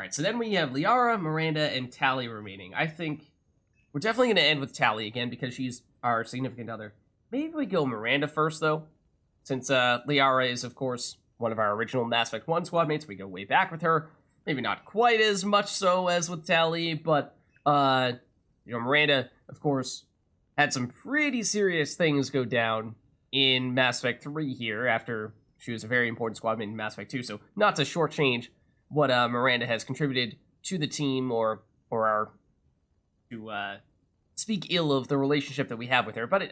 Alright, so then we have Liara, Miranda, and Tally remaining. I think we're definitely going to end with Tally again because she's our significant other. Maybe we go Miranda first, though. Since Liara is, of course, one of our original Mass Effect 1 squad mates. We go way back with her. Maybe not quite as much so as with Tally, but, Miranda, of course, had some pretty serious things go down in Mass Effect 3 here after she was a very important squad mate in Mass Effect 2. So not to shortchange what Miranda has contributed to the team or our to speak ill of the relationship that we have with her. But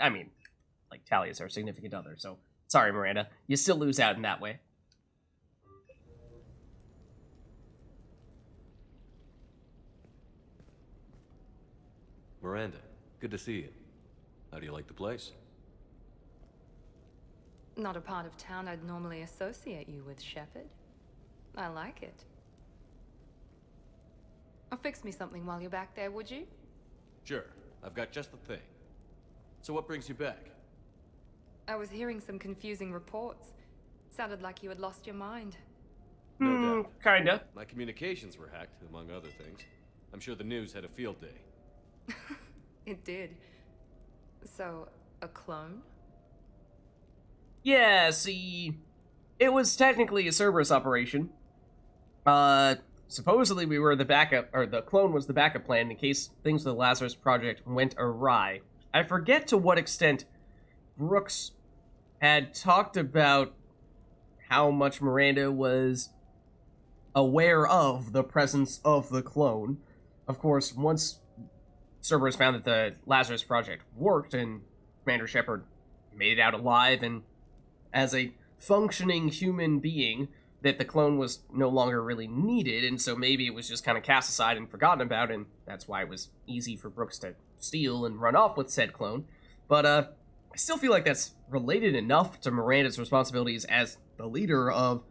Tally is our significant other. So sorry, Miranda, you still lose out in that way. Miranda, good to see you. How do you like the place? Not a part of town I'd normally associate you with, Shepard. I like it. Fix me something while you're back there, would you? Sure, I've got just the thing. So what brings you back? I was hearing some confusing reports. Sounded like you had lost your mind. No doubt. Kinda. My communications were hacked, among other things. I'm sure the news had a field day. It did. So, a clone? Yeah, see, it was technically a Cerberus operation. Supposedly we were the backup, or the clone was the backup plan in case things with the Lazarus Project went awry. I forget to what extent Brooks had talked about how much Miranda was aware of the presence of the clone. Of course, once Cerberus found that the Lazarus Project worked and Commander Shepard made it out alive and as a functioning human being, that the clone was no longer really needed, and so maybe it was just kind of cast aside and forgotten about, and that's why it was easy for Brooks to steal and run off with said clone. But I still feel like that's related enough to Miranda's responsibilities as the leader of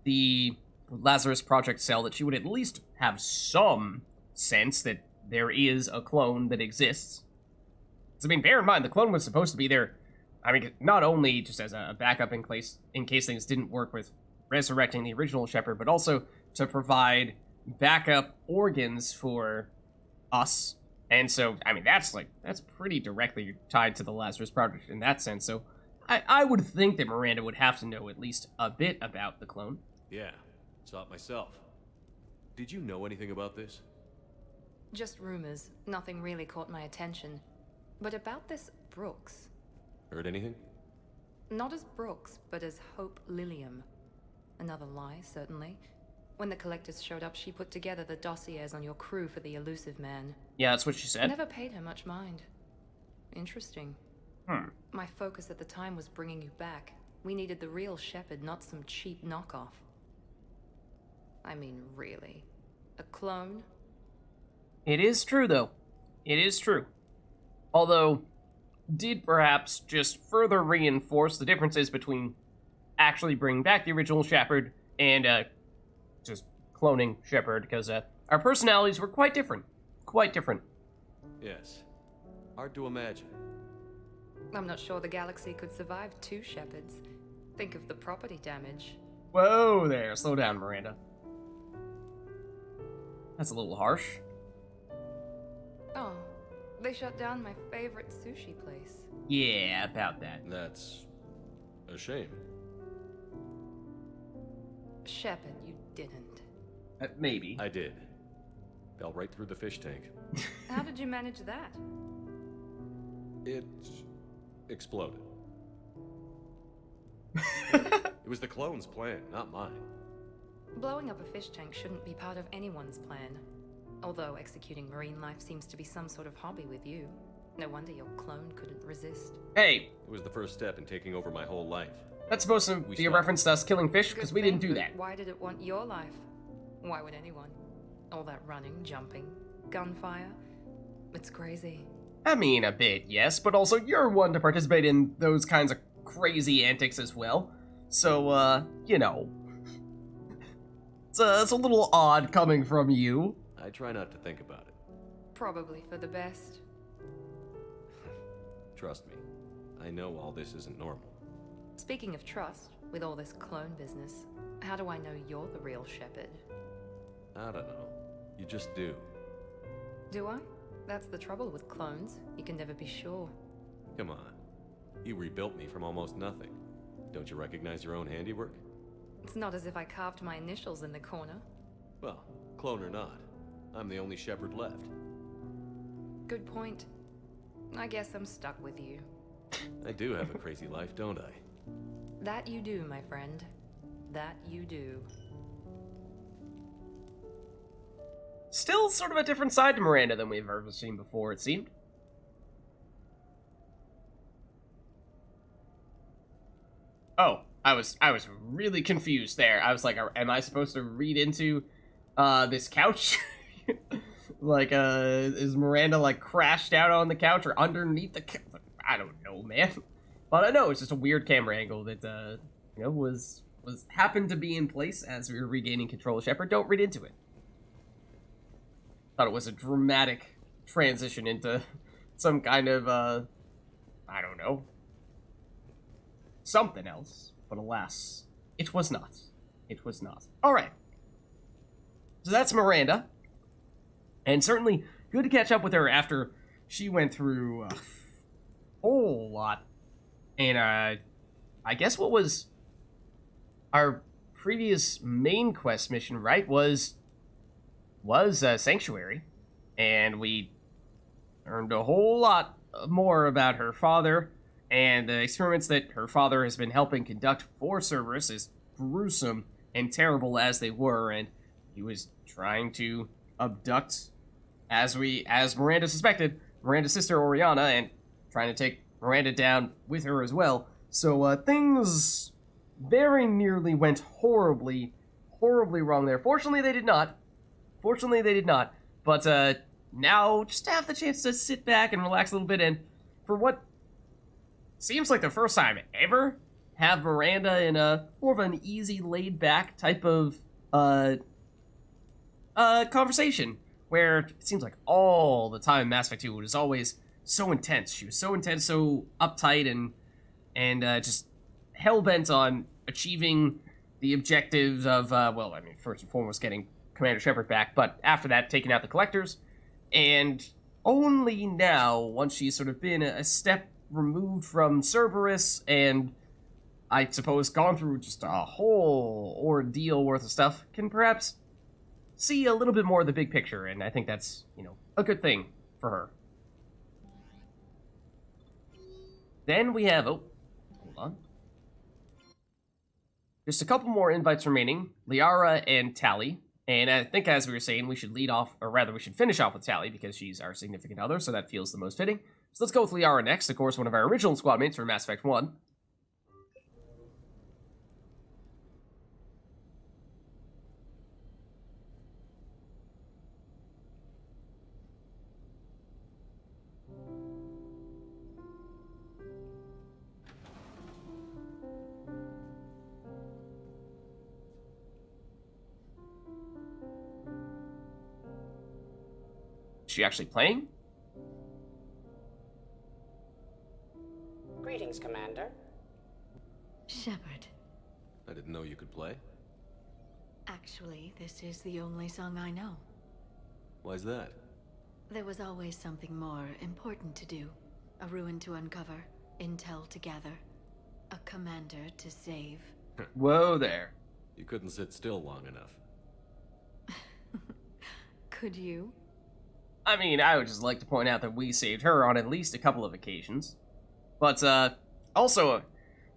the Lazarus Project cell that she would at least have some sense that there is a clone that exists. I mean, bear in mind, the clone was supposed to be there, not only just as a backup in case things didn't work with resurrecting the original Shepard, but also to provide backup organs for us. And so, that's pretty directly tied to the Lazarus Project in that sense. So I would think that Miranda would have to know at least a bit about the clone. Yeah, saw it myself. Did you know anything about this? Just rumors. Nothing really caught my attention. But about this Brooks. Heard anything? Not as Brooks, but as Hope Lilium. Another lie, certainly. When the Collectors showed up, she put together the dossiers on your crew for the elusive man. Yeah, that's what she said. Never paid her much mind. Interesting. My focus at the time was bringing you back. We needed the real Shepard, not some cheap knockoff. Really. A clone? It is true, though. It is true. Although, did perhaps just further reinforce the differences between actually bringing back the original Shepard and just cloning Shepard, because our personalities were quite different. Quite different. Yes. Hard to imagine. I'm not sure the galaxy could survive 2 Shepards. Think of the property damage. Whoa there, slow down, Miranda. That's a little harsh. Oh, they shut down my favorite sushi place. Yeah, about that. That's a shame. Shepard, you didn't. Maybe. I did. Fell right through the fish tank. How did you manage that? It exploded. It was the clone's plan, not mine. Blowing up a fish tank shouldn't be part of anyone's plan. Although executing marine life seems to be some sort of hobby with you. No wonder your clone couldn't resist. Hey! It was the first step in taking over my whole life. That's supposed to be a reference to us killing fish, because we didn't do that. Why did it want your life? Why would anyone? All that running, jumping, gunfire. It's crazy. A bit, yes, but also you're one to participate in those kinds of crazy antics as well. So, it's a little odd coming from you. I try not to think about it. Probably for the best. Trust me, I know all this isn't normal. Speaking of trust, with all this clone business, how do I know you're the real Shepard? I don't know. You just do. Do I? That's the trouble with clones. You can never be sure. Come on. You rebuilt me from almost nothing. Don't you recognize your own handiwork? It's not as if I carved my initials in the corner. Well, clone or not, I'm the only Shepard left. Good point. I guess I'm stuck with you. I do have a crazy life, don't I? That you do, my friend. That you do. Still sort of a different side to Miranda than we've ever seen before, it seemed. Oh, I was really confused there. I was like, am I supposed to read into this couch? Like, is Miranda like crashed out on the couch or underneath the couch? I don't know, man. But I know it's just a weird camera angle that you know, was happened to be in place as we were regaining control of Shepard. Don't read into it. Thought it was a dramatic transition into some kind of I don't know, something else. But alas, it was not. It was not. All right. So that's Miranda. And certainly good to catch up with her after she went through a whole lot. And I guess what was our previous main quest mission, right, was Sanctuary. And we learned a whole lot more about her father and the experiments that her father has been helping conduct for Cerberus, as gruesome and terrible as they were. And he was trying to abduct, as Miranda suspected, Miranda's sister Oriana, and trying to take Miranda down with her as well. So things very nearly went horribly wrong there. Fortunately, they did not. But now just have the chance to sit back and relax a little bit, and for what seems like the first time ever, have Miranda in a more of an easy, laid-back type of conversation, where it seems like all the time Mass Effect 2 was always so intense. She was so intense, so uptight, and just hell-bent on achieving the objectives of, well, I mean, first and foremost, getting Commander Shepard back, but after that, taking out the Collectors. And only now, once she's sort of been a step removed from Cerberus, and I suppose gone through just a whole ordeal worth of stuff, can perhaps see a little bit more of the big picture, and I think that's, you know, a good thing for her. Then we have, oh, hold on. Just a couple more invites remaining, Liara and Tali. And I think, as we were saying, we should lead off, or rather, we should finish off with Tali, because she's our significant other, so that feels the most fitting. So let's go with Liara next, of course, one of our original squad mates from Mass Effect 1. Is she actually playing? Greetings, Commander. Shepard. I didn't know you could play. Actually, this is the only song I know. Why's that? There was always something more important to do. A ruin to uncover, intel to gather, a commander to save. Whoa there. You couldn't sit still long enough. Could you? I mean, I would just like to point out that we saved her on at least a couple of occasions. But, also,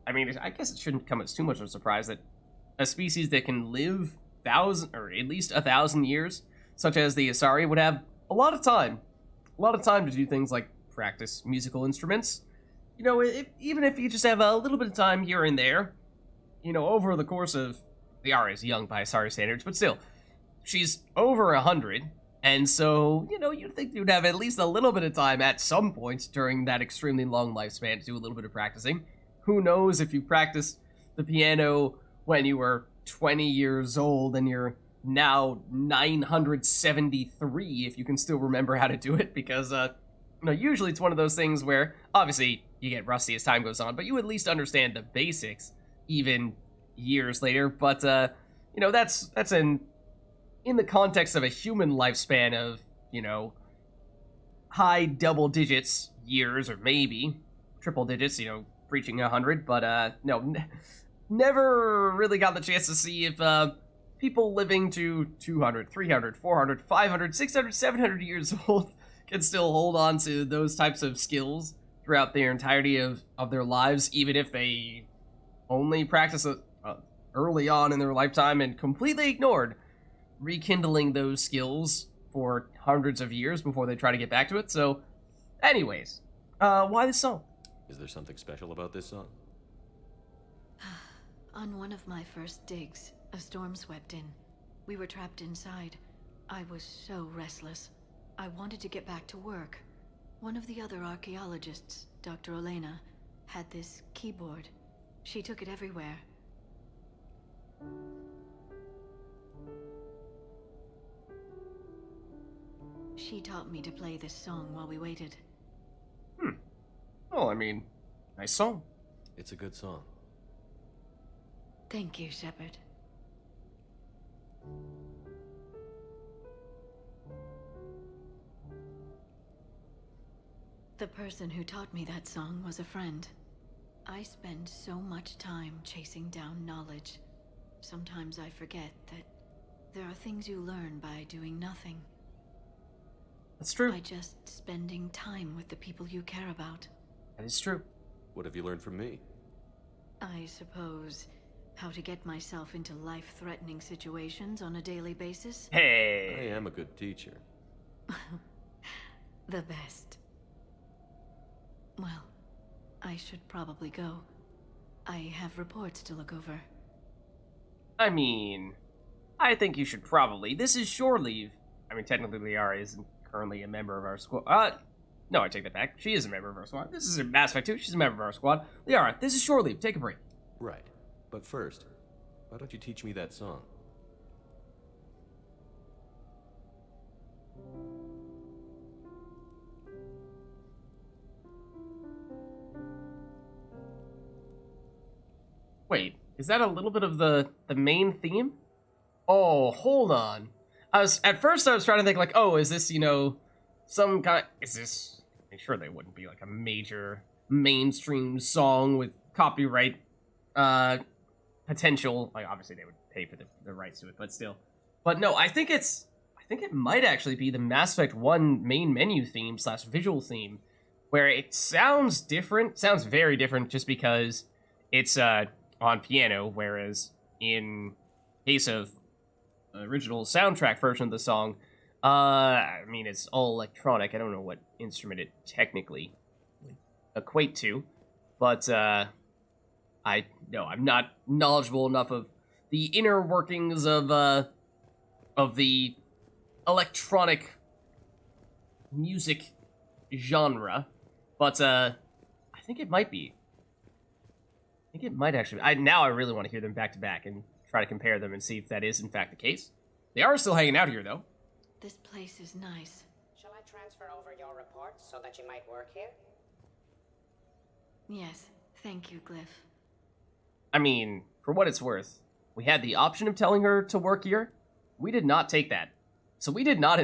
I mean, I guess it shouldn't come as too much of a surprise that a species that can live or at least 1,000 years, such as the Asari, would have a lot of time to do things like practice musical instruments. You know, even if you just have a little bit of time here and there, you know, over the course of, Liara is young by Asari standards, but still, she's over 100, and so, you know, you'd think you'd have at least a little bit of time at some point during that extremely long lifespan to do a little bit of practicing. Who knows if you practiced the piano when you were 20 years old and you're now 973, if you can still remember how to do it, because, you know, usually it's one of those things where, obviously, you get rusty as time goes on, but you at least understand the basics, even years later. But, you know, that's an in the context of a human lifespan of, you know, high double digits years, or maybe triple digits, you know, reaching 100, but no, never really got the chance to see if people living to 200, 300, 400, 500, 600, 700 years old can still hold on to those types of skills throughout their entirety of their lives, even if they only practice early on in their lifetime and completely ignored rekindling those skills for hundreds of years before they try to get back to it. So, anyways, why this song? Is there something special about this song? On one of my first digs, a storm swept in. We were trapped inside. I was so restless. I wanted to get back to work. One of the other archaeologists, Dr. Elena, had this keyboard. She took it everywhere. She taught me to play this song while we waited. Well, I mean, nice song. It's a good song. Thank you, Shepard. The person who taught me that song was a friend. I spend so much time chasing down knowledge. Sometimes I forget that there are things you learn by doing nothing. That's true. By just spending time with the people you care about. That is true. What have you learned from me? I suppose how to get myself into life-threatening situations on a daily basis. I Hey. am a good teacher. The best. Well, I should probably go. I have reports to look over. I mean, I think you should probably. This is shore leave. I mean, technically, Liara isn't currently a member of our squad. No, I take that back. She is a member of our squad. This is a Mass Effect 2. She's a member of our squad. Liara, this is shore leave. Take a break. Right. But first, why don't you teach me that song? Wait, is that a little bit of the main theme? Oh, hold on. At first I was trying to think like, oh, is this, you know, some kind? Is this? I'm sure they wouldn't be like a major mainstream song with copyright potential. Like, obviously they would pay for the rights to it, but still. But no, I think it might actually be the Mass Effect 1 main menu theme / visual theme, where it sounds different. Sounds very different, just because it's on piano, whereas in case of the original soundtrack version of the song, I mean, it's all electronic. I don't know what instrument it technically would equate to, but I'm not knowledgeable enough of the inner workings of the electronic music genre, but I think it might be. I think it might actually be. Now I really want to hear them back to back and try to compare them and see if that is in fact the case. They are still hanging out here, though. This place is nice. Shall I transfer over your reports so that you might work here? Yes, thank you, Glyph. I mean, for what it's worth, we had the option of telling her to work here. We did not take that. So we did not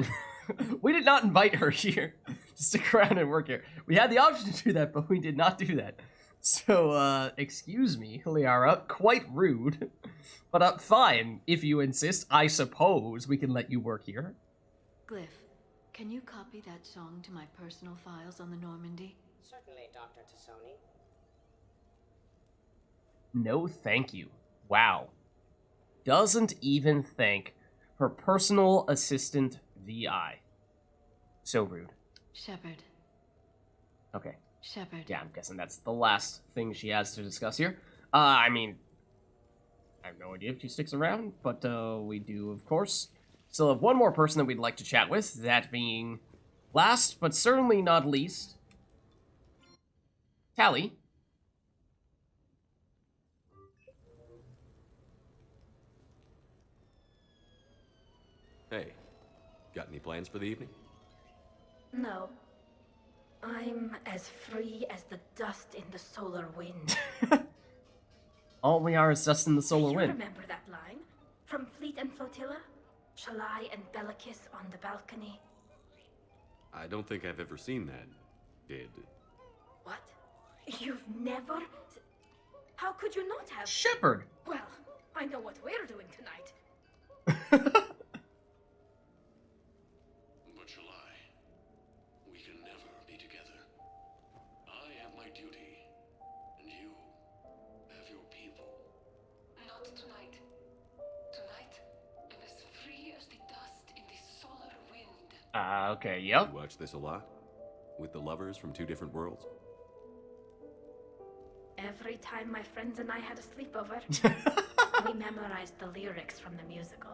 we did not invite her here to stick around and work here. We had the option to do that, but we did not do that. So, excuse me, Liara, quite rude. But, fine, if you insist, I suppose we can let you work here. Glyph, can you copy that song to my personal files on the Normandy? Certainly, Dr. Tassoni. No, thank you. Wow. Doesn't even thank her personal assistant, VI. So rude. Shepard. Okay. Shepard. Yeah, I'm guessing that's the last thing she has to discuss here. I mean, I have no idea if she sticks around, but we do, of course, still have one more person that we'd like to chat with, that being, last but certainly not least, Tally. Hey, got any plans for the evening? No. I'm as free as the dust in the solar wind. All we are is dust in the solar You wind. remember that line? From Fleet and Flotilla? Shall I and Bella kiss on the balcony? I don't think I've ever seen that. Did. What? You've never? How could you not have? Shepard! Well, I know what we're doing tonight. But shall I? We can never be together. I have my duty, and you have your people. Not tonight. Tonight, I'm as free as the dust in the solar wind. Okay, yep. You watch this a lot? With the lovers from two different worlds? Every time my friends and I had a sleepover, we memorized the lyrics from the musical.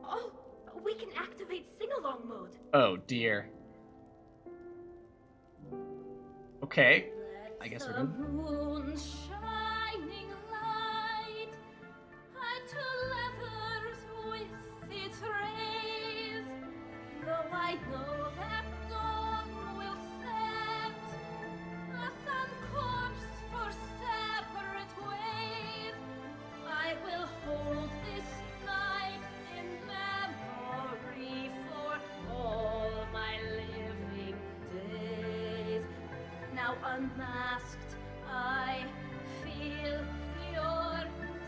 Oh, we can activate sing-along mode. Oh, dear. Okay. I guess we're good. Moon shining light, with its rays, though I know that dawn will set us on course for separate ways. I will hold this night in memory for all my living days. Now unmasked, I feel your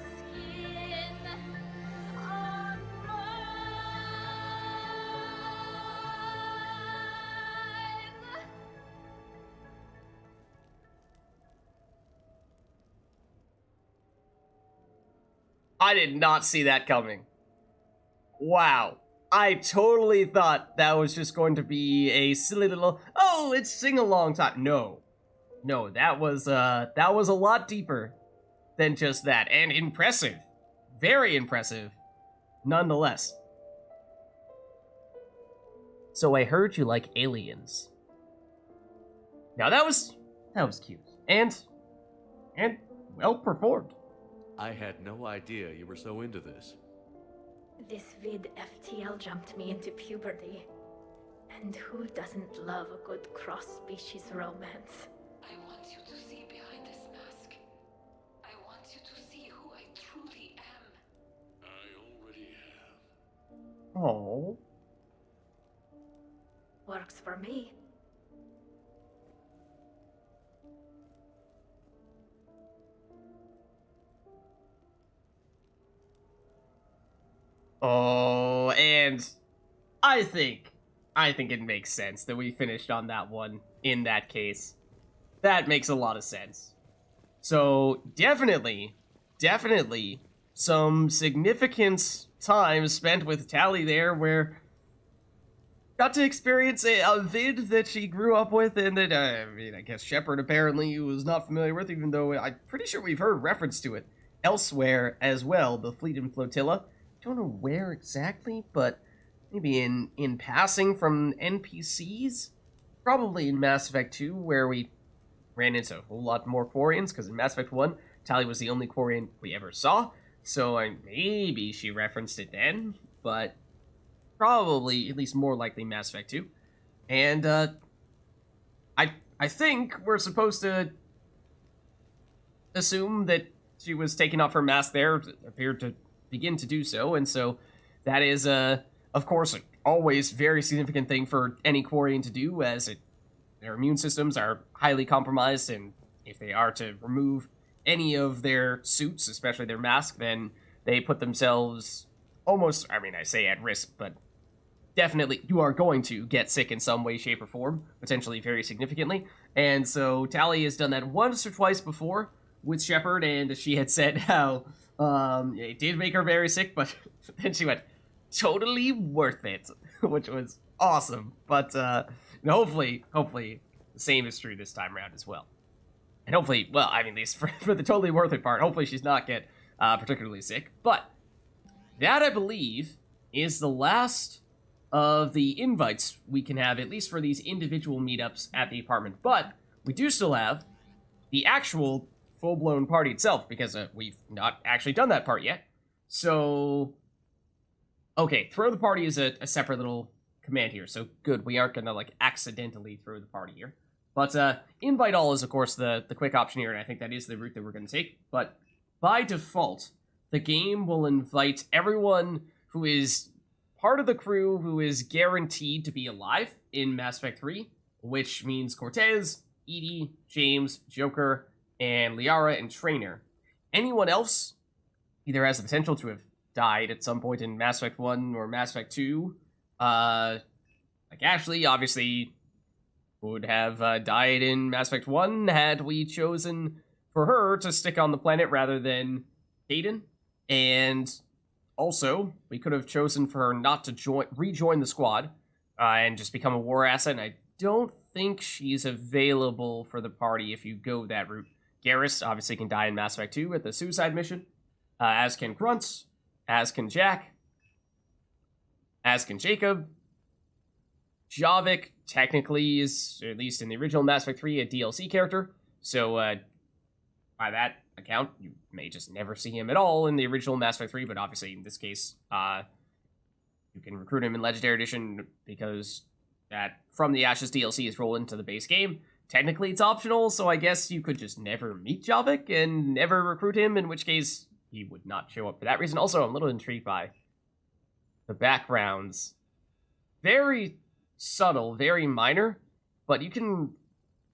skin on mine. I did not see that coming. Wow. I totally thought that was just going to be a silly little, oh, it's sing-along time. No. No, that was a lot deeper than just that. And impressive. Very impressive. Nonetheless. So I heard you like aliens. Now that was cute. And well performed. I had no idea you were so into this. This vid FTL jumped me into puberty. And who doesn't love a good cross-species romance? I want you to see behind this mask. I want you to see who I truly am. I already have. Oh. Works for me. Oh, and I think it makes sense that we finished on that one in that case. That makes a lot of sense. So, definitely some significant time spent with Tally there where got to experience a vid that she grew up with and that, I guess Shepard apparently was not familiar with, even though I'm pretty sure we've heard reference to it elsewhere as well, the Fleet and Flotilla. Don't know where exactly, but maybe in passing from NPCs? Probably in Mass Effect 2, where we ran into a whole lot more Quarians, because in Mass Effect 1, Tali was the only Quarian we ever saw, so maybe she referenced it then, but probably, at least more likely, Mass Effect 2. And, I think we're supposed to assume that she was taking off her mask there, appeared to begin to do so, and so that is, of course, always very significant thing for any Quarian to do, as their immune systems are highly compromised, and if they are to remove any of their suits, especially their mask, then they put themselves almost, I say at risk, but definitely you are going to get sick in some way, shape, or form, potentially very significantly, and so Tali has done that once or twice before with Shepard, and she had said how it did make her very sick, but then she went, totally worth it, which was awesome. But hopefully the same is true this time around as well. And hopefully, well, at least for the totally worth it part, hopefully she's not get particularly sick. But that, I believe, is the last of the invites we can have, at least for these individual meetups at the apartment. But we do still have the actual full-blown party itself, because we've not actually done that part yet. So, okay, throw the party is a separate little command here, so good, we aren't gonna, accidentally throw the party here. But, invite all is, of course, the quick option here, and I think that is the route that we're gonna take. But, by default, the game will invite everyone who is part of the crew who is guaranteed to be alive in Mass Effect 3, which means Cortez, Edie, James, Joker, and Liara and Trainer. Anyone else either has the potential to have died at some point in Mass Effect 1 or Mass Effect 2. Like Ashley, obviously, would have died in Mass Effect 1 had we chosen for her to stick on the planet rather than Hayden. And also, we could have chosen for her not to rejoin the squad and just become a war asset. And I don't think she's available for the party if you go that route. Garrus obviously can die in Mass Effect 2 at the suicide mission, as can Grunts, as can Jack, as can Jacob. Javik technically is, at least in the original Mass Effect 3, a DLC character, so by that account, you may just never see him at all in the original Mass Effect 3, but obviously in this case, you can recruit him in Legendary Edition because that From the Ashes DLC is rolled into the base game. Technically, it's optional, so I guess you could just never meet Javik and never recruit him, in which case he would not show up for that reason. Also, I'm a little intrigued by the backgrounds. Very subtle, very minor, but you can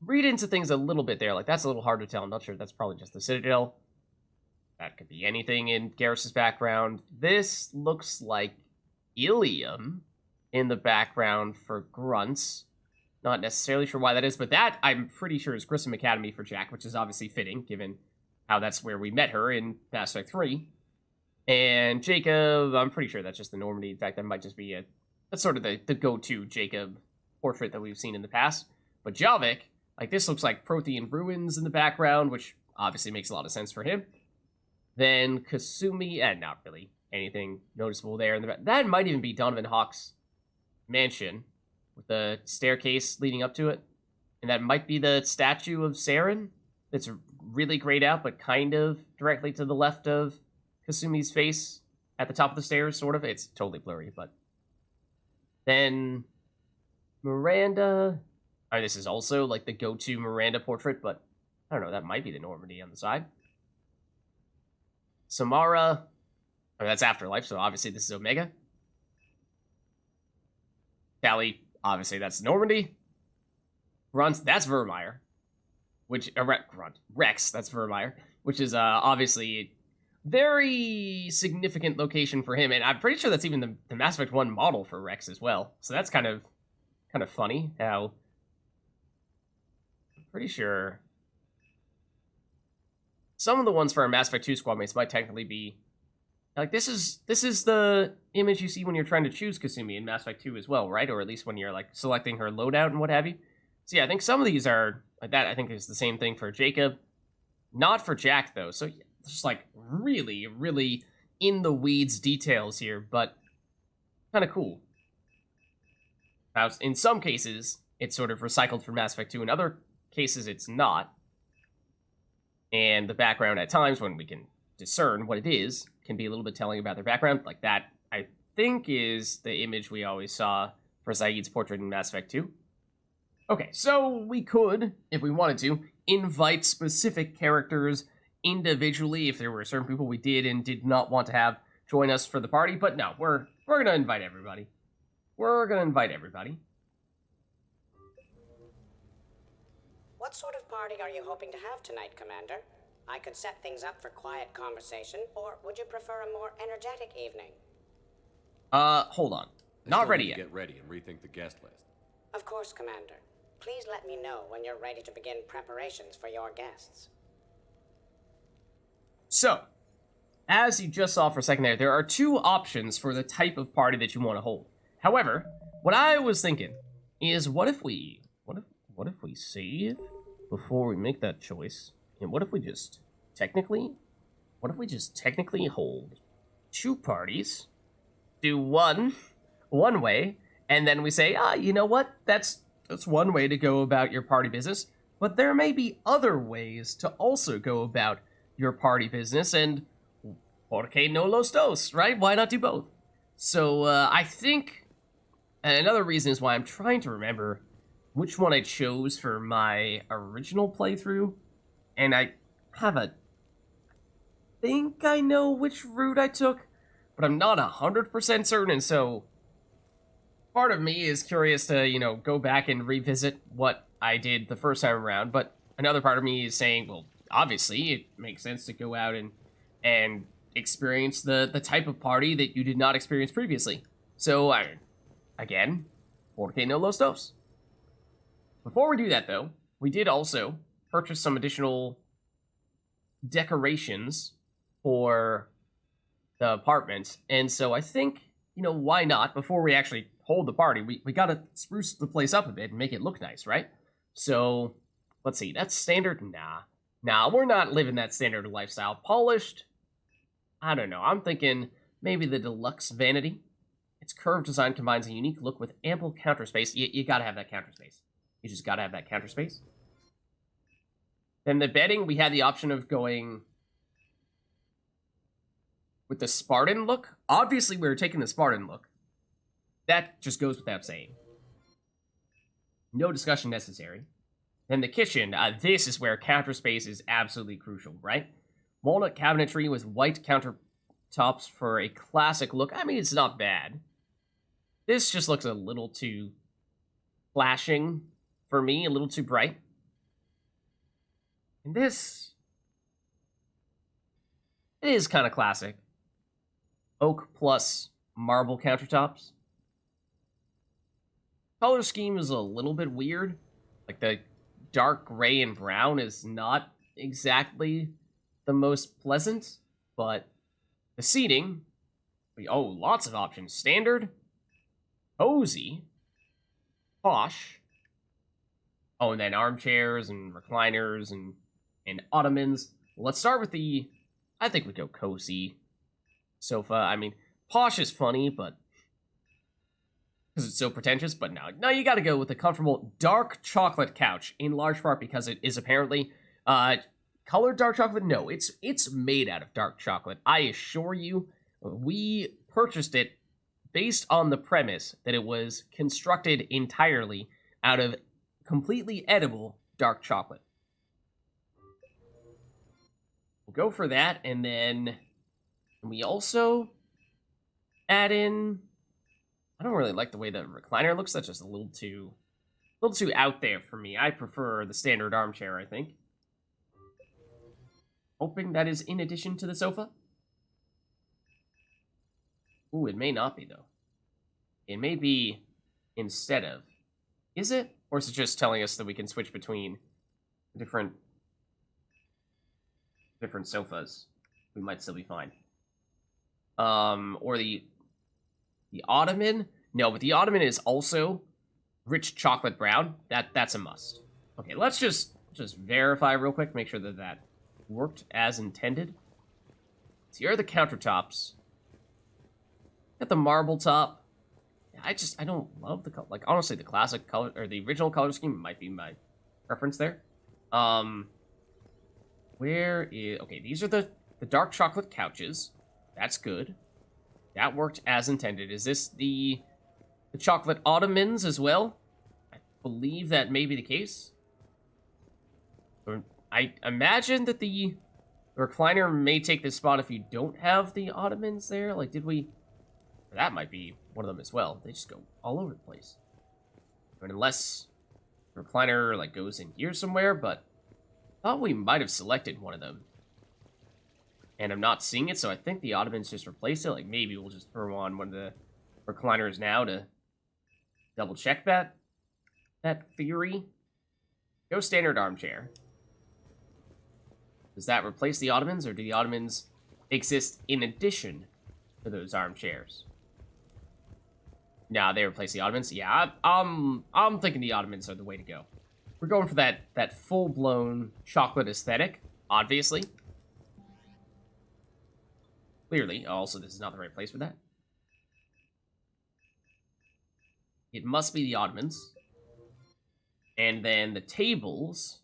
read into things a little bit there. Like, that's a little hard to tell. I'm not sure. That's probably just the Citadel. That could be anything in Garrus's background. This looks like Ilium in the background for Grunts. Not necessarily sure why that is, but that, I'm pretty sure, is Grissom Academy for Jack, which is obviously fitting, given how that's where we met her in Mass Effect 3. And Jacob, I'm pretty sure that's just the Normandy. In fact, that might just be that's sort of the go-to Jacob portrait that we've seen in the past. But Javik, like, this looks like Prothean ruins in the background, which obviously makes a lot of sense for him. Then Kasumi, not really anything noticeable there in the back. That might even be Donovan Hawk's mansion, with the staircase leading up to it. And that might be the statue of Saren that's really grayed out, but kind of directly to the left of Kasumi's face at the top of the stairs, sort of. It's totally blurry, but... Then Miranda... I mean, this is also, like, the go-to Miranda portrait, but I don't know, that might be the Normandy on the side. Samara... I mean, that's Afterlife, so obviously this is Omega. Tally... Obviously, that's Normandy. Grunt, that's Vermeer. Which, Rex, that's Vermeer. Which is, obviously, very significant location for him. And I'm pretty sure that's even the Mass Effect 1 model for Rex as well. So that's kind of funny how... I'm pretty sure... Some of the ones for our Mass Effect 2 squad mates might technically be... Like, this is the image you see when you're trying to choose Kasumi in Mass Effect 2 as well, right? Or at least when you're, like, selecting her loadout and what have you. So yeah, I think some of these are, like that, I think is the same thing for Jacob. Not for Jack, though. So, yeah, just, like, really, really in-the-weeds details here, but kind of cool. Now, in some cases, it's sort of recycled from Mass Effect 2. In other cases, it's not. And the background at times, when we can discern what it is, can be a little bit telling about their background. Like that, I think, is the image we always saw for Saeed's portrait in Mass Effect 2. Okay, so we could, if we wanted to, invite specific characters individually if there were certain people we did and did not want to have join us for the party, but no, we're gonna invite everybody. We're gonna invite everybody. What sort of party are you hoping to have tonight, Commander? I could set things up for quiet conversation, or would you prefer a more energetic evening? Hold on. Not ready yet. Get ready and rethink the guest list. Of course, Commander. Please let me know when you're ready to begin preparations for your guests. So, as you just saw for a second there are two options for the type of party that you want to hold. However, what I was thinking is, what if we save before we make that choice? And what if we just technically hold two parties, do one way, and then we say, you know what? That's one way to go about your party business, but there may be other ways to also go about your party business, and porque no los dos, right? Why not do both? So, I think another reason is why I'm trying to remember which one I chose for my original playthrough. And I think I know which route I took, but I'm not 100% certain, and so part of me is curious to, go back and revisit what I did the first time around, but another part of me is saying, well, obviously it makes sense to go out and experience the type of party that you did not experience previously. So, again, 4K no Los Dos. Before we do that, though, we did also purchase some additional decorations for the apartment, and so I think, why not, before we actually hold the party, we gotta spruce the place up a bit and make it look nice, right? So, let's see, that's standard? Nah, we're not living that standard lifestyle. Polished? I don't know, I'm thinking maybe the deluxe vanity. Its curved design combines a unique look with ample counter space. You gotta have that counter space. You just gotta have that counter space. Then the bedding, we had the option of going with the Spartan look. Obviously, we were taking the Spartan look. That just goes without saying. No discussion necessary. Then the kitchen, this is where counter space is absolutely crucial, right? Walnut cabinetry with white countertops for a classic look. I mean, it's not bad. This just looks a little too flashing for me, a little too bright. And this, it is kind of classic. Oak plus marble countertops. Color scheme is a little bit weird. Like the dark gray and brown is not exactly the most pleasant, but the seating, lots of options. Standard, cozy, posh. Oh, and then armchairs and recliners and ottomans. Let's start with I think we go cozy sofa. I mean, posh is funny, but because it's so pretentious, but no, you gotta go with a comfortable dark chocolate couch, in large part because it is apparently colored dark chocolate. No, it's made out of dark chocolate. I assure you, we purchased it based on the premise that it was constructed entirely out of completely edible dark chocolate. We'll go for that, and then we also add in, I don't really like the way the recliner looks. That's just a little too out there for me. I prefer the standard armchair, I think. Hoping that is in addition to the sofa. Ooh, it may not be, though. It may be instead of. Is it? Or is it just telling us that we can switch between different sofas? We might still be fine. Or the ottoman? No, but the ottoman is also rich chocolate brown. That's a must. Okay, let's just verify real quick, make sure that worked as intended. So here are the countertops. Got the marble top. I don't love the color. Like, honestly, the classic color, or the original color scheme might be my preference there. Okay, these are the dark chocolate couches. That's good. That worked as intended. Is this the chocolate ottomans as well? I believe that may be the case. I imagine that the recliner may take this spot if you don't have the ottomans there. Like, did we... That might be one of them as well. They just go all over the place. I mean, unless the recliner, like, goes in here somewhere, but I thought we might have selected one of them. And I'm not seeing it, so I think the ottomans just replaced it. Like, maybe we'll just throw on one of the recliners now to double check that theory. Go standard armchair. Does that replace the ottomans, or do the ottomans exist in addition to those armchairs? Nah, they replace the ottomans. Yeah, I'm thinking the ottomans are the way to go. We're going for that full-blown chocolate aesthetic, obviously. Clearly. Also, this is not the right place for that. It must be the ottomans. And then the tables.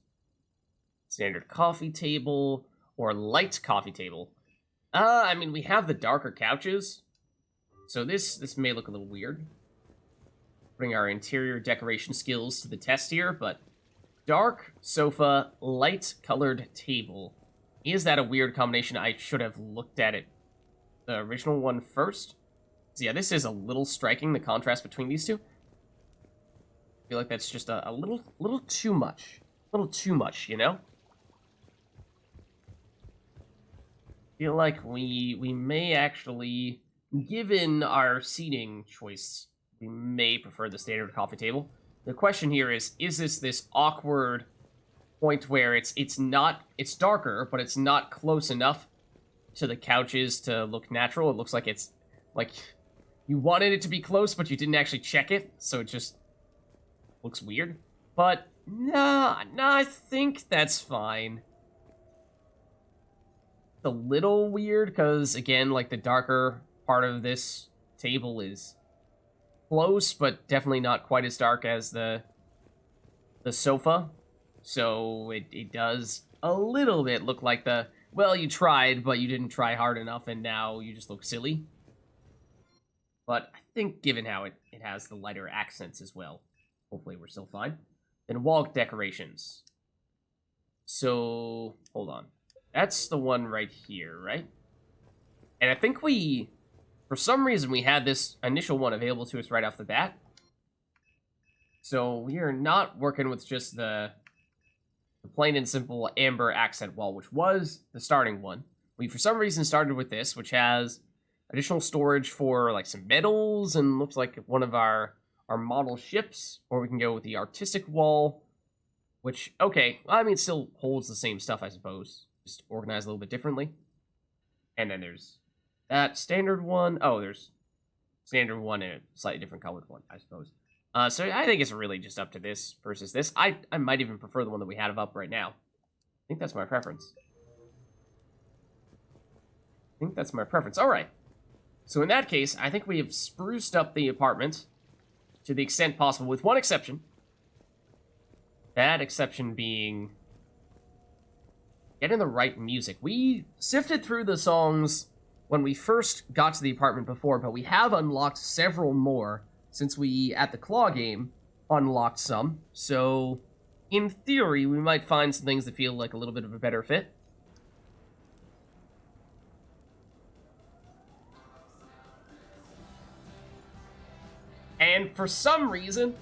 Standard coffee table or light coffee table. I mean, we have the darker couches. So this may look a little weird. Bring our interior decoration skills to the test here, but dark sofa, light colored table. Is that a weird combination? I should have looked at it, the original one first. So yeah, this is a little striking, the contrast between these two. I feel like that's just a little too much. A little too much, you know? Feel like we may actually, given our seating choice, we may prefer the standard coffee table. The question here is this awkward point where it's darker, but it's not close enough to the couches to look natural. It looks like it's like you wanted it to be close, but you didn't actually check it, so it just looks weird. But nah, I think that's fine. It's a little weird because, again, like the darker part of this table is close, but definitely not quite as dark as the sofa. So it does a little bit look like well, you tried, but you didn't try hard enough, and now you just look silly. But I think given how it has the lighter accents as well, hopefully we're still fine. Then wall decorations. So, hold on. That's the one right here, right? And I think for some reason, we had this initial one available to us right off the bat. So we are not working with just the plain and simple amber accent wall, which was the starting one. We, for some reason, started with this, which has additional storage for, like, some metals and looks like one of our model ships. Or we can go with the artistic wall, which, okay, well, I mean, it still holds the same stuff, I suppose. Just organized a little bit differently. And then there's that standard one. Oh, there's standard one and a slightly different colored one, I suppose. So I think it's really just up to this versus this. I might even prefer the one that we have up right now. I think that's my preference. All right. So in that case, I think we have spruced up the apartment to the extent possible, with one exception. That exception being getting the right music. We sifted through the songs when we first got to the apartment before, but we have unlocked several more since we, at the Claw game, unlocked some. So, in theory, we might find some things that feel like a little bit of a better fit. And for some reason,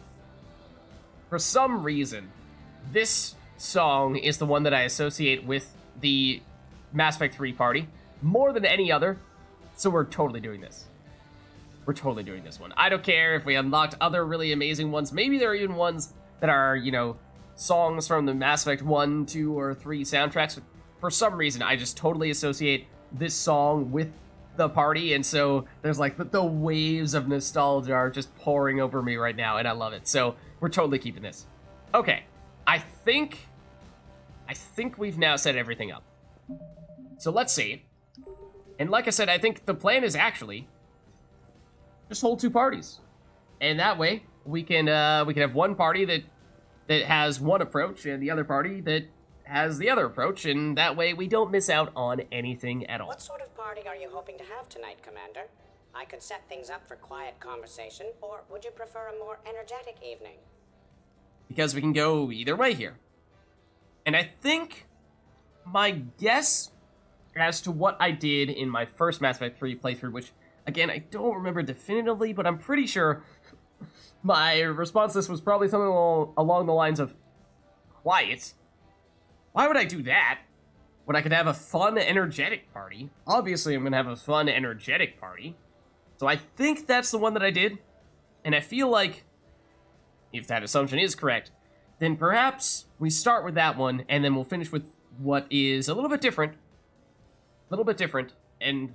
this song is the one that I associate with the Mass Effect 3 party more than any other, so we're totally doing this. We're totally doing this one. I don't care if we unlocked other really amazing ones. Maybe there are even ones that are, you know, songs from the Mass Effect 1, 2, or 3 soundtracks. For some reason, I just totally associate this song with the party, and so there's like the waves of nostalgia are just pouring over me right now, and I love it. So we're totally keeping this. Okay, I think we've now set everything up. So let's see. And like I said, I think the plan is actually just hold two parties, and that way we can have one party that has one approach and the other party that has the other approach, and that way we don't miss out on anything at all. What sort of party are you hoping to have tonight, Commander? I could set things up for quiet conversation, or would you prefer a more energetic evening? Because we can go either way here. And I think my guess as to what I did in my first Mass Effect 3 playthrough, which, again, I don't remember definitively, but I'm pretty sure my response to this was probably something along the lines of, quiet? Why would I do that when I could have a fun, energetic party? Obviously, I'm going to have a fun, energetic party. So I think that's the one that I did. And I feel like, if that assumption is correct, then perhaps we start with that one, and then we'll finish with what is a little bit different. And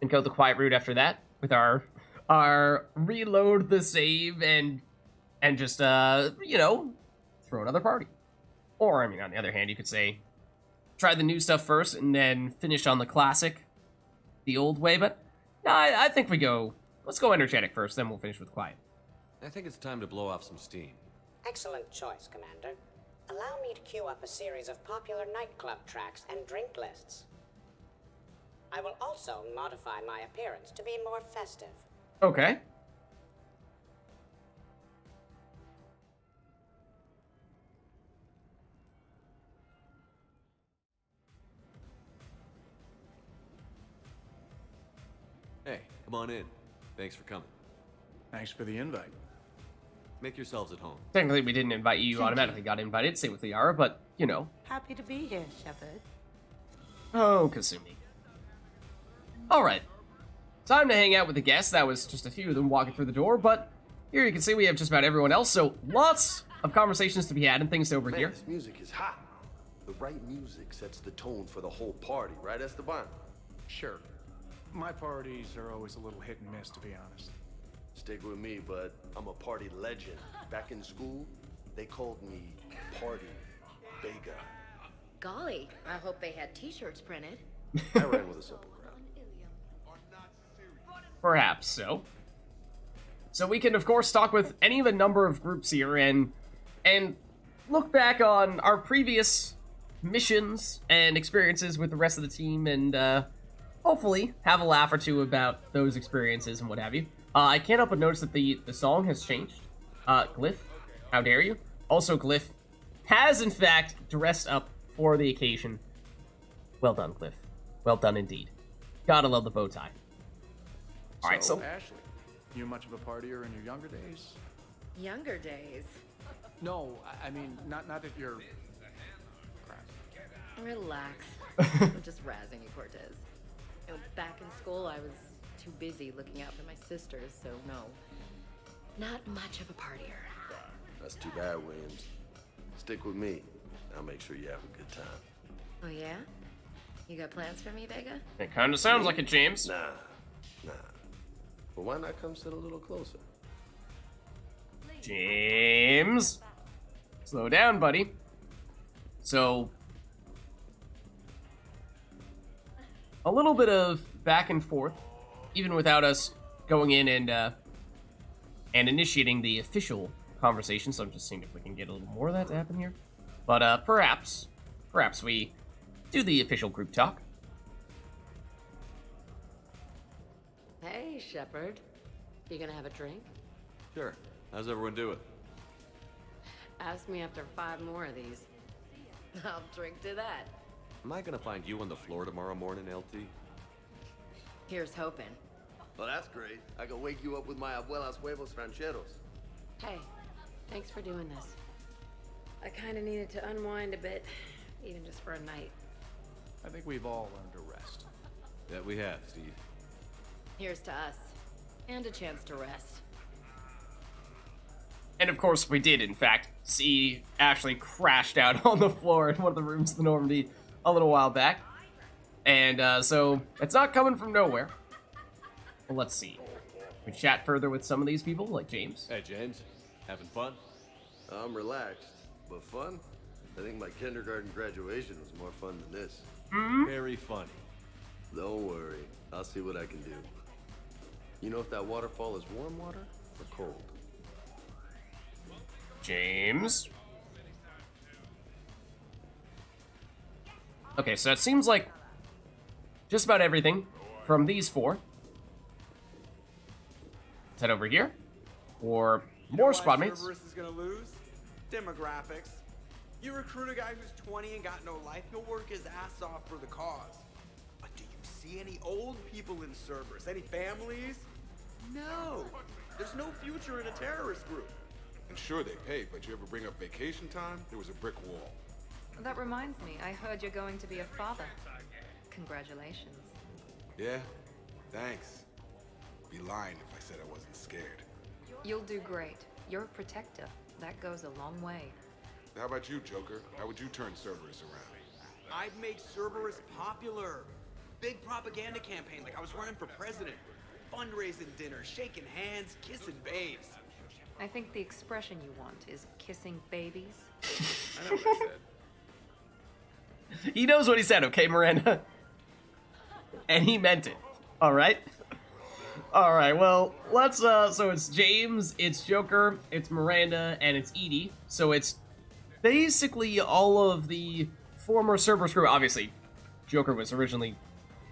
go the quiet route after that, with our reload the save and just, you know, throw another party. Or, I mean, on the other hand, you could say, try the new stuff first and then finish on the classic, the old way. But, no, I think let's go energetic first, then we'll finish with quiet. I think it's time to blow off some steam. Excellent choice, Commander. Allow me to queue up a series of popular nightclub tracks and drink lists. I will also modify my appearance to be more festive. Okay. Hey, come on in. Thanks for coming. Thanks for the invite. Make yourselves at home. Technically, we didn't invite you. You automatically got invited. Same with Liara, but, you know. Happy to be here, Shepard. Oh, Kasumi. Alright. Time to hang out with the guests. That was just a few of them walking through the door, but here you can see we have just about everyone else, so lots of conversations to be had and things to overhear. Man, this music is hot. The right music sets the tone for the whole party, right, Esteban? Sure. My parties are always a little hit and miss, to be honest. Stick with me, bud. I'm a party legend. Back in school, they called me Party Vega. Golly, I hope they had t-shirts printed. I ran with a simple crowd. Perhaps so. So we can, of course, talk with any of a number of groups here and look back on our previous missions and experiences with the rest of the team and hopefully have a laugh or two about those experiences and what have you. I can't help but notice that the song has changed. Glyph, how dare you? Also, Glyph has, in fact, dressed up for the occasion. Well done, Glyph. Well done indeed. Gotta love the bow tie. Alright, so... Ashley, you much of a partier in your younger days? Younger days. No, I mean, not that you're... Crap. Relax. I'm just razzing you, Cortez. You know, back in school, I was too busy looking out for my sisters, so no. Not much of a partier. That's too bad, Williams. Stick with me. I'll make sure you have a good time. Oh, yeah? You got plans for me, Vega? It kind of sounds like it, James. Nah. But why not come sit a little closer? James. Slow down, buddy. So, a little bit of back and forth, even without us going in and initiating the official conversation. So I'm just seeing if we can get a little more of that to happen here. But perhaps we do the official group talk. Hey, Shepard. You gonna have a drink? Sure. How's everyone doing? Ask me after 5 more of these. I'll drink to that. Am I gonna find you on the floor tomorrow morning, LT? Here's hoping. Well, that's great. I can wake you up with my abuela's huevos rancheros. Hey, thanks for doing this. I kinda needed to unwind a bit, even just for a night. I think we've all learned to rest. Yeah, we have, Steve. Here's to us. And a chance to rest. And of course, we did, in fact, see Ashley crashed out on the floor in one of the rooms of the Normandy a little while back. And so, it's not coming from nowhere. Well, let's see. We chat further with some of these people, like James. Hey, James. Having fun? I'm relaxed, but fun? I think my kindergarten graduation was more fun than this. Very funny. Don't worry. I'll see what I can do. You know if that waterfall is warm water or cold? James. Okay, so it seems like just about everything from these four. Let's head over here. Or more squad mates. Cerberus is gonna lose? Demographics. You recruit a guy who's 20 and got no life, he'll work his ass off for the cause. But do you see any old people in Cerberus? Any families? No. There's no future in a terrorist group. And sure they pay, but you ever bring up vacation time? There was a brick wall. That reminds me, I heard you're going to be a father. Congratulations. Yeah? Thanks. Be lying if I said I wasn't scared. You'll do great. You're a protector. That goes a long way. How about you, Joker? How would you turn Cerberus around? I'd make Cerberus popular. Big propaganda campaign like I was running for president. Fundraising dinner, shaking hands, kissing babes. I think the expression you want is kissing babies. I know what I said. He knows what he said, okay, Miranda? And he meant it. Alright? Alright, well, let's, so it's James, it's Joker, it's Miranda, and it's Edie. So it's basically all of the former Cerberus crew. Obviously, Joker was originally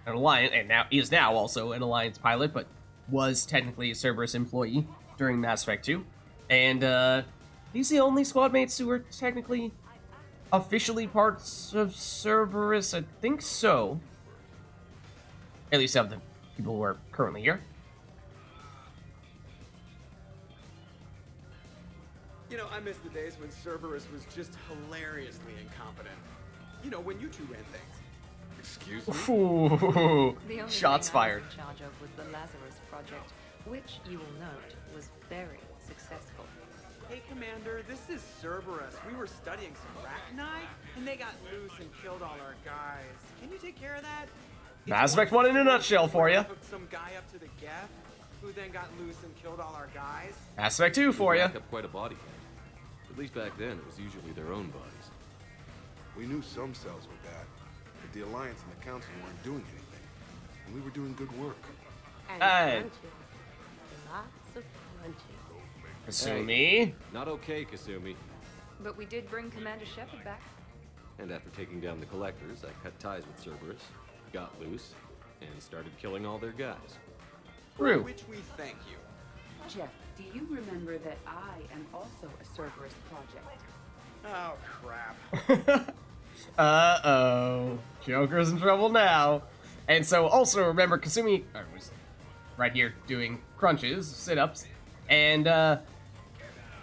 an Alliance, and now is now also an Alliance pilot, but was technically a Cerberus employee during Mass Effect 2. And, these are the only squad mates who are technically officially parts of Cerberus. I think so. At least have the people who are currently here. You know, I miss the days when Cerberus was just hilariously incompetent. You know, when you two ran things. Excuse me? Ooh, The only shots thing I fired. was in charge of was the Lazarus project, which you will note was very successful. Hey, Commander, this is Cerberus. We were studying some arachnite, and they got loose and killed all our guys. Can you take care of that? Mass Effect 1 in a nutshell for you. Hooked some guy up to the Geth, who then got loose and killed all our guys. Mass Effect 2 for you. Rack up quite a body count. At least back then, it was usually their own bodies. We knew some cells were bad, but the Alliance and the Council weren't doing anything. And we were doing good work. And Hey. crunches. Lots of crunches. Kasumi. Not okay, Kasumi. But we did bring Commander Shepard back. And after taking down the Collectors, I cut ties with Cerberus, got loose, and started killing all their guys. True. Which we thank you. Jeff, do you remember that I am also a Cerberus project? Oh, crap. Uh-oh. Joker's in trouble now. And so also remember Kasumi was right here doing crunches, sit-ups, and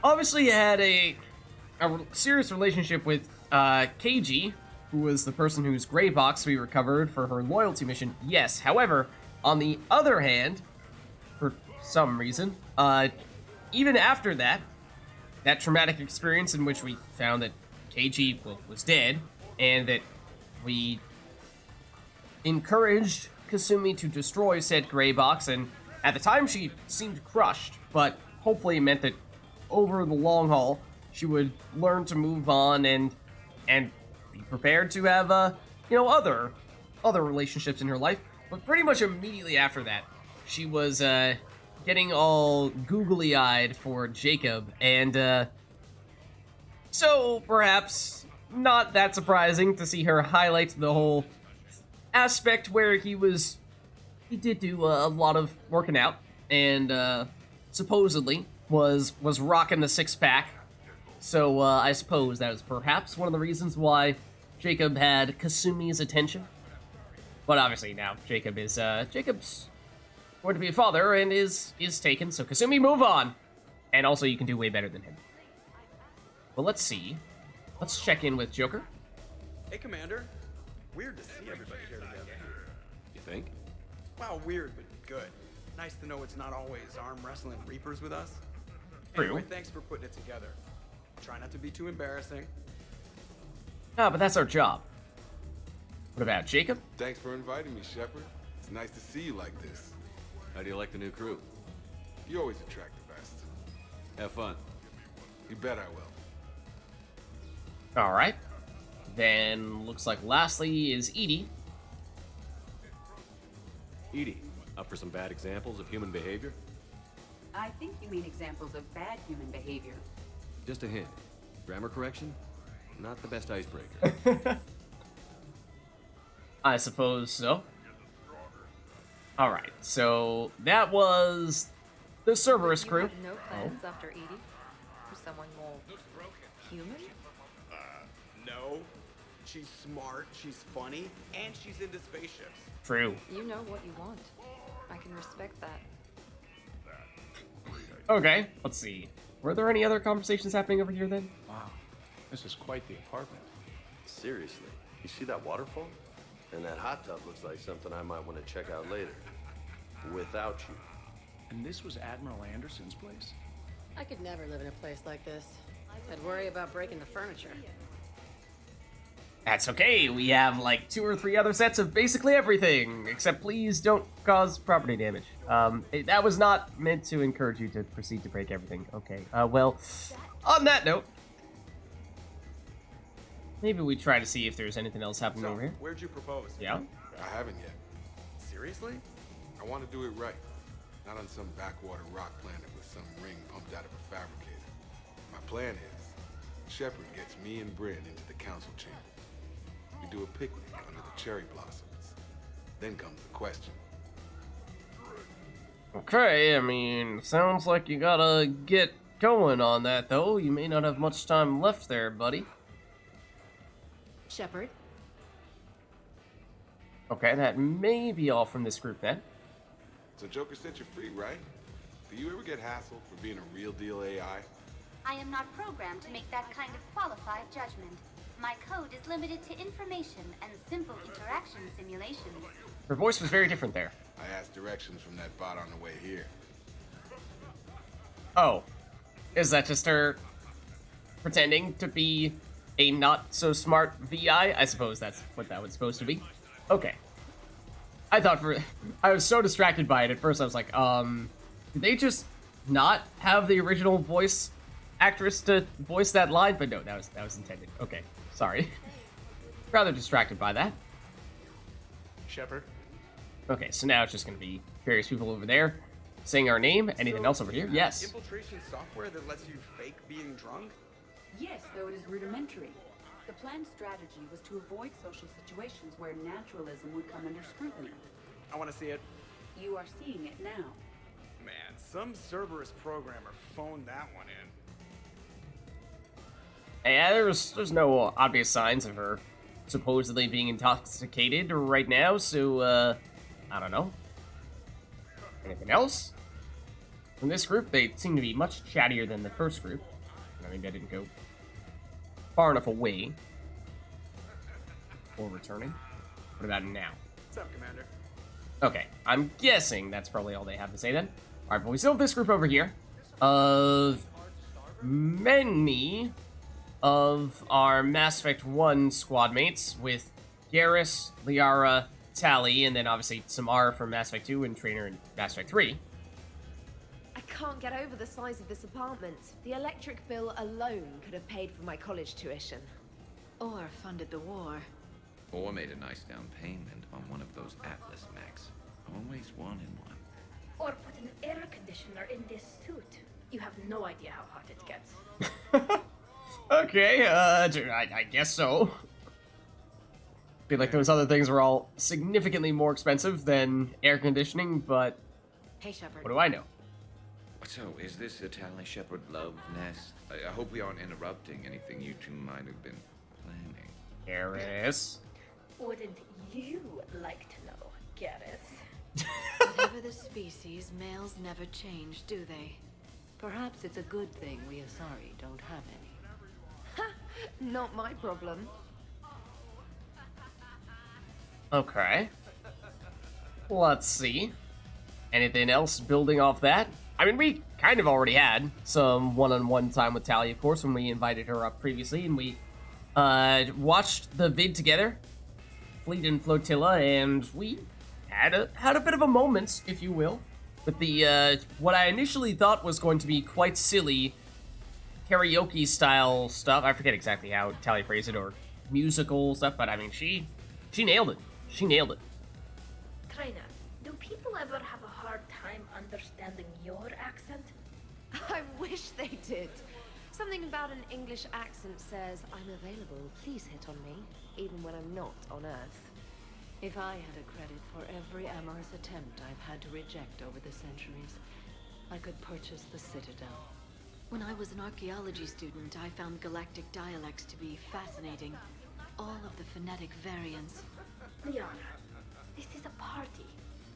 obviously had a serious relationship with KG, who was the person whose gray box we recovered for her loyalty mission. Yes, however, on the other hand, for some reason, even after that traumatic experience in which we found that KG was dead, and that we encouraged Kasumi to destroy said gray box, and at the time she seemed crushed, but hopefully it meant that over the long haul she would learn to move on and be prepared to have other relationships in her life. But pretty much immediately after that, she was getting all googly-eyed for Jacob, and so perhaps not that surprising to see her highlight the whole aspect where he did do a lot of working out, and supposedly was rocking the six-pack. So I suppose that was perhaps one of the reasons why Jacob had Kasumi's attention. But obviously now Jacob's going to be a father and is taken, so Kasumi, move on. And also you can do way better than him. Well, let's see. Let's check in with Joker. Hey, Commander. Weird to see everybody here together. You think? Wow, weird, but good. Nice to know it's not always arm wrestling reapers with us. True. Anyway, thanks for putting it together. Try not to be too embarrassing. Ah, but that's our job. What about Jacob? Thanks for inviting me, Shepard. It's nice to see you like this. How do you like the new crew? You always attract the best. Have fun. You bet I will. All right. Then looks like lastly is Edie. Edie, up for some bad examples of human behavior? I think you mean examples of bad human behavior. Just a hint. Grammar correction? Not the best icebreaker. I suppose so. All right. So that was the Cerberus You crew. had no plans after Edie for someone more human? No. She's smart, she's funny, and she's into spaceships. True. You know what you want. I can respect that. Okay. Let's see. Were there any other conversations happening over here then? Wow, this is quite the apartment. Seriously, you see that waterfall? And that hot tub looks like something I might want to check out later. Without you. And this was Admiral Anderson's place? I could never live in a place like this. I'd worry about breaking the furniture. That's okay. We have like 2 or 3 other sets of basically everything, except please don't cause property damage. That was not meant to encourage you to proceed to break everything. Okay. Well, on that note, maybe we try to see if there's anything else happening over here. Where'd you propose? Yeah. I haven't yet. Seriously? I want to do it right. Not on some backwater rock planet with some ring pumped out of a fabricator. My plan is, Shepard gets me and Bryn into the council chamber. We do a picnic under the cherry blossoms. Then comes the question. Okay, I mean, sounds like you gotta get going on that, though. You may not have much time left there, buddy. Shepard, Okay, that may be all from this group then. So Joker set you free, right? Do you ever get hassled for being a real deal AI? I am not programmed to make that kind of qualified judgment. My code is limited to information and simple interaction simulations. Her voice was very different there. I asked directions from that bot on the way here. Oh. Is that just her pretending to be a not-so-smart VI? I suppose that's what that was supposed to be. Okay. I was so distracted by it at first. I was like, did they just not have the original voice actress to voice that line? But no, that was intended. Okay, sorry. Rather distracted by that. Shepard. Okay, so now it's just gonna be various people over there saying our name. Anything else over here? Yes. Infiltration software that lets you fake being drunk? Yes, though it is rudimentary. The planned strategy was to avoid social situations where naturalism would come under scrutiny. I want to see it. You are seeing it now. Man, some Cerberus programmer phoned that one in. Yeah, there's no obvious signs of her supposedly being intoxicated right now, so, I don't know. Anything else? From this group, they seem to be much chattier than the first group. I mean, I didn't go far enough away. Or returning. What about now? What's up, Commander? Okay, I'm guessing that's probably all they have to say then. Alright, but we still have this group over here of many of our Mass Effect 1 squad mates with Garrus, Liara, Tali, and then obviously Samara from Mass Effect 2 and Trainer in Mass Effect 3. I can't get over the size of this apartment. The electric bill alone could have paid for my college tuition. Or funded the war. Or made a nice down payment on one of those Atlas mechs. Always wanted one. Or put an air conditioner in this suit. You have no idea how hot it gets. Okay, I guess so. Feel like those other things were all significantly more expensive than air conditioning, but Hey, Shepard. what do I know? So, is this a Tally Shepard love nest? I hope we aren't interrupting anything you two might have been planning. Garrus. Wouldn't you like to know, Gareth? Whatever the species, males never change, do they? Perhaps it's a good thing we Asari don't have any. Ha! Not my problem. Okay. Let's see. Anything else building off that? I mean, we kind of already had some one-on-one time with Tali, of course, when we invited her up previously, and we watched the vid together, Fleet and Flotilla, and we had a bit of a moment, if you will, with the what I initially thought was going to be quite silly karaoke-style stuff. I forget exactly how Tali phrased it, or musical stuff, but I mean, she nailed it. She nailed it. Trainer, do people ever have a hard time understanding your accent? I wish they did. Something about an English accent says, I'm available, please hit on me, even when I'm not on Earth. If I had a credit for every amorous attempt I've had to reject over the centuries, I could purchase the Citadel. When I was an archaeology student, I found galactic dialects to be fascinating. All of the phonetic variants. Liara, this is a party.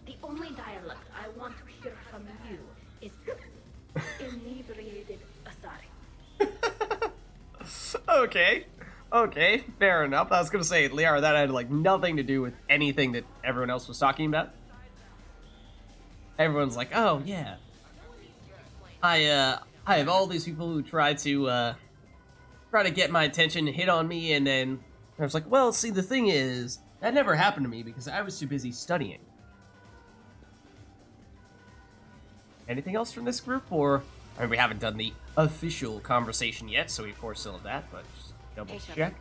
The only dialect I want to hear from you is inebriated Asari. Okay, fair enough. I was gonna say, Liara, that had like nothing to do with anything that everyone else was talking about. Everyone's like, oh yeah, I have all these people who try to get my attention, hit on me, and then I was like, well, see, the thing is, that never happened to me because I was too busy studying. Anything else from this group, or I mean, we haven't done the official conversation yet, so we of course still have that, but just double check.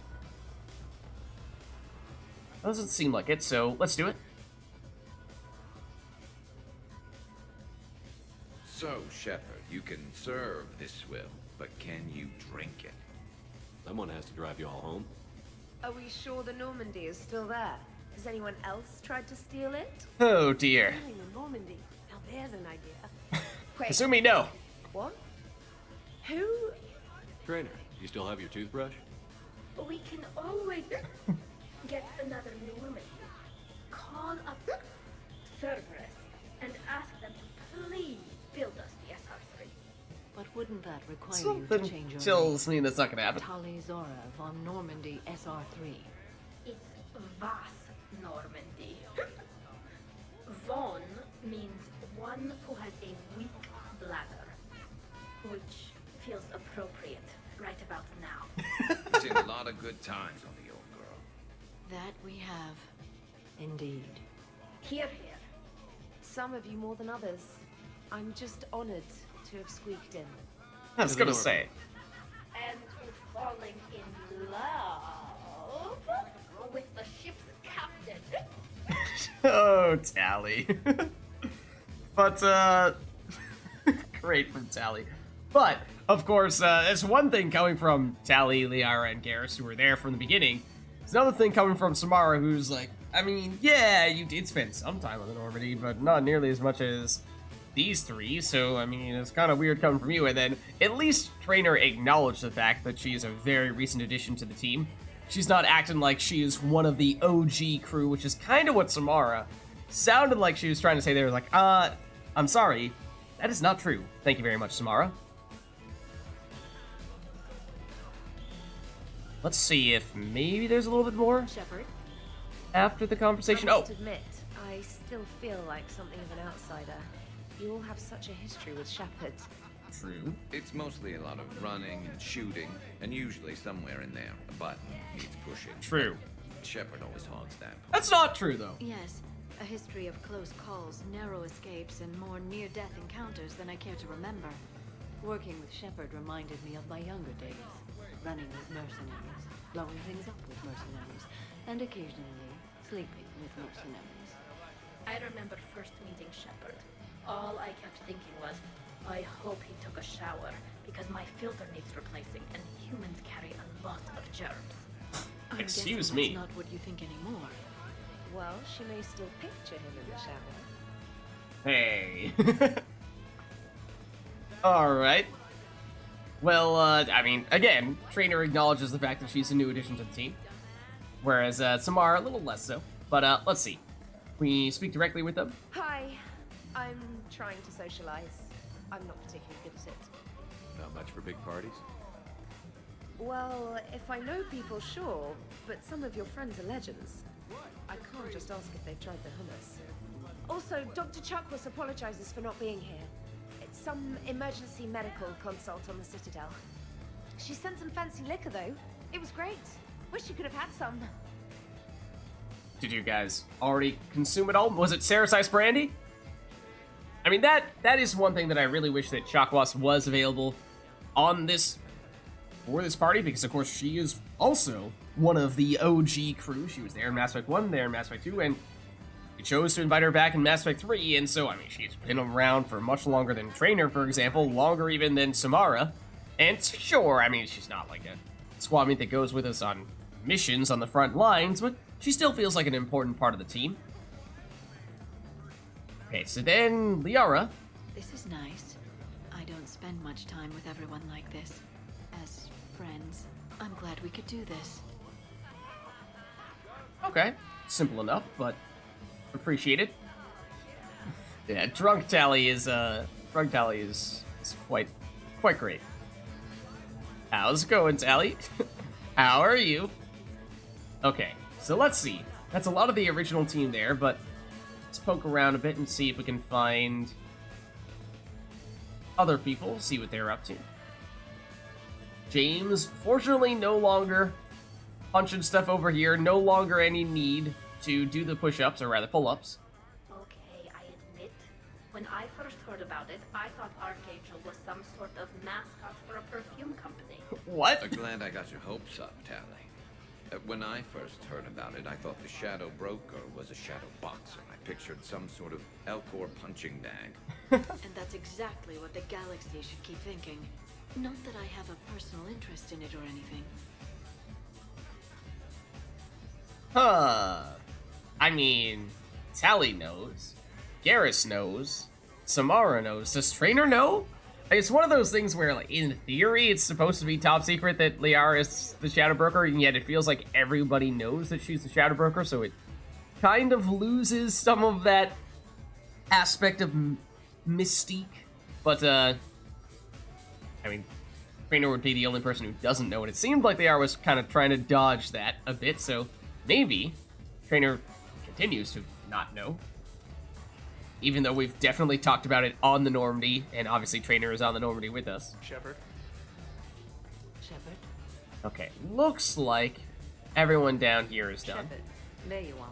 Doesn't seem like it, so let's do it. So, Shepard, you can serve this swill, but can you drink it? Someone has to drive you all home. Are we sure the Normandy is still there? Has anyone else tried to steal it? Oh dear. Stealing the Normandy. Now there's an idea. Wait. Assuming no. What? Who? Trainer, you still have your toothbrush? We can always get another Normandy. Call up Cerberus and ask build us the SR3. But wouldn't that require you to Something change your tells name? me that's not gonna happen. Tali Zora von Normandy SR3. It's Vas Normandy. Von means one who has a weak bladder, which feels appropriate right about now. You've seen a lot of good times on the old girl. That we have. Indeed. Here, here. Some of you more than others. I'm just honored to have squeaked in. I was gonna say. And falling in love with the ship's captain. Oh, Tally. But, great from Tally. But, of course, it's one thing coming from Tally, Liara, and Garrus, who were there from the beginning. It's another thing coming from Samara, who's like, I mean, yeah, you did spend some time on the Normandy, but not nearly as much as these three, so, I mean, it's kind of weird coming from you. And then, at least Trainer acknowledged the fact that she is a very recent addition to the team. She's not acting like she is one of the OG crew, which is kind of what Samara sounded like she was trying to say there. Like, I'm sorry, that is not true. Thank you very much, Samara. Let's see if maybe there's a little bit more Shepard? after the conversation. I Oh, must admit, I still feel like something of an outsider. You all have such a history with Shepard. true. It's mostly a lot of running and shooting, and usually somewhere in there, a button needs pushing. True. Shepard always hogs that. That's not true, though. Yes, a history of close calls, narrow escapes, and more near-death encounters than I care to remember. Working with Shepard reminded me of my younger days. Running with mercenaries, blowing things up with mercenaries, and occasionally sleeping with mercenaries. I remember first meeting Shepard. All I kept thinking was, I hope he took a shower, because my filter needs replacing, and humans carry a lot of germs. I'm Excuse guessing me. That's not what you think anymore. Well, she may still picture him in the shower. Hey. Alright. Well, I mean, again, Trainer acknowledges the fact that she's a new addition to the team. Whereas Samara, a little less so. But let's see. We speak directly with them. Hi, I'm trying to socialize. I'm not particularly good at it. Not much for big parties? Well, if I know people, sure, but some of your friends are legends. I can't just ask if they've tried the hummus. Also, Dr. Chuckworth apologizes for not being here. It's some emergency medical consult on the Citadel. She sent some fancy liquor, though. It was great. Wish you could have had some. Did you guys already consume it all? Was it Sarah's Ice Brandy? I mean, that is one thing that I really wish that Chakwas was available on this, for this party, because of course she is also one of the OG crew. She was there in Mass Effect 1, there in Mass Effect 2, and we chose to invite her back in Mass Effect 3, and so, I mean, she's been around for much longer than Trainer, for example, longer even than Samara. And sure, I mean, she's not like a squad mate that goes with us on missions on the front lines, but she still feels like an important part of the team. Okay, so then Liara. This is nice. I don't spend much time with everyone like this. As friends, I'm glad we could do this. Okay, simple enough, but appreciated. Yeah, drunk tally is quite great. How's it going, Tally? How are you? Okay, so let's see. That's a lot of the original team there, but let's poke around a bit and see if we can find other people, see what they're up to. James, fortunately, no longer punching stuff over here, no longer any need to do the push-ups, or rather pull-ups. Okay, I admit, when I first heard about it, I thought Archangel was some sort of mascot for a perfume company. What? I'm glad I got your hopes up, Tally. When I first heard about it, I thought the Shadow Broker was a shadow boxer. I pictured some sort of Elcor punching bag. And that's exactly what the galaxy should keep thinking. Not that I have a personal interest in it or anything. Huh. I mean, Tally knows. Garrus knows. Samara knows. Does Trainer know? Like, it's one of those things where, like, in theory, it's supposed to be top secret that Liara is the Shadow Broker, and yet it feels like everybody knows that she's the Shadow Broker, so it kind of loses some of that aspect of mystique But, I mean, Trainer would be the only person who doesn't know, and it seemed like the R was kind of trying to dodge that a bit, so maybe Trainer continues to not know. Even though we've definitely talked about it on the Normandy, and obviously Trainer is on the Normandy with us. Shepard? Shepard? Okay, looks like everyone down here is done. Shepard, there you are.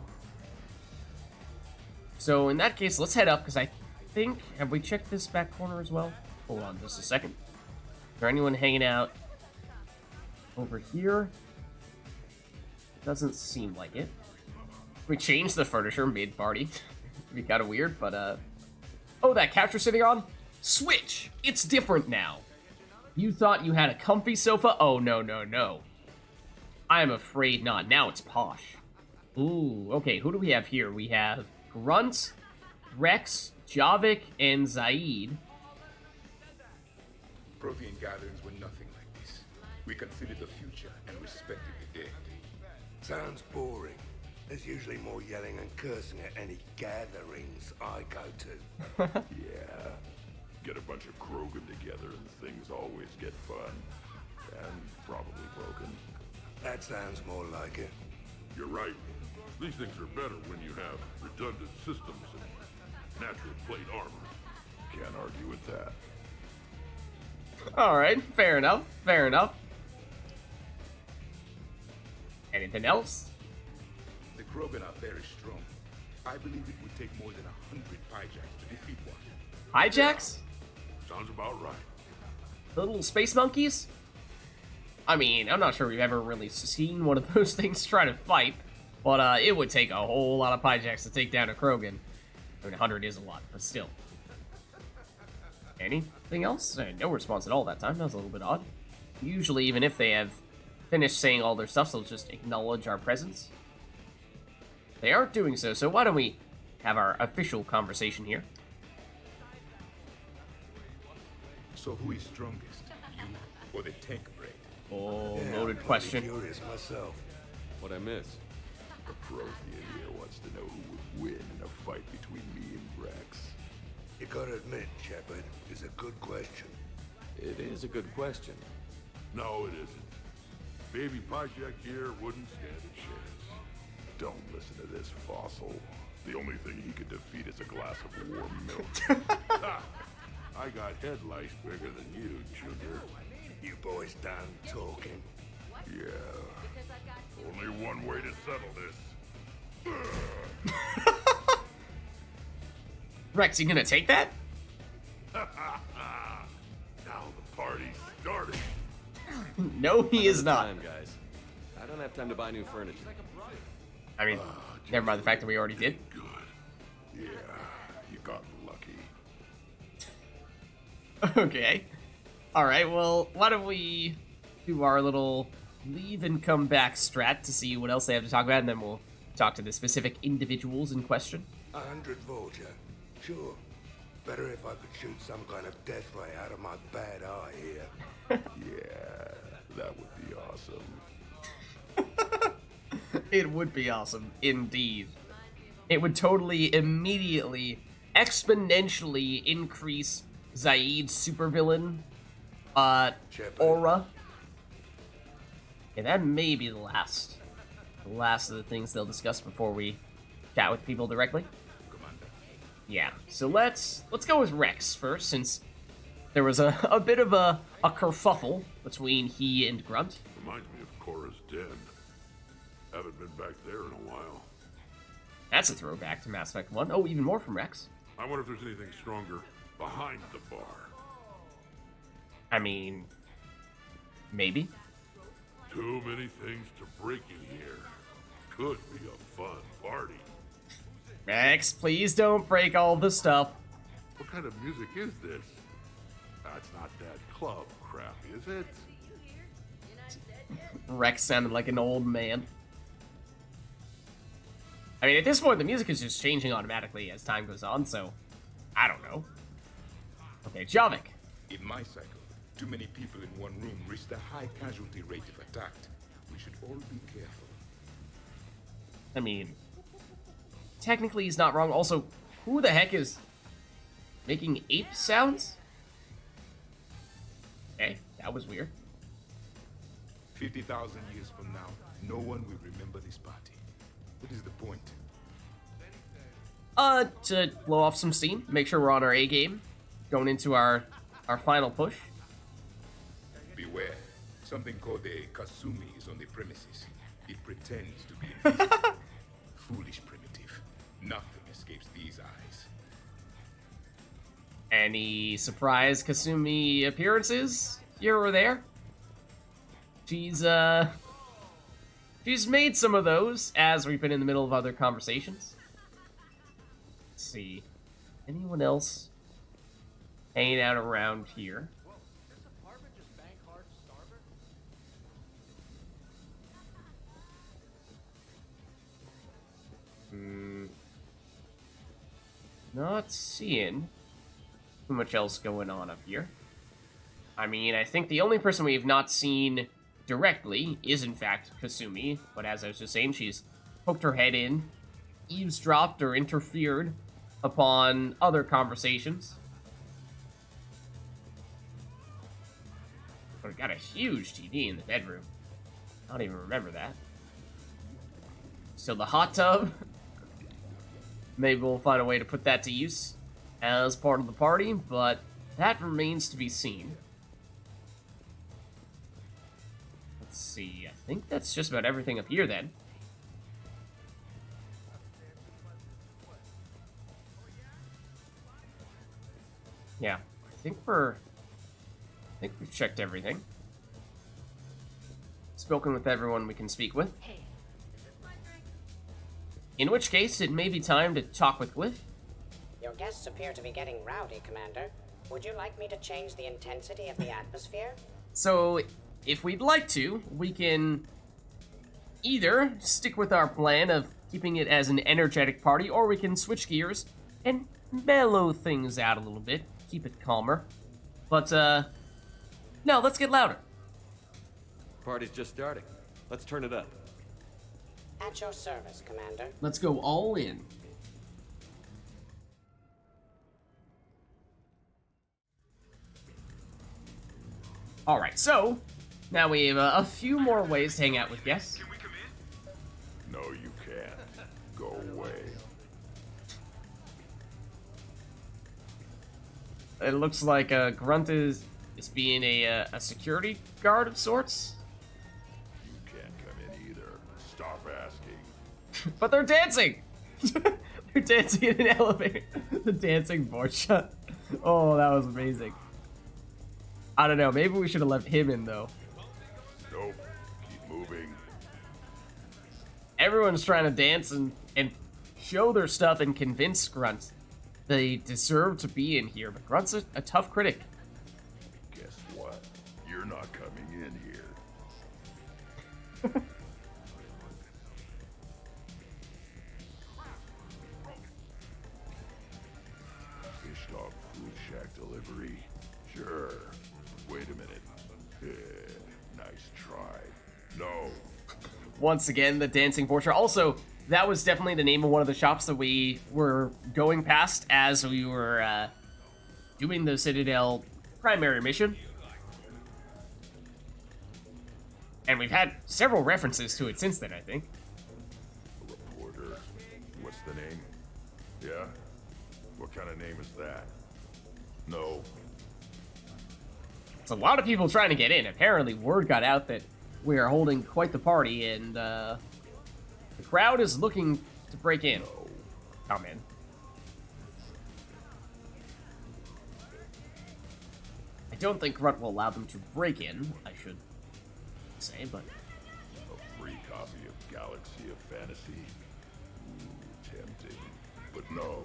So in that case, let's head up, because I think... Have we checked this back corner as well? Hold on just a second. Is there anyone hanging out over here? Doesn't seem like it. We changed the furniture mid-party. It'd be kind of weird, but, Oh, that couch we're sitting on? Switch! It's different now. You thought you had a comfy sofa? Oh, no, no, no. I am afraid not. Now it's posh. Ooh, okay, who do we have here? We have Grunt, Rex, Javik, and Zaid. Protean gatherings were nothing like this. We considered the future and respected the dead. Sounds boring. There's usually more yelling and cursing at any gatherings I go to. Yeah. Get a bunch of Krogan together and things always get fun. And probably broken. That sounds more like it. You're right. These things are better when you have redundant systems and natural plate armor. Can't argue with that. Alright, fair enough, fair enough. Anything else? The Krogan are very strong. I believe it would take more than 100 Pyjaks to defeat one. Hijacks? Sounds about right. The little space monkeys? I mean, I'm not sure we've ever really seen one of those things try to fight, but it would take a whole lot of Pyjaks to take down a Krogan. I mean, 100 is a lot, but still. Anything else? No response at all that time. That was a little bit odd. Usually, even if they have finished saying all their stuff, they'll just acknowledge our presence. They aren't doing so, so why don't we have our official conversation here? So who is strongest? You or the tech brain? Oh, Yeah, loaded I'm question. Curious myself. What I miss? The Prothean here wants to know who would win in a fight between me and Rex. You gotta admit, Shepard, it's a good question. It is a good question. No, it isn't. Baby Pyjak here wouldn't stand a chance. Don't listen to this fossil. The only thing he could defeat is a glass of warm milk. Ha! I got head lice bigger than you, Junior. You boys done talking? Yeah. Only one way to settle this. Rex, you gonna take that? Now the party's started. No, he is not. Time, guys. I don't have time to buy new furniture. I mean, never mind the fact that we already did. Yeah, you got lucky. Okay. Alright, well, why don't we do our little leave and come back strat to see what else they have to talk about, and then we'll talk to the specific individuals in question. 100 Vulture. Sure. Better if I could shoot some kind of death ray out of my bad eye here. Yeah, that would be awesome. It would be awesome, indeed. It would totally, immediately, exponentially increase Zaid's supervillain aura. Yeah, that may be the last of the things they'll discuss before we chat with people directly. Yeah, so let's go with Rex first, since there was a bit of a kerfuffle between he and Grunt. Reminds me of Cora's Den. Haven't been back there in a while. That's a throwback to Mass Effect 1. Oh, even more from Rex. I wonder if there's anything stronger behind the bar. I mean, maybe. Too many things to break in here. Could be a fun party. Rex, please don't break all the stuff. What kind of music is this? That's not that club crap, is it? Rex sounded like an old man. I mean, at this point, the music is just changing automatically as time goes on, so I don't know. Okay, Javik. In my cycle, too many people in one room reached a high casualty rate if attacked. We should all be careful. I mean, technically he's not wrong. Also, who the heck is making ape sounds? Okay, that was weird. 50,000 years from now, no one will remember this party. What is the point? To blow off some steam, make sure we're on our A game, going into our final push. Beware. Something called a Kasumi is on the premises. It pretends to be invisible. Foolish primitive. Nothing escapes these eyes. Any surprise Kasumi appearances here or there? She's made some of those as we've been in the middle of other conversations. Let's see. Anyone else hanging out around here? Not seeing too much else going on up here. I mean, I think the only person we have not seen directly is, in fact, Kasumi. But as I was just saying, she's poked her head in, eavesdropped or interfered upon other conversations. But we got a huge TV in the bedroom. I don't even remember that. Still the hot tub. Maybe we'll find a way to put that to use as part of the party, but that remains to be seen. Let's see, I think that's just about everything up here then. Yeah, I think we've checked everything. Spoken with everyone we can speak with. In which case, it may be time to talk with Glyph. Your guests appear to be getting rowdy, Commander. Would you like me to change the intensity of the atmosphere? So, if we'd like to, we can either stick with our plan of keeping it as an energetic party, or we can switch gears and mellow things out a little bit, keep it calmer. But, no, let's get louder. Party's just starting. Let's turn it up. At your service, Commander. Let's go all in. Alright, so, now we have a few more ways to hang out with guests. Can we come in? No, you can't. Go away. It looks like Grunt is being a security guard of sorts. You can't come in either. Stop asking. But they're dancing! They're dancing in an elevator. The dancing board shot. Oh, that was amazing. I don't know, maybe we should have left him in, though. Nope. Keep moving. Everyone's trying to dance and show their stuff and convince Grunt they deserve to be in here, but Grunt's a tough critic. Guess what? You're not coming in here. Fish dog food shack delivery? Sure. Wait a minute. Nice try. No. Once again, the dancing portrait. Also, that was definitely the name of one of the shops that we were going past as we were doing the Citadel primary mission. And we've had several references to it since then, I think. A reporter. What's the name? Yeah? What kind of name is that? No. It's a lot of people trying to get in. Apparently, word got out that we are holding quite the party, and the crowd is looking to break in. Come in. I don't think Grunt will allow them to break in, I should say, but... A free copy of Galaxy of Fantasy? Ooh, tempting. But no.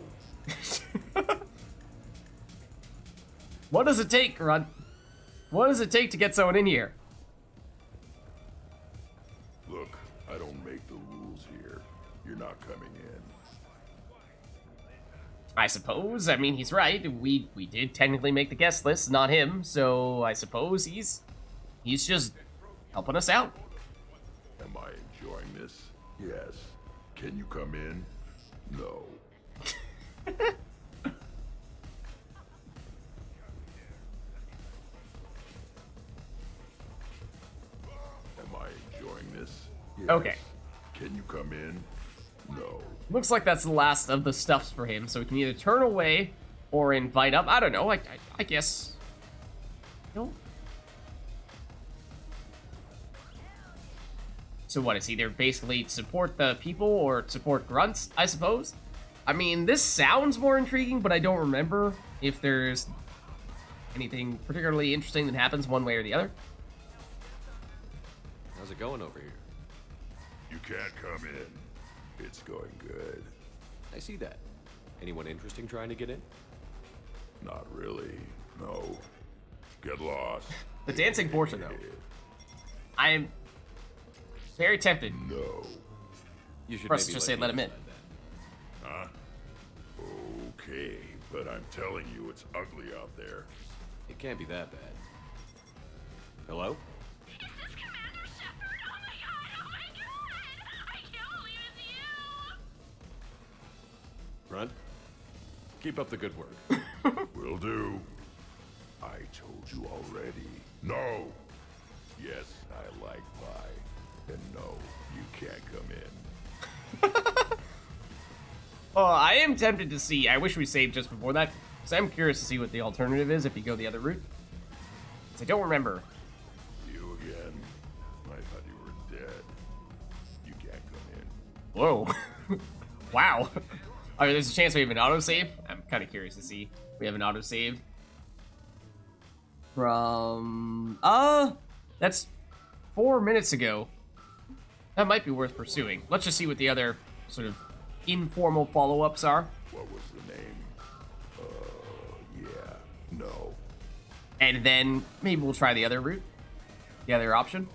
What does it take, Grunt? What does it take to get someone in here? Look, I don't make the rules here. You're not coming in. I suppose. I mean, he's right. We did technically make the guest list, not him. So I suppose he's just helping us out. Am I enjoying this? Yes. Can you come in? No. business? Yes. Okay. Can you come in? No. Looks like that's the last of the stuffs for him, so we can either turn away or invite up. I don't know. I guess. No. So what, is either basically support the people or support grunts, I suppose? I mean, this sounds more intriguing, but I don't remember if there's anything particularly interesting that happens one way or the other. How's it going over here? You can't come in. It's going good. I see that. Anyone interesting trying to get in? Not really. No. Get lost. The dancing portion, though. I am very tempted. No. You should Let's just say let him in. Huh? Okay, but I'm telling you, it's ugly out there. It can't be that bad. Hello? This is Commander Shepard. Oh my god, oh, I knew it! I knew it was you! Grunt? Keep up the good work. Will do. I told you already. No. Yes, I like pie. And no, you can't come in. Oh, I am tempted to see. I wish we saved just before that, because I'm curious to see what the alternative is if you go the other route. 'Cause I don't remember. You again? I thought you were dead. You can't come in. Whoa. Wow. Oh, there's a chance we have an autosave? I'm kind of curious to see. We have an autosave. From... that's 4 minutes ago. That might be worth pursuing. Let's just see what the other sort of informal follow-ups are. What was the name? Yeah. No. And then maybe we'll try the other route. The other option.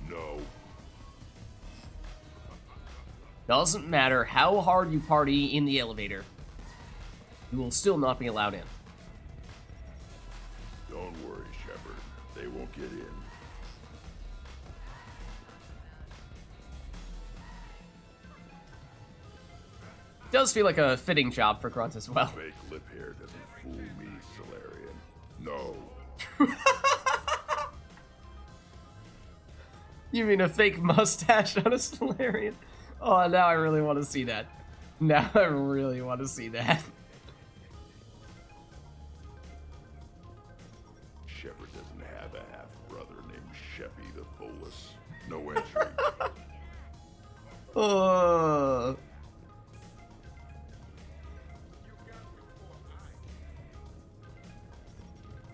No. Doesn't matter how hard you party in the elevator. You will still not be allowed in. Don't worry, Shepard. They won't get in. Does feel like a fitting job for Grunt as well. Fake lip hair doesn't fool me, Solarian. No. You mean a fake mustache on a Solarian? Oh, now I really want to see that. Now I really want to see that. Shepard doesn't have a half-brother named Sheppy the Bolus. No entry.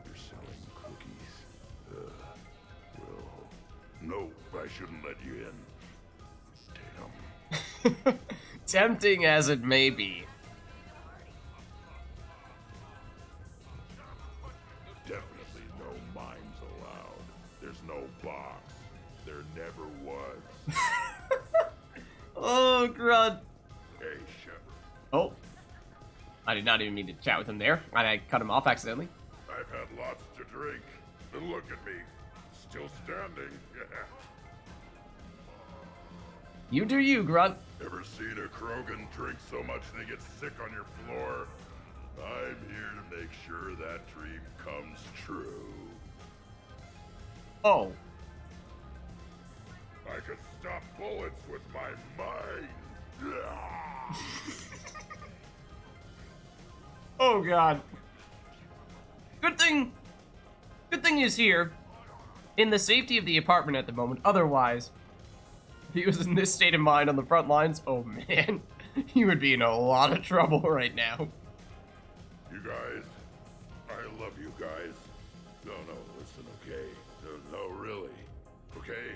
You're selling cookies. Well, no, I shouldn't let you in. Damn. Tempting as it may be. Definitely no mimes allowed. There's no box. There never was. Oh, Grunt. Hey, Shepard. Oh. I did not even mean to chat with him there. I cut him off accidentally. I've had lots to drink. And look at me. Still standing. You do you, Grunt. Ever seen a Krogan drink so much they get sick on your floor? I'm here to make sure that dream comes true. Oh. I could stop bullets with my mind. Oh, God. Good thing he's here. In the safety of the apartment at the moment. Otherwise, if he was in this state of mind on the front lines, oh man, he would be in a lot of trouble right now. You guys, I love you guys. No, listen, okay? No, really. Okay?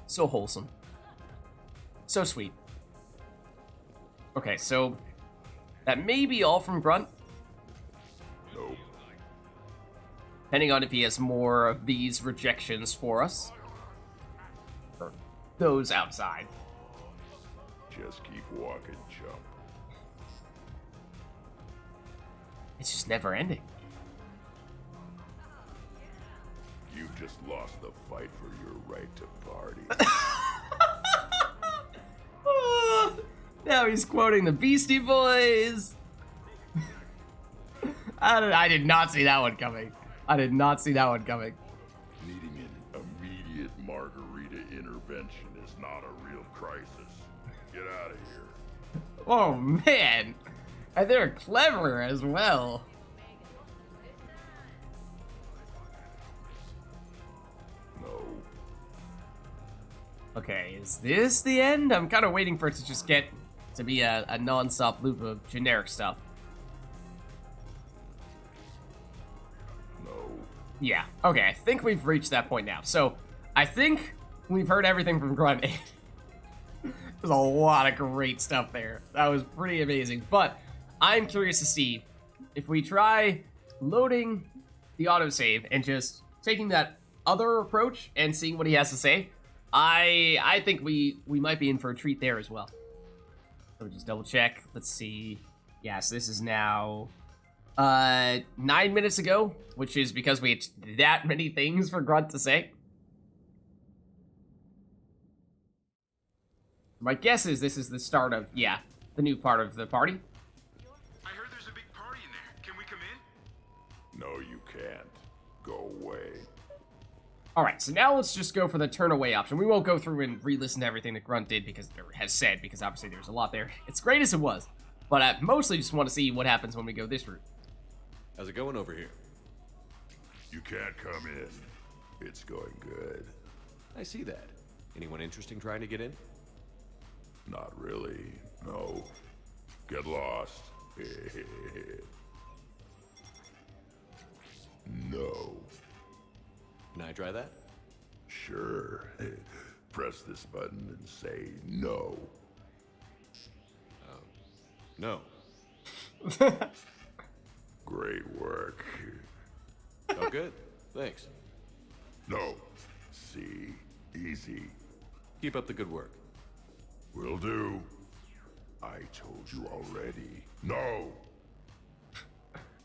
So wholesome. So sweet. Okay, so that may be all from Grunt. Nope. Depending on if he has more of these rejections for us. Or those outside. Just keep walking, chump. It's just never ending. You've just lost the fight for your right to party. Now he's quoting the Beastie Boys. I did not see that one coming. I did not see that one coming. Needing an immediate margarita intervention is not a real crisis. Get out of here. Oh, man. And they're clever as well. No. Okay, is this the end? I'm kind of waiting for it to just get to be a non-stop loop of generic stuff. No. Yeah, okay, I think we've reached that point now. So, I think we've heard everything from Grunt 8. There's a lot of great stuff there. That was pretty amazing. But I'm curious to see if we try loading the autosave and just taking that other approach and seeing what he has to say. I think we might be in for a treat there as well. So just double check. Let's see. Yes, this is now 9 minutes ago, which is because we had that many things for Grunt to say. My guess is this is the start of, yeah, the new part of the party. I heard there's a big party in there. Can we come in? No, you can't. Go away. Alright, so now let's just go for the turn away option. We won't go through and re-listen to everything that Grunt did because, or has said, because obviously there's a lot there. It's great as it was, but I mostly just want to see what happens when we go this route. How's it going over here? You can't come in. It's going good. I see that. Anyone interesting trying to get in? Not really. No. Get lost. No. Can I try that? Sure. Press this button and say no. No. Great work. Oh, good. Thanks. No. See? Easy. Keep up the good work. Will do. I told you already. No.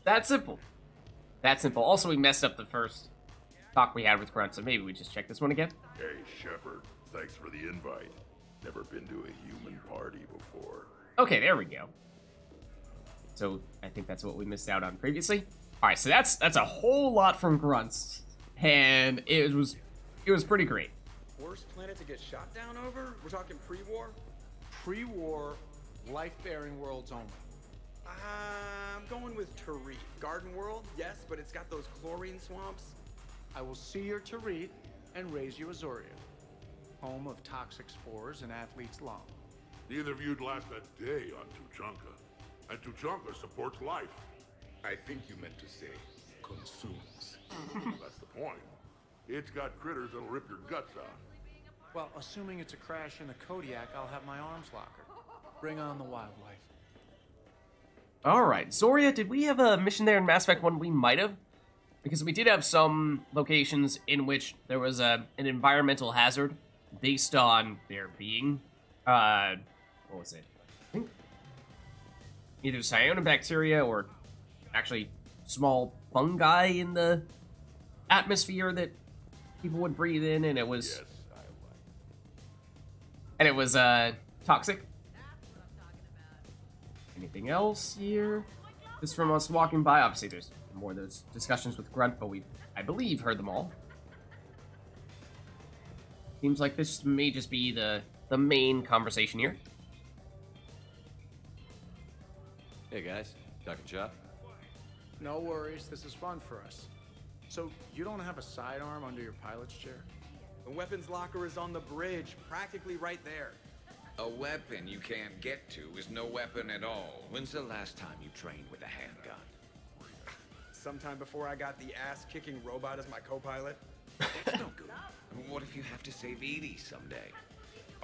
That simple. That simple. Also, we messed up the first talk we had with Grunt, so maybe we just check this one again. Hey, Shepard. Thanks for the invite. Never been to a human party before. Okay, there we go. So, I think that's what we missed out on previously. Alright, so that's a whole lot from Grunts. And it was pretty great. Worst planet to get shot down over? We're talking pre-war? Pre-war, life-bearing worlds only. I'm going with Tariq. Garden world, yes, but it's got those chlorine swamps. I will see your Tariq and raise you Azoria, home of toxic spores and athlete's lung. Neither of you'd last a day on Tuchanka. And Tuchanka supports life. I think you meant to say consumes. That's the point. It's got critters that'll rip your guts out. Well, assuming it's a crash in the Kodiak, I'll have my arms locker. Bring on the wildlife. Alright, Zoria, did we have a mission there in Mass Effect 1? We might have. Because we did have some locations in which there was an environmental hazard based on there being, what was it? I think either cyanobacteria or actually small fungi in the atmosphere that people would breathe in, and it was toxic. Anything else here? Just from us walking by, obviously there's more of those discussions with Grunt, but we've, I believe, heard them all. Seems like this may just be the main conversation here. Hey guys, talking shop? No worries, this is fun for us. So, you don't have a sidearm under your pilot's chair? The weapons locker is on the bridge, practically right there. A weapon you can't get to is no weapon at all. When's the last time you trained with a handgun? Sometime before I got the ass-kicking robot as my co-pilot. That's no good. What if you have to save Edie someday?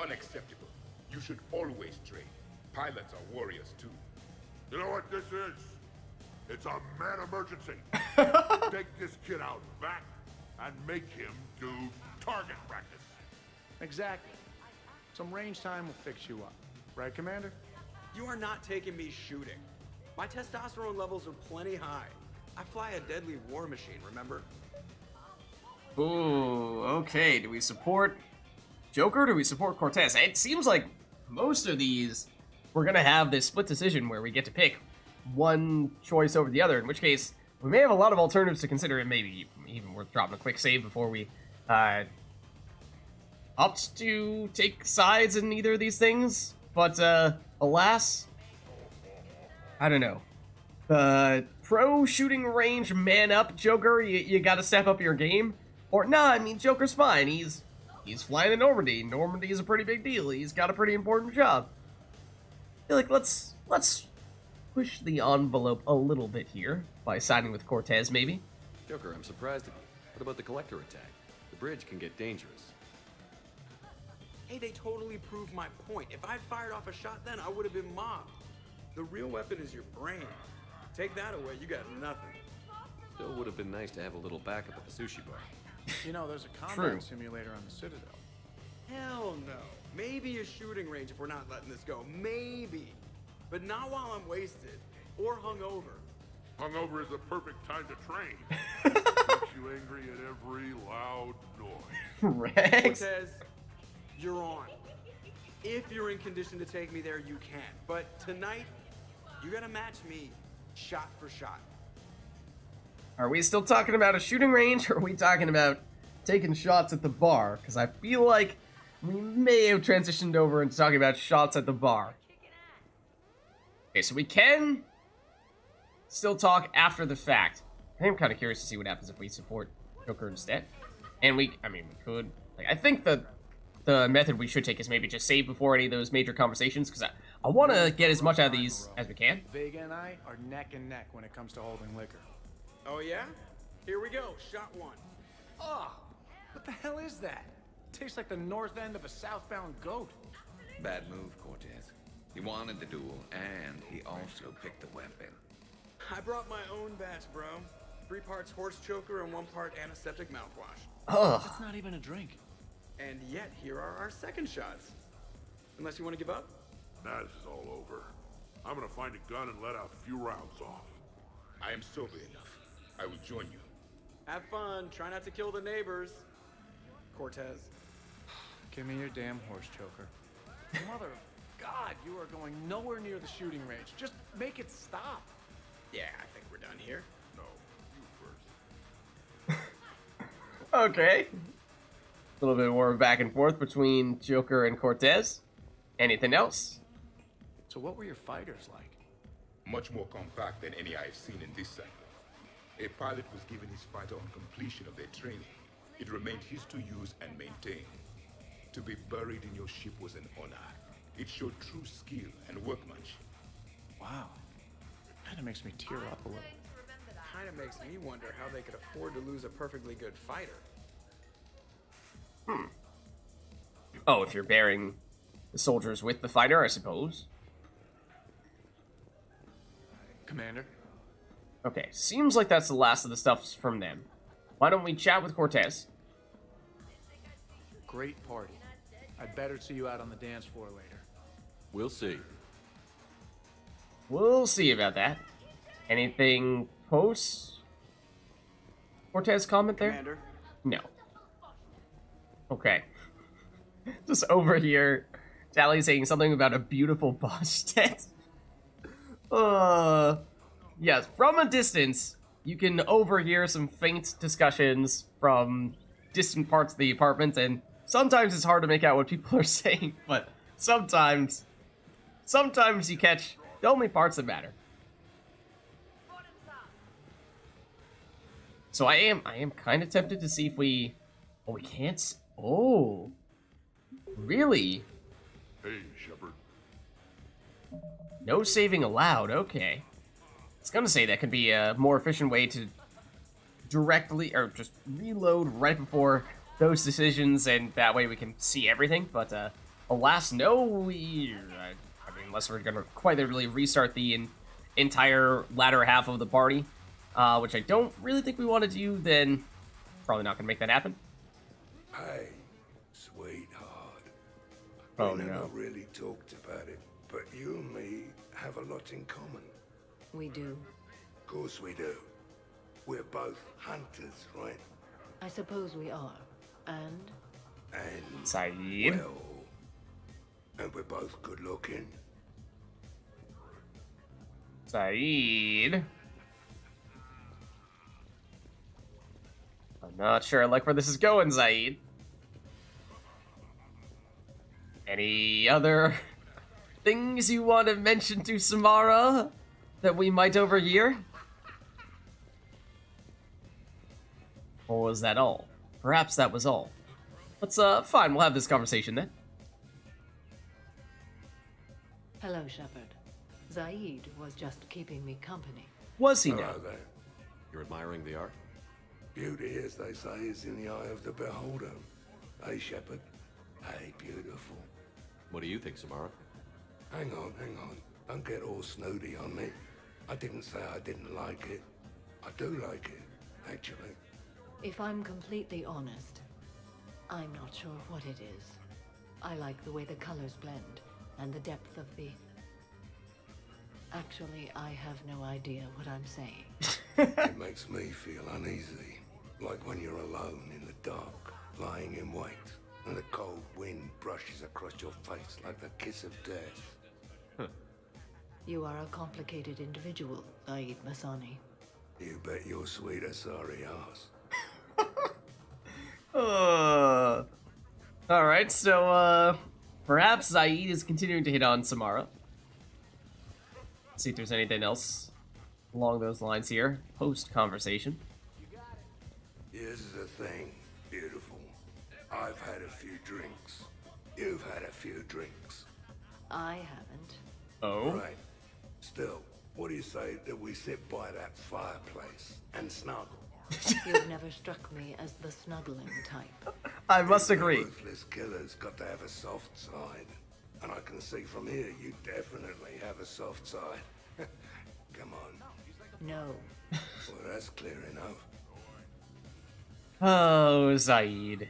Unacceptable. You should always train. Pilots are warriors too. You know what this is? It's a man emergency. Take this kid out back and make him do target practice. Exactly. Some range time will fix you up. Right, Commander? You are not taking me shooting. My testosterone levels are plenty high. I fly a deadly war machine, remember? Ooh, okay. Do we support Joker or do we support Cortez? It seems like most of these, we're going to have this split decision where we get to pick one choice over the other, in which case we may have a lot of alternatives to consider. It may be even worth dropping a quick save before we opt to take sides in either of these things. But alas, I don't know. The pro shooting range man up Joker, you gotta step up your game. Or nah, I mean Joker's fine. He's flying in Normandy. Normandy is a pretty big deal. He's got a pretty important job. I feel like let's push the envelope a little bit here by siding with Cortez, maybe. Joker, I'm surprised at you. What about the collector attack? The bridge can get dangerous. Hey, they totally proved my point. If I'd fired off a shot then, I would have been mobbed. The real weapon is your brain. Take that away, you got nothing. Still would have been nice to have a little backup at the sushi bar. You know, there's a combat simulator on the Citadel. Hell no. Maybe a shooting range if we're not letting this go. Maybe. But not while I'm wasted. Or hungover. Hungover is the perfect time to train. Makes you angry at every loud noise. Rex? Cortez, you're on. If you're in condition to take me there, you can. But tonight, you gotta match me shot for shot. Are we still talking about a shooting range, or are we talking about taking shots at the bar? Because I feel like we may have transitioned over into talking about shots at the bar. Okay, so we can still talk after the fact. I am kind of curious to see what happens if we support Joker instead. And we could. Like, I think the method we should take is maybe just save before any of those major conversations, because I want to get as much out of these as we can. Vega and I are neck and neck when it comes to holding liquor. Oh yeah? Here we go, shot one. Oh, what the hell is that? Tastes like the north end of a southbound goat. Bad move, Cortez. He wanted the duel, and he also picked the weapon. I brought my own batch, bro. 3 parts horse choker and 1 part antiseptic mouthwash. Ugh. That's not even a drink. And yet, here are our second shots. Unless you want to give up? Nah, this is all over. I'm gonna find a gun and let a few rounds off. I am sober enough. I will join you. Have fun. Try not to kill the neighbors. Cortez. Give me your damn horse choker. Mother of God, you are going nowhere near the shooting range. Just make it stop. Yeah, I think we're done here. No, you first. Okay. A little bit more back and forth between Joker and Cortez. Anything else? So what were your fighters like? Much more compact than any I've seen in this cycle. A pilot was given his fighter on completion of their training. It remained his to use and maintain. To be buried in your ship was an honor. It showed true skill and workmanship. Wow. Kinda makes me tear up a little. Kinda makes me wonder how they could afford to lose a perfectly good fighter. Oh, if you're bearing the soldiers with the fighter, I suppose. Commander? Okay, seems like that's the last of the stuff from them. Why don't we chat with Cortez? Great party. I'd better see you out on the dance floor later. We'll see. We'll see about that. Anything post Cortez comment there? Commander. No. Okay. Just over here, Tally saying something about a beautiful boss tent. Yes, from a distance, you can overhear some faint discussions from distant parts of the apartment, and sometimes it's hard to make out what people are saying, but sometimes you catch the only parts that matter. So I am kind of tempted to see if we... Oh, we can't... Oh. Really? Hey, Shepard. No saving allowed, okay. I was gonna say that could be a more efficient way to directly, or just reload right before those decisions, and that way we can see everything, but alas, no, I mean, unless we're gonna quite literally restart the entire latter half of the party, which I don't really think we want to do, then probably not gonna make that happen. Hey, sweetheart. Oh, We never no. really talked about it, but you and me have a lot in common. We do. Of course we do. We're both hunters, right? I suppose we are. And? And, Saeed? well, and we're both good looking. Saeed. I'm not sure I like where this is going, Saeed. Any other things you want to mention to Samara that we might overhear? Or was that all? Perhaps that was all. Let's, fine, we'll have this conversation then. Hello, Shepard. Zaid was just keeping me company. Was he now? Hello there. You're admiring the art? Beauty, as they say, is in the eye of the beholder. Hey, Shepard. Hey, beautiful. What do you think, Samara? Hang on. Don't get all snooty on me. I didn't say I didn't like it. I do like it, actually. If I'm completely honest, I'm not sure what it is. I like the way the colors blend and the depth of the... Actually, I have no idea what I'm saying. It makes me feel uneasy. Like when you're alone in the dark, lying in wait, and the cold wind brushes across your face like the kiss of death. You are a complicated individual, Zaid Masani. You bet your sweet Asari ass. Alright, so, perhaps Zaid is continuing to hit on Samara. Let's see if there's anything else along those lines here, post-conversation. Here's the thing, beautiful. I've had a few drinks. You've had a few drinks. I haven't. Oh? Right. Still, what do you say that we sit by that fireplace and snuggle? You've never struck me as the snuggling type. I must agree. Ruthless killer's got to have a soft side. And I can see from here you definitely have a soft side. Come on. No. Well, that's clear enough. Oh, Zaid.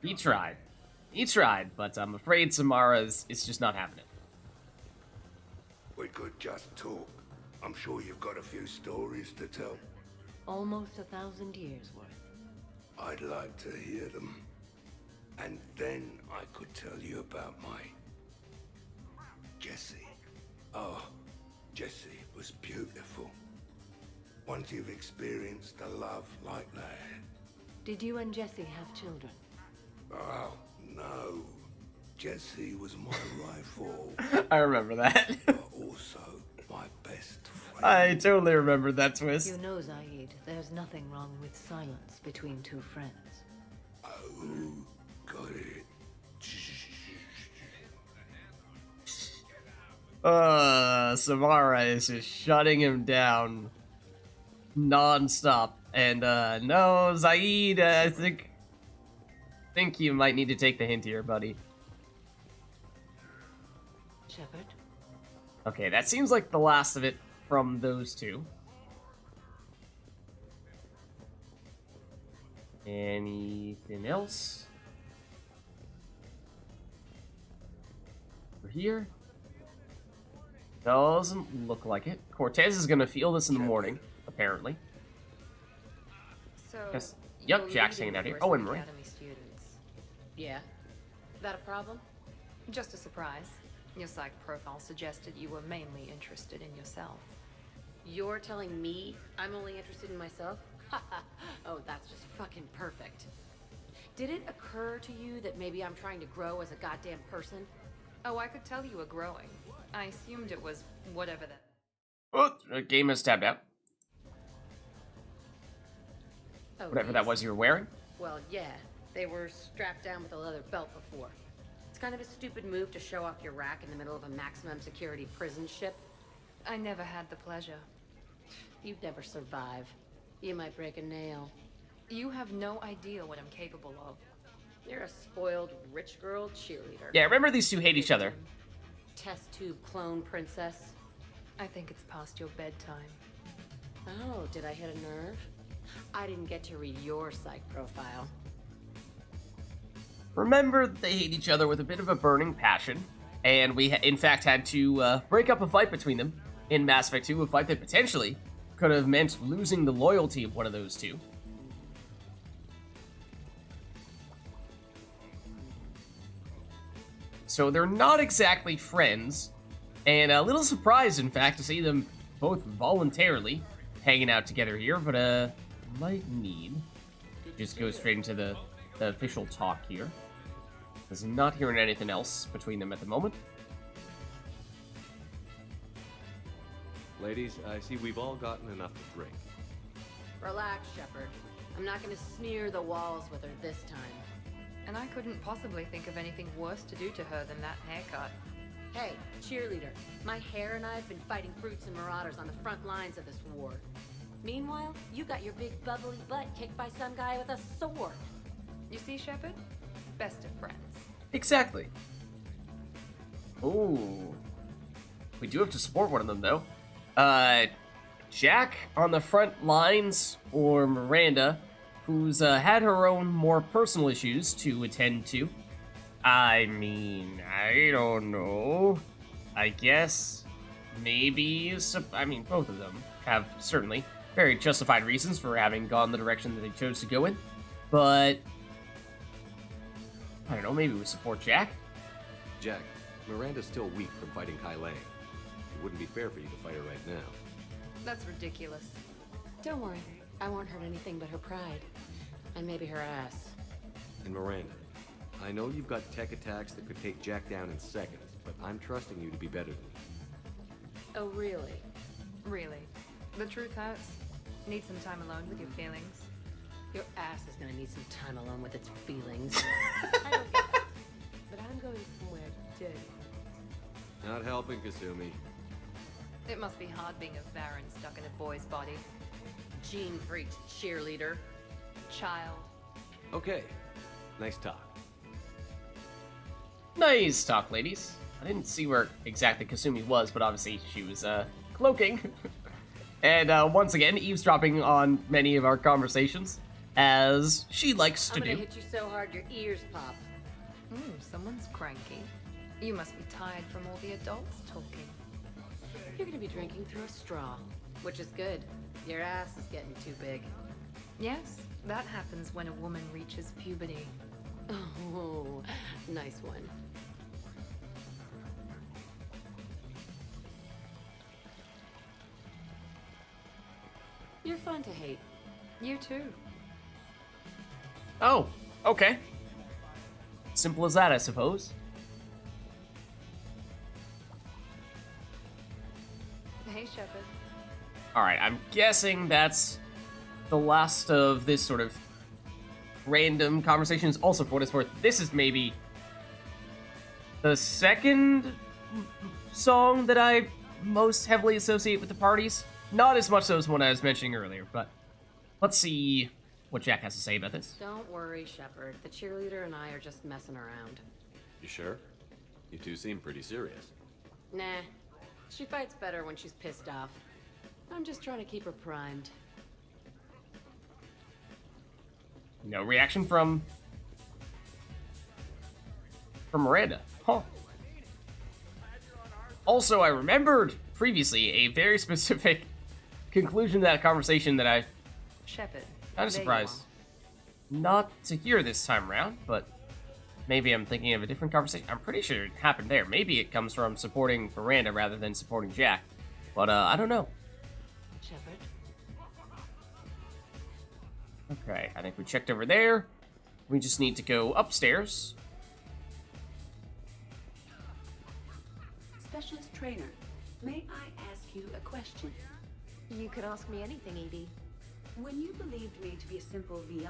He tried. He tried, but I'm afraid Samara's is just not happening. We could just talk. I'm sure you've got a few stories to tell. Almost 1,000 years worth. I'd like to hear them. And then I could tell you about my... Jessie. Oh, Jessie was beautiful. Once you've experienced a love like that... Did you and Jessie have children? Oh, no. Jessie was my rival. I remember that. But also my best friend. I totally remember that twist. You know, Zaid, there's nothing wrong with silence between two friends. Oh, got it. Samara is just shutting him down non-stop. And, no, Zaid, I think you might need to take the hint here, buddy. Shepard? Okay, that seems like the last of it from those two. Anything else? Over here? Doesn't look like it. Cortez is gonna feel this in the morning, apparently. So, Yep, Jack's hanging out here. Oh, and Marie. Academy students. Yeah? That a problem? Just a surprise. Your psych profile suggested you were mainly interested in yourself. You're telling me I'm only interested in myself? Oh, that's just fucking perfect. Did it occur to you that maybe I'm trying to grow as a goddamn person? Oh, I could tell you were growing. I assumed it was whatever that... Oh, the game is tabbed out. Oh, Whatever yes. that was you were wearing? Well, yeah. They were strapped down with a leather belt before. It's kind of a stupid move to show off your rack in the middle of a maximum security prison ship. I never had the pleasure. You'd never survive. You might break a nail. You have no idea what I'm capable of. You're a spoiled rich girl cheerleader. Yeah, remember these two hate each other. Test tube clone princess. I think it's past your bedtime. Oh, did I hit a nerve? I didn't get to read your psych profile. Remember, they hate each other with a bit of a burning passion, and we, in fact, had to break up a fight between them in Mass Effect 2, a fight that potentially could have meant losing the loyalty of one of those two. so they're not exactly friends, and a little surprised, in fact, to see them both voluntarily hanging out together here, but might need to just go straight into the official talk here. Because I'm not hearing anything else between them at the moment. Ladies, I see we've all gotten enough to drink. Relax, Shepard. I'm not gonna smear the walls with her this time. And I couldn't possibly think of anything worse to do to her than that haircut. Hey, cheerleader. My hair and I have been fighting brutes and marauders on the front lines of this war. Meanwhile, you got your big bubbly butt kicked by some guy with a sword. You see, Shepard? Best of friends. Exactly. Ooh. We do have to support one of them, though. Jack on the front lines, or Miranda, who's had her own more personal issues to attend to. I mean, I don't know. I guess maybe, I mean, both of them have certainly very justified reasons for having gone the direction that they chose to go in. But, I don't know, maybe we support Jack? Jack, Miranda's still weak from fighting Kai Lei. It wouldn't be fair for you to fight her right now. That's ridiculous. Don't worry. I won't hurt anything but her pride. And maybe her ass. And Miranda, I know you've got tech attacks that could take Jack down in seconds, but I'm trusting you to be better than me. Oh, really? Really. The truth hurts. Need some time alone with your feelings. Your ass is gonna need some time alone with its feelings. I don't get it. But I'm going somewhere dirty. Not helping, Kasumi. It must be hard being a Baron stuck in a boy's body. Gene freaked cheerleader. Child. Okay. Nice talk. Nice talk, ladies. I didn't see where exactly Kasumi was, but obviously she was, cloaking. And, once again, eavesdropping on many of our conversations, as she likes to I'm gonna do. hit you so hard your ears pop. Someone's cranky. You must be tired from all the adults talking. You're gonna be drinking through a straw, which is good. Your ass is getting too big. Yes, that happens when a woman reaches puberty. Oh, nice one. You're fun to hate. You too. Oh, okay. Simple as that, I suppose. Hey, Shepard. Alright, I'm guessing that's the last of this sort of random conversations. Also, for what it's worth, this is maybe the second song that I most heavily associate with the parties. Not as much so as one I was mentioning earlier, but let's see what Jack has to say about this. Don't worry, Shepard. The cheerleader and I are just messing around. You sure? You two seem pretty serious. Nah. She fights better when she's pissed off. I'm just trying to keep her primed. No reaction from Miranda. Huh. Also, I remembered previously a very specific conclusion to that conversation that I Shepard. kind of surprised not to hear this time around, but maybe I'm thinking of a different conversation. I'm pretty sure it happened there. Maybe it comes from supporting Miranda rather than supporting Jack, but I don't know. Shepard. Okay, I think we checked over there. We just need to go upstairs. Specialist trainer, may I ask you a question? You could ask me anything, Evie. When you believed me to be a simple VI,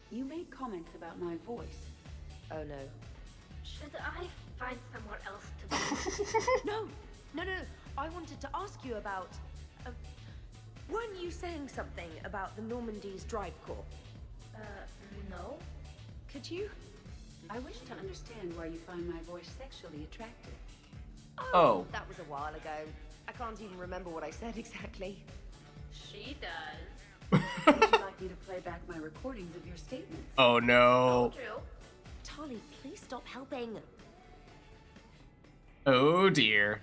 you made comments about my voice. Oh no. Should I find somewhere else to be? No! I wanted to ask you about... weren't you saying something about the Normandy's drive corps? No. Could you? I wish to understand why you find my voice sexually attractive. Oh. That was a while ago. I can't even remember what I said exactly. She does. Would you like me to play back my recordings of your statements? Oh no. Tali, please stop helping. Oh dear.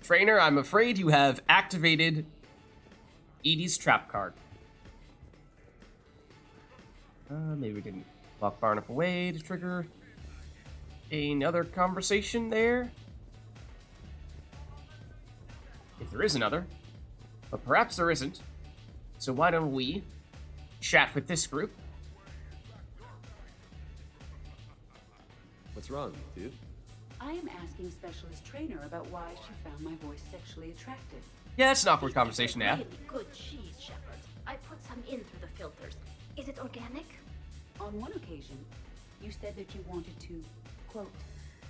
Trainer, I'm afraid you have activated Edie's trap card. Maybe we didn't lock far enough away to trigger another conversation there? If there is another. But perhaps there isn't. So why don't we chat with this group? What's wrong, dude? I am asking Specialist Trainer about why she found my voice sexually attractive. Yeah, that's an awkward conversation to have. Really good cheese, Shepard. I put some in through the filters. Is it organic? On one occasion, you said that you wanted to, quote,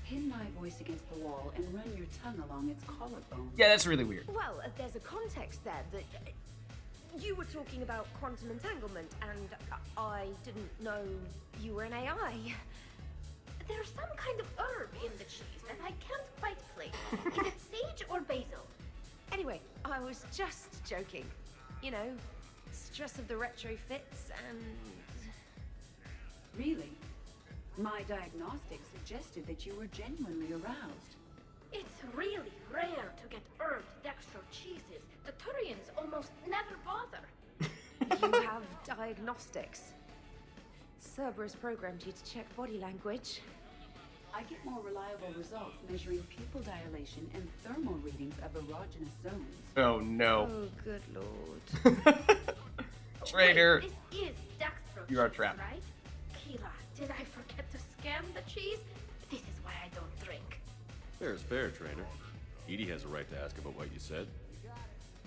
pin my voice against the wall and run your tongue along its collarbone. Yeah, that's really weird. Well, there's a context there that you were talking about quantum entanglement, and I didn't know you were an AI. There's some kind of herb in the cheese that I can't quite place. Is it sage or basil? Anyway, I was just joking. You know, stress of the retrofits and... Really? My diagnostics suggested that you were genuinely aroused. It's really rare to get herbed dextro cheeses. The Turians almost never bother. You have diagnostics. Cerberus programmed you to check body language. I get more reliable results measuring pupil dilation and thermal readings of erogenous zones. Oh no. Oh, good lord. Trainer. Wait, this is dextro You are cheese, trapped. right? Keela, did I forget to scan the cheese? This is why I don't drink. Fair is fair, Trainer. Edie has a right to ask about what you said.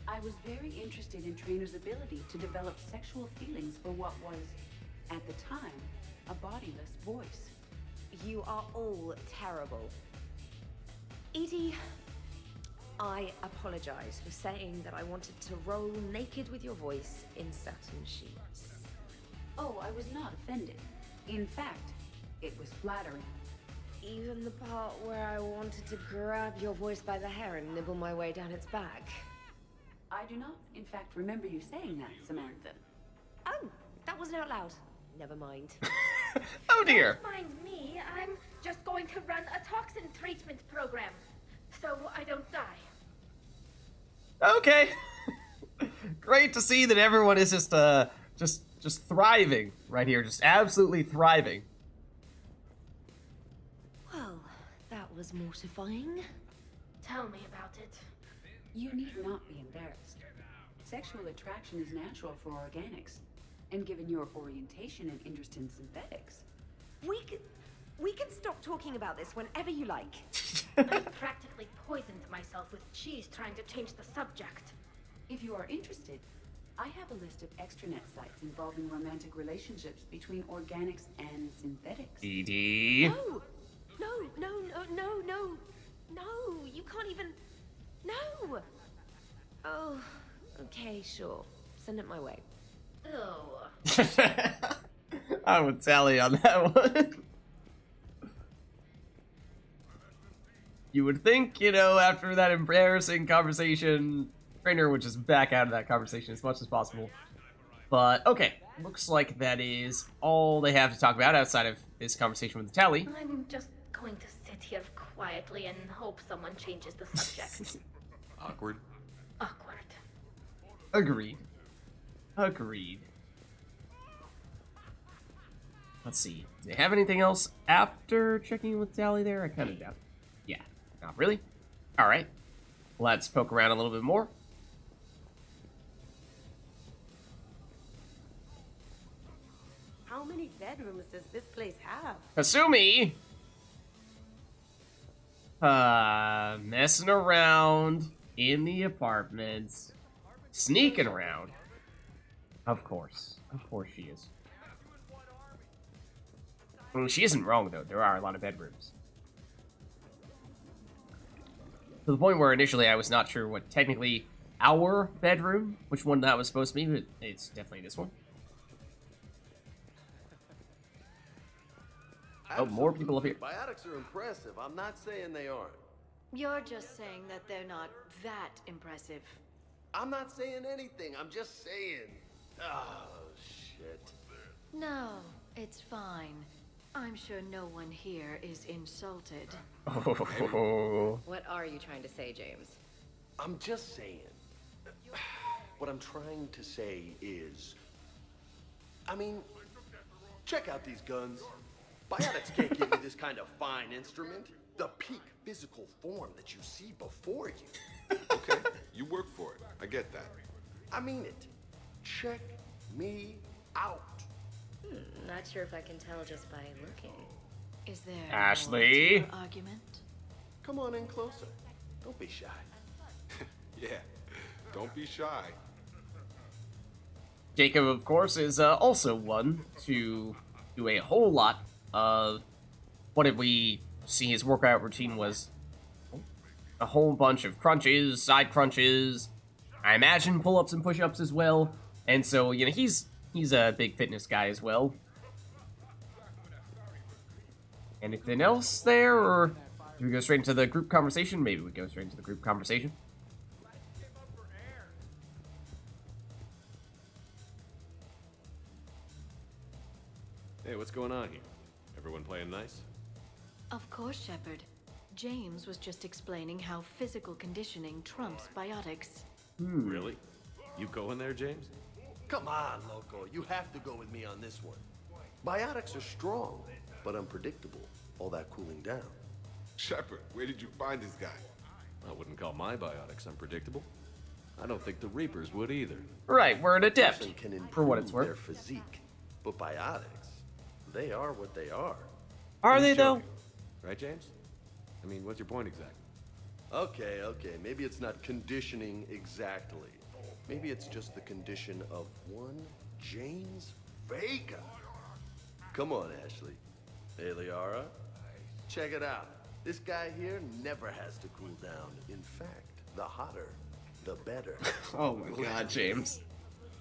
I was very interested in Trainer's ability to develop sexual feelings for what was, at the time, a bodiless voice. You are all terrible. Edie, I apologize for saying that I wanted to roll naked with your voice in satin sheets. Oh, I was not offended. In fact, it was flattering. Even the part where I wanted to grab your voice by the hair and nibble my way down its back. I do not, in fact, remember you saying that, Samantha. Oh, that wasn't out loud. Never mind. Oh dear. Don't mind me. I'm just going to run a toxin treatment program, so I don't die. Okay. Great to see that everyone is just thriving right here, just absolutely thriving. Well, that was mortifying. Tell me about it. You need not be embarrassed. Sexual attraction is natural for organics, and given your orientation and interest in synthetics. We can stop talking about this whenever you like. I practically poisoned myself with cheese trying to change the subject. If you are interested, I have a list of extranet sites involving romantic relationships between organics and synthetics. Edie. No, you can't even... No! Oh, okay, sure. Send it my way. Oh. I would tally on that one. You would think, you know, after that embarrassing conversation, Trainer would just back out of that conversation as much as possible. But, okay. Looks like that is all they have to talk about outside of this conversation with the tally. I'm just going to sit here quietly and hope someone changes the subject. Awkward. Awkward. Agreed. Agreed. Let's see. Do they have anything else after checking with Tally there? I kind of doubt. Yeah, not really. All right. Let's poke around a little bit more. How many bedrooms does this place have? Kasumi! Messing around in the apartments. Sneaking around. Of course. Of course she is. Well, she isn't wrong, though. There are a lot of bedrooms. To the point where initially I was not sure what technically our bedroom, which one that was supposed to be, but it's definitely this one. Oh, more people up here. Biotics are impressive. I'm not saying they aren't. You're just saying that they're not that impressive. I'm not saying anything. I'm just saying. Oh, shit. No, it's fine. I'm sure no one here is insulted. Oh. What are you trying to say, James? I'm just saying. What I'm trying to say is... I mean, check out these guns. Biotics can't give you this kind of fine instrument. The peak physical form that you see before you. Okay, you work for it. I get that. I mean it. Check me out. Not sure if I can tell just by looking. Is there Ashley? more to your argument? Come on in closer. Don't be shy. Yeah, don't be shy. Jacob, of course, is also one to do a whole lot of what did we see his workout routine was a whole bunch of crunches, side crunches, I imagine pull-ups and push-ups as well. And so, you know, he's a big fitness guy as well. Anything else there, or do we go straight into the group conversation? Maybe we go straight into the group conversation. Hey, what's going on here? Everyone playing nice? Of course, Shepard. James was just explaining how physical conditioning trumps biotics. Really? You going there, James? Come on, Loco. You have to go with me on this one. Biotics are strong, but unpredictable. All that cooling down. Shepard, where did you find this guy? I wouldn't call my biotics unpredictable. I don't think the Reapers would either. Right, we're an adept, Person can for what it's improve worth. their physique, but biotics, they are what they are. Are they, though? Joking. Right, James? I mean, what's your point exactly? Okay. Maybe it's not conditioning exactly. Maybe it's just the condition of one James Vega. Come on, Ashley. Hey, Liara. Check it out. This guy here never has to cool down. In fact, the hotter, the better. Oh my god, James.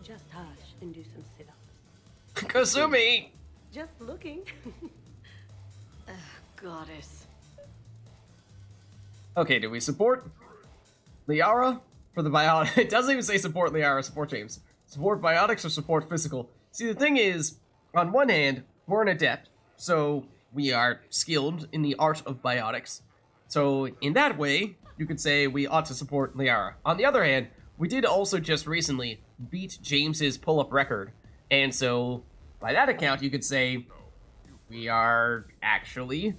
Just hush and do some sit-ups. Kasumi! Just looking. Goddess. Okay, do we support Liara for the biotic? It doesn't even say support Liara, support James. Support biotics or support physical? See, the thing is, on one hand, we're an adept, so we are skilled in the art of biotics. So, in that way, you could say we ought to support Liara. On the other hand, we did also just recently beat James's pull-up record, and so, by that account, you could say we are actually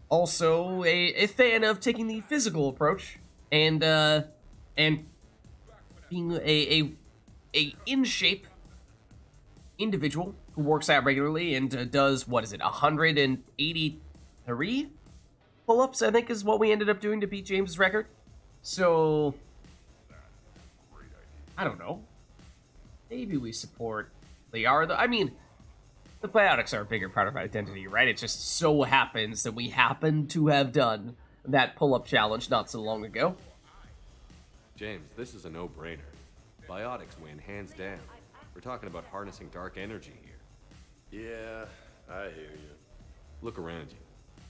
also a fan of taking the physical approach and being a in shape individual who works out regularly and does, what is it, 183 pull-ups, I think is what we ended up doing to beat James's record. So I don't know, maybe we support Liara. I mean, the biotics are a bigger part of our identity, right? It just so happens that we happen to have done that pull-up challenge not so long ago. James, this is a no-brainer. Biotics win, hands down. We're talking about harnessing dark energy here. Yeah, I hear you. Look around you.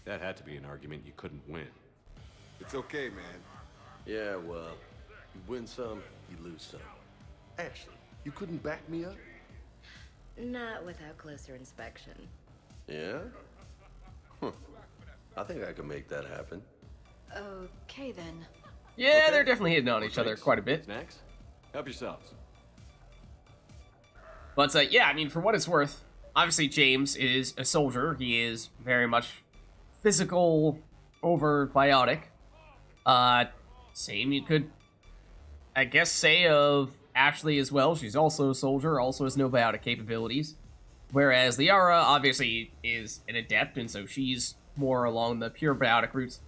That had to be an argument you couldn't win. It's okay, man. Yeah, well, you win some, you lose some. Ashley, you couldn't back me up? Not without closer inspection. Yeah? Huh. I think I can make that happen. Okay, then. Yeah, Okay. they're definitely hitting on each other quite a bit. Snacks? Help yourselves. But, yeah, I mean, for what it's worth, obviously James is a soldier. He is very much physical over biotic. Same you could, I guess, say of Ashley as well. She's also a soldier, also has no biotic capabilities. Whereas Liara, obviously, is an adept, and so she's more along the pure biotic routes.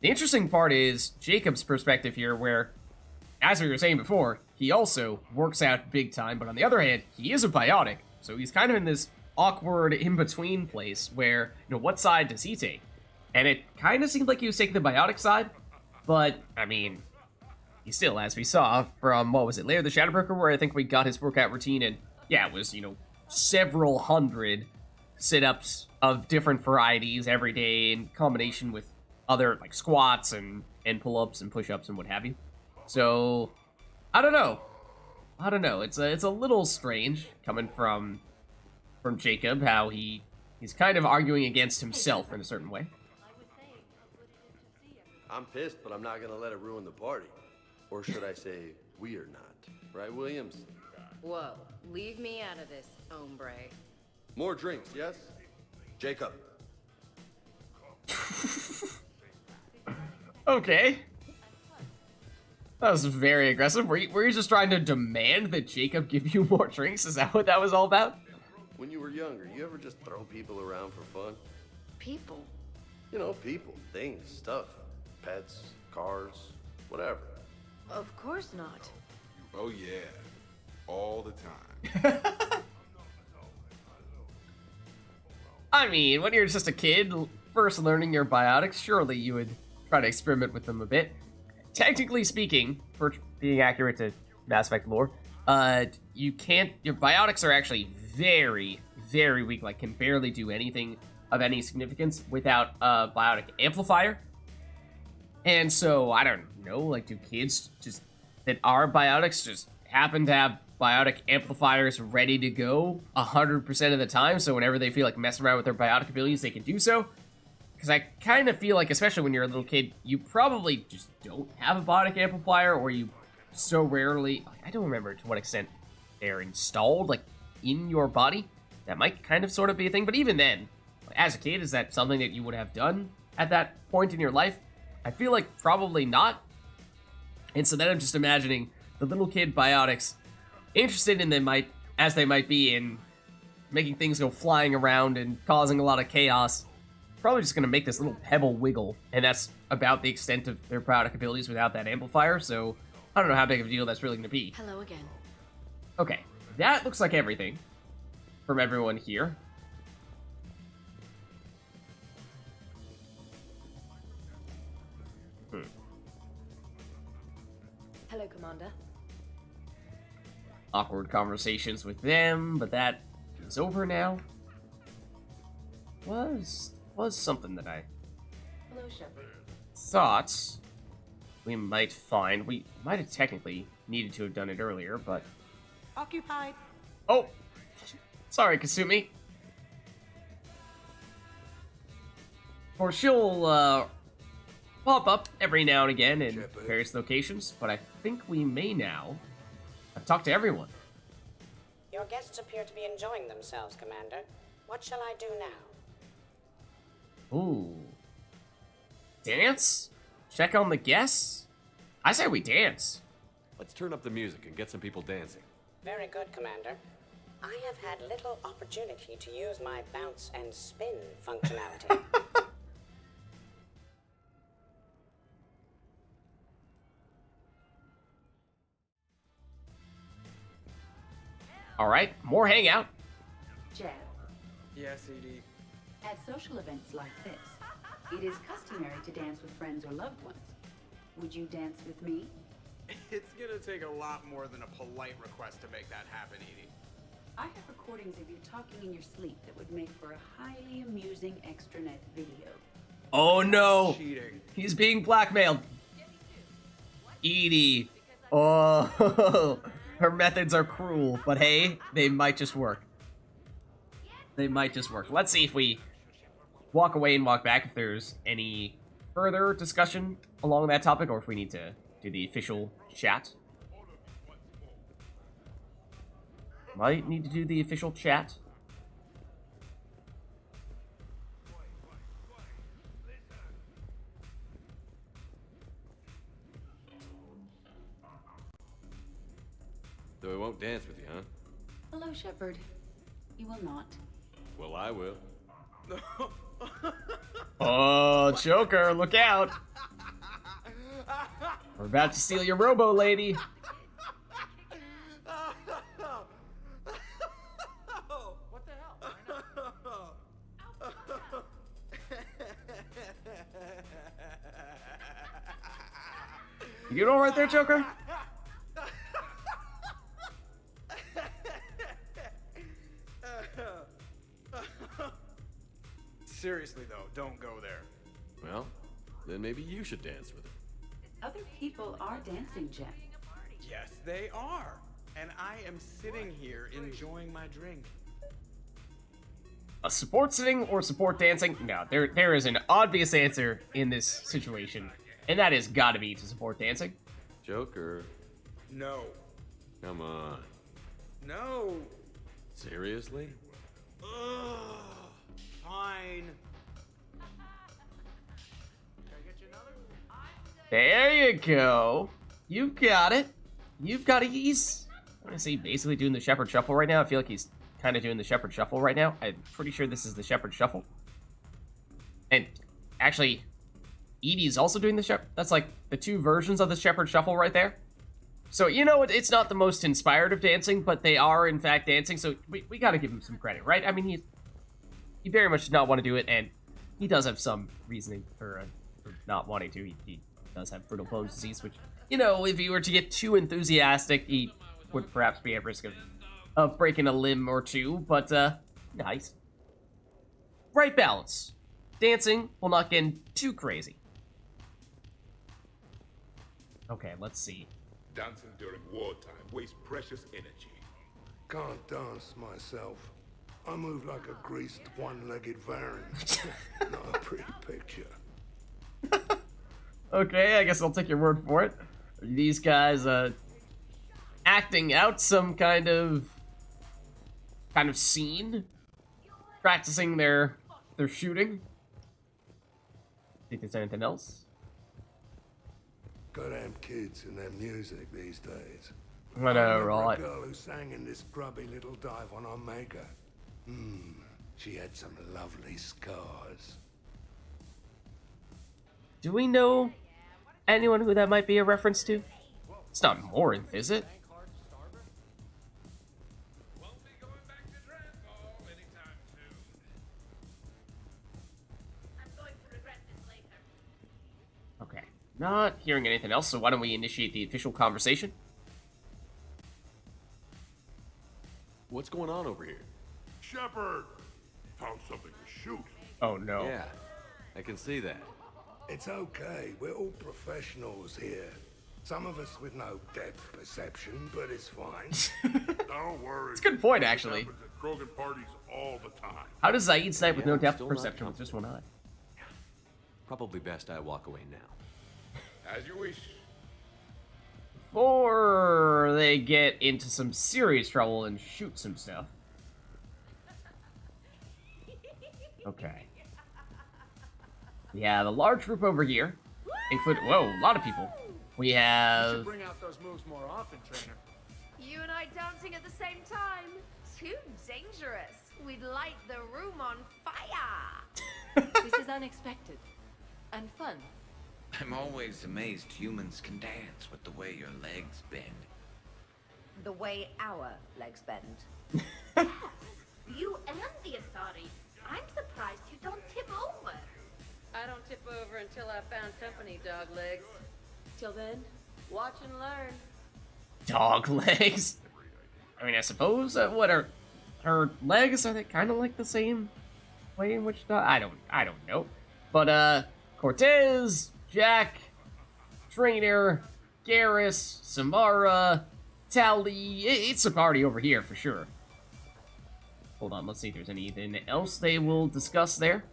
The interesting part is Jacob's perspective here, where, as we were saying before, he also works out big time, but on the other hand, he is a biotic, so he's kind of in this awkward in-between place where, you know, what side does he take? And it kind of seemed like he was taking the biotic side, but, I mean, he still, as we saw from, what was it, Lair of the Shadowbroker, where I think we got his workout routine, and yeah, it was, you know, several hundred sit-ups of different varieties every day in combination with other, like, squats and pull-ups and push-ups and what have you. So, I don't know. It's a little strange coming from Jacob, how he's kind of arguing against himself in a certain way. I'm pissed, but I'm not gonna let it ruin the party. Or should I say, we are not. Right, Williams? Whoa, leave me out of this, hombre. More drinks, yes? Jacob, Okay. That was very aggressive. Were you just trying to demand that Jacob give you more drinks? Is that what that was all about? When you were younger, you ever just throw people around for fun? People? You know, people, things, stuff, pets, cars, whatever. Of course not. Oh yeah, all the time. I mean, when you're just a kid, first learning your biotics, surely you would try to experiment with them a bit. Technically speaking, for being accurate to Mass Effect lore, you can't. Your biotics are actually very, very weak. Like, can barely do anything of any significance without a biotic amplifier. And so, I don't know. Like, do kids just that are biotics just happen to have biotic amplifiers ready to go 100% of the time? So whenever they feel like messing around with their biotic abilities, they can do so. Because I kind of feel like, especially when you're a little kid, you probably just don't have a biotic amplifier, or you so rarely, I don't remember to what extent they're installed, like, in your body. That might kind of sort of be a thing, but even then, as a kid, is that something that you would have done at that point in your life? I feel like probably not. And so then I'm just imagining the little kid biotics, interested in them as they might be in making things go flying around and causing a lot of chaos, probably just going to make this little pebble wiggle, and that's about the extent of their biotic abilities without that amplifier, so I don't know how big of a deal that's really going to be. Hello again. Okay, that looks like everything from everyone here. Hello, Commander. Awkward conversations with them, but that is over now. Was something that I Hello, Shepard. thought we might find. We might have technically needed to have done it earlier, but... Occupied. Oh! Sorry, Kasumi. Or she'll, pop up every now and again in various locations, but I think we may now talk to everyone. Your guests appear to be enjoying themselves, Commander. What shall I do now? Ooh. Dance? Check on the guests? I say we dance. Let's turn up the music and get some people dancing. Very good, Commander. I have had little opportunity to use my bounce and spin functionality. Alright, more hangout. Jeb, Yes, Edie. at social events like this, it is customary to dance with friends or loved ones. Would you dance with me? It's gonna take a lot more than a polite request to make that happen, Edie. I have recordings of you talking in your sleep that would make for a highly amusing extranet video. Oh no! Cheating. He's being blackmailed. Edie. Oh, her methods are cruel, but hey, they might just work. They might just work. Let's see if we walk away and walk back, if there's any further discussion along that topic, or if we need to do the official chat. Might need to do the official chat. So we won't dance with you, huh? Hello, Shepard. You will not. Well, I will. Oh, Joker, look out! We're about to steal your robo, lady. What the hell? You doing all right there, Joker? Seriously, though, don't go there. Well, then maybe you should dance with her. Other people are dancing, Jeb. Yes, they are. And I am sitting here enjoying my drink. A support sitting or support dancing? No, there is an obvious answer in this situation, and that is gotta be to support dancing. Joker. No. Come on. No. Seriously? Ugh. Fine. Can I get you another? There you go. You've got it. You've got it. He's, is he basically doing the Shepard Shuffle right now? I feel like he's kind of doing the Shepard Shuffle right now. I'm pretty sure this is the Shepard Shuffle. And actually, Edie's also doing the Shepard. That's like the two versions of the Shepard Shuffle right there. So, you know, it's not the most inspired of dancing, but they are, in fact, dancing. So we got to give him some credit, right? I mean, he very much did not want to do it, and he does have some reasoning for not wanting to. He does have brittle bone disease, which, you know, if he were to get too enthusiastic, he would perhaps be at risk of breaking a limb or two, but, nice. Right balance. Dancing will not get too crazy. Okay, let's see. Dancing during wartime wastes precious energy. Can't dance myself. I move like a greased one-legged variant. Not a pretty picture. Okay, I guess I'll take your word for it. Are these guys, acting out some kind of scene? Practicing their shooting? Think there's anything else? Goddamn kids and their music these days. I know, right? A girl who sang in this grubby little dive on Omega. She had some lovely scars. Do we know anyone who that might be a reference to? It's not Morinth, is it? Okay, not hearing anything else, so why don't we initiate the official conversation? What's going on over here? Shepard! Found something to shoot. Oh no. Yeah, I can see that. It's okay, we're all professionals here. Some of us with no depth perception, but it's fine. Don't worry. It's a good point, actually. It happens at Krogan parties all the time. How does Zaid snipe with no depth still not perception with just one eye? Probably best I walk away now. As you wish. Before they get into some serious trouble and shoot some stuff. Okay. We have a large group over here. Including, whoa, a lot of people. We You have... should bring out those moves more often, trainer. You and I dancing at the same time? Too dangerous. We'd light the room on fire. This is unexpected. And fun. I'm always amazed humans can dance with the way your legs bend. The way our legs bend. You and the Asari. I'm surprised you don't tip over. I don't tip over until I found company, dog legs. Till then, watch and learn. Dog legs? I mean, I suppose, what are... Her legs, are they kind of like the same way in which... I don't know. But, Cortez, Jack, Trainer, Garrus, Samara, Tally... It's a party over here, for sure. Hold on, let's see if there's anything else they will discuss there.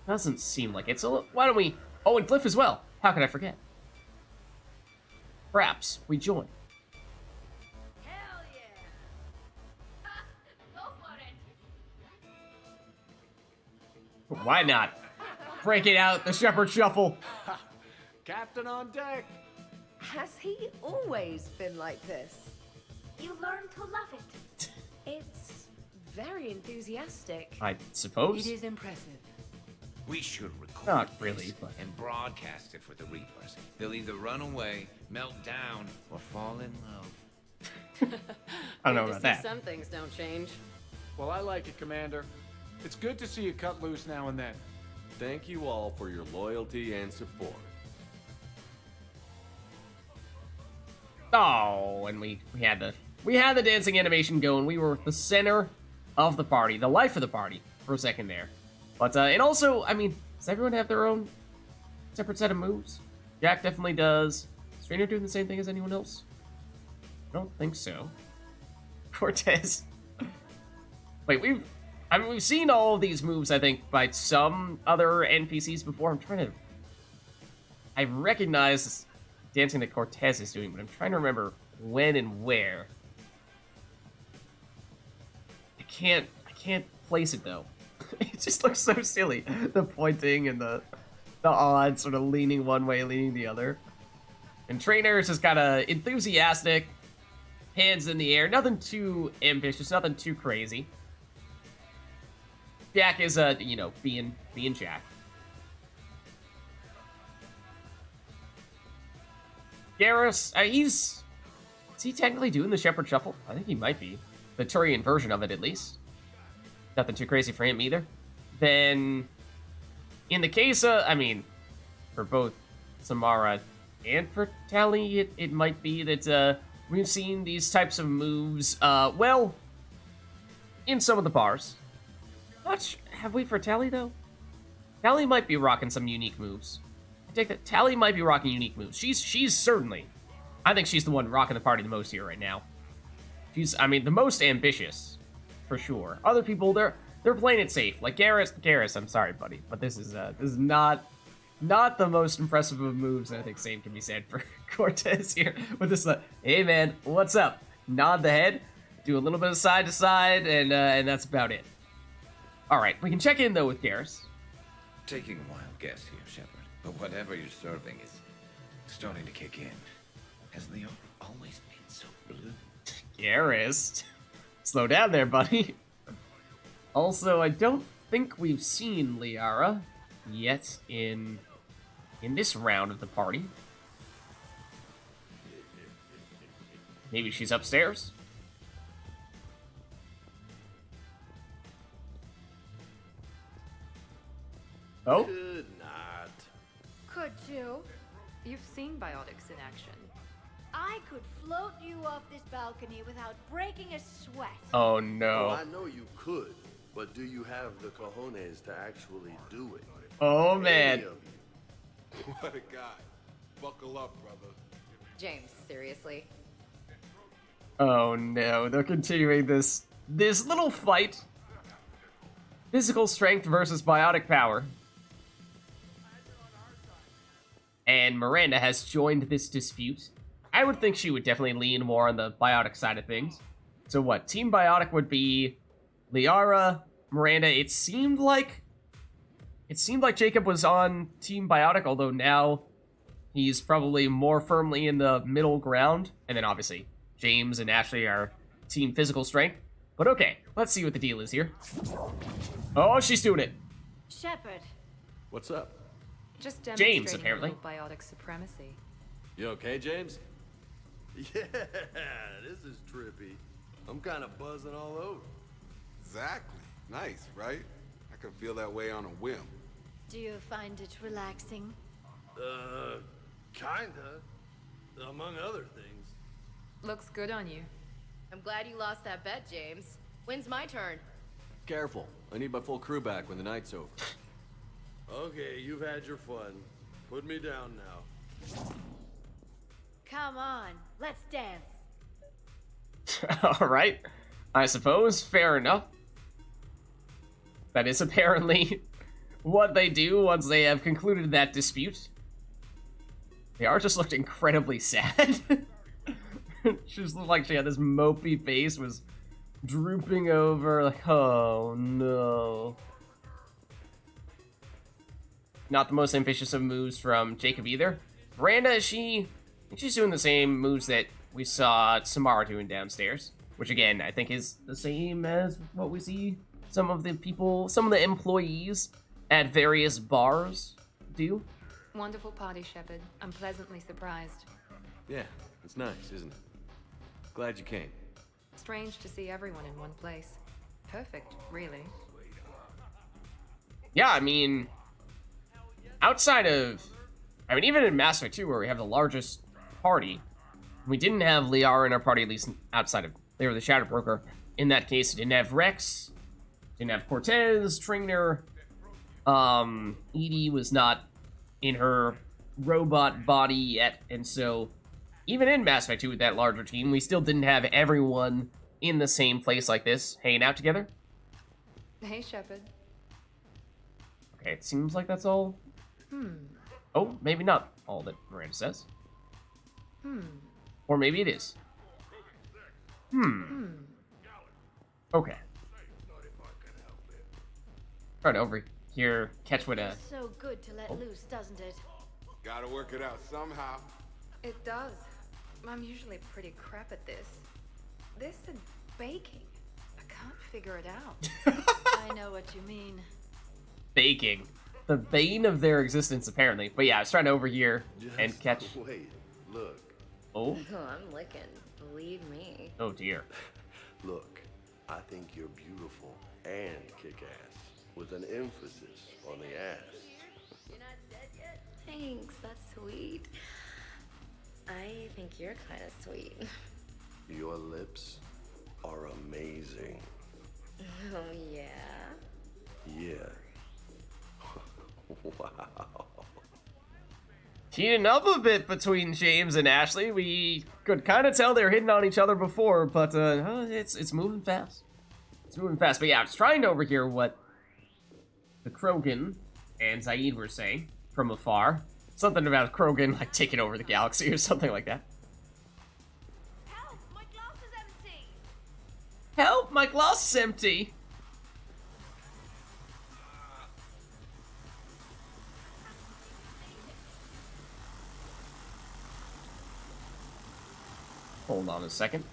Doesn't seem like it, so why don't we... Oh, and Cliff as well. How could I forget? Perhaps we join. Hell yeah. Go for it. Why not? Break it out, the Shepard Shuffle. Captain on deck. Has he always been like this? You learn to love it. It's very enthusiastic. I suppose. It is impressive. We should record Not this really, but... and broadcast it for the Reapers. They'll either run away, melt down, or fall in love. I don't know about that. Some things don't change. Well, I like it, Commander. It's good to see you cut loose now and then. Thank you all for your loyalty and support. Oh, and we had the dancing animation going. We were the center of the party, the life of the party for a second there. But and also, I mean, does everyone have their own separate set of moves? Jack definitely does. Is Trainer doing the same thing as anyone else? I don't think so. Cortez. Wait, we've seen all of these moves, I think, by some other NPCs before. I'm trying to... I recognize dancing that Cortez is doing, but I'm trying to remember when and where. I can't place it, though. It just looks so silly. The pointing and the odd sort of leaning one way, leaning the other. And Trainer is just kind of enthusiastic, hands in the air, nothing too ambitious, nothing too crazy. Jack is, you know, being Jack. Garrus, is he technically doing the Shepard Shuffle? I think he might be. The Turian version of it, at least. Nothing too crazy for him either. Then, in the case of, I mean, for both Samara and for Tali, it might be that we've seen these types of moves, well, in some of the bars. Have we for Tali, though? Tali might be rocking some unique moves. I take that Tali might be rocking unique moves. She's certainly, I think she's the one rocking the party the most here right now. She's, I mean, the most ambitious, for sure. Other people, they're playing it safe. Like Garrus, I'm sorry, buddy, but this is not the most impressive of moves. I think same can be said for Cortez here with this. Hey man, what's up? Nod the head, do a little bit of side to side, and that's about it. All right, we can check in though with Garrus. Taking a wild guess here, Shepard, but whatever you're serving is starting to kick in. Has Leon always been so blue? Garrus, slow down there, buddy. Also, I don't think we've seen Liara yet in this round of the party. Maybe she's upstairs? Oh? Could not. Could too. You've seen biotics in action. I could float you off this balcony without breaking a sweat. Oh no. Well, I know you could, but do you have the cojones to actually do it? Oh man. Any of you? What a guy. Buckle up, brother. James, seriously? Oh no, they're continuing this little fight. Physical strength versus biotic power. And Miranda has joined this dispute. I would think she would definitely lean more on the biotic side of things. So what, Team Biotic would be Liara, Miranda. It seemed like Jacob was on Team Biotic, although now he's probably more firmly in the middle ground. And then obviously James and Ashley are Team Physical Strength. But okay, let's see what the deal is here. Oh, she's doing it. Shepard. What's up? Just James, demonstrating apparently. a little biotic supremacy. You okay, James? Yeah, this is trippy. I'm kind of buzzing all over. Exactly. Nice, right? I can feel that way on a whim. Do you find it relaxing? Kinda. Among other things. Looks good on you. I'm glad you lost that bet, James. When's my turn? Careful. I need my full crew back when the night's over. Okay, you've had your fun. Put me down now. Come on, let's dance. All right, I suppose, fair enough. That is apparently what they do once they have concluded that dispute. They are just looked incredibly sad. She just looked like she had this mopey face, was drooping over, like, oh no. Not the most ambitious of moves from Jacob either. Miranda, she's doing the same moves that we saw Samara doing downstairs, which again, I think is the same as what we see some of the employees at various bars do. Wonderful party, Shepard. I'm pleasantly surprised. Yeah, it's nice, isn't it? Glad you came. Strange to see everyone in one place. Perfect, really. Yeah, I mean, outside of, even in Mass Effect 2, where we have the largest party, we didn't have Liara in our party, at least outside of, they were the Shadow Broker. In that case, it didn't have Rex, didn't have Cortez, Trainer, Edie was not in her robot body yet, and so even in Mass Effect 2 with that larger team, we still didn't have everyone in the same place like this, hanging out together. Hey, Shepard. Okay, it seems like that's all. Oh, maybe not all that Miranda says. Or maybe it is. Okay. Trying to over here catch what a... So good to let loose, doesn't it? Gotta work it out somehow. It does. I'm usually pretty crap at this. This and baking. I can't figure it out. I know what you mean. Baking. The bane of their existence, apparently. But yeah, I was trying to overhear and catch... Wait, look. Oh? I'm licking. Believe me. Oh, dear. Look, I think you're beautiful and kick-ass, with an emphasis on the ass. You're not dead yet? Thanks, that's sweet. I think you're kind of sweet. Your lips are amazing. Oh, yeah? Yeah. Wow. Heating up a bit between James and Ashley. We could kind of tell they're hitting on each other before, but it's moving fast. It's moving fast. But yeah, I was trying to overhear what the Krogan and Zaid were saying from afar. Something about Krogan like taking over the galaxy or something like that. Help! My glass is empty! Help! My glass is empty! Hold on a second.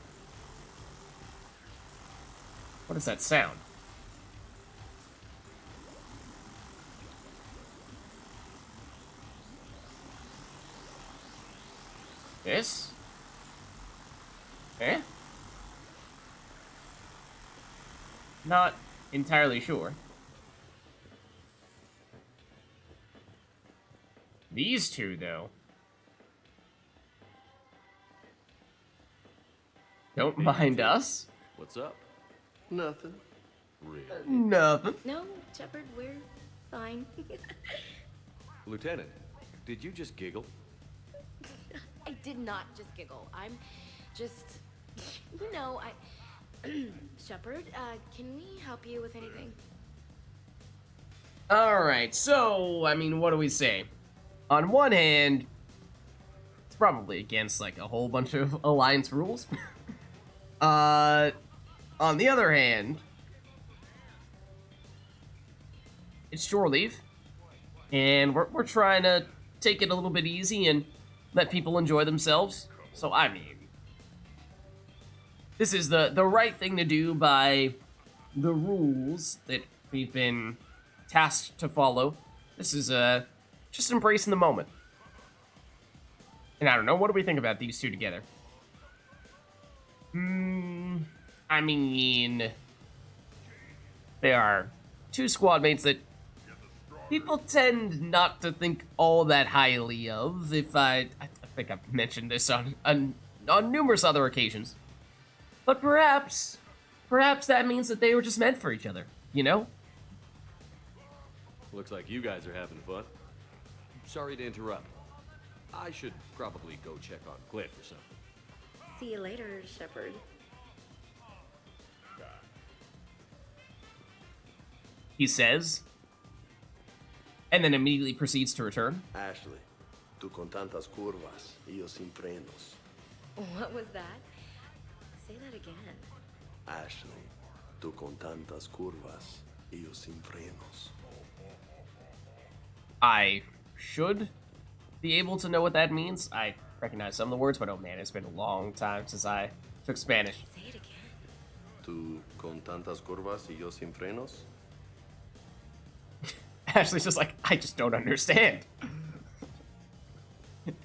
What is that sound? This? Eh? Not entirely sure. These two, though. Don't mind us. What's up? Nothing. Really? Nothing. No, Shepard, we're fine. Lieutenant, did you just giggle? I did not just giggle. I'm just, you know, Shepard, can we help you with anything? Alright, so, I mean, what do we say? On one hand, it's probably against, like, a whole bunch of Alliance rules. On the other hand, it's shore leave, and we're trying to take it a little bit easy and let people enjoy themselves. So, I mean, this is the right thing to do by the rules that we've been tasked to follow. This is, just embracing the moment. And I don't know, what do we think about these two together? I mean, they are two squad mates that people tend not to think all that highly of. I think I've mentioned this on numerous other occasions. But perhaps that means that they were just meant for each other, you know? Looks like you guys are having fun. Sorry to interrupt. I should probably go check on Cliff or something. See you later, Shepard. He says, and then immediately proceeds to return. Ashley, tú con tantas curvas y yo sin frenos. What was that? Say that again. Ashley, tú con tantas curvas y yo sin frenos. I should be able to know what that means. I recognize some of the words, but oh man, it's been a long time since I took Spanish. Say it again. Tú con tantas curvas y yo sin frenos. Ashley's just like, I just don't understand.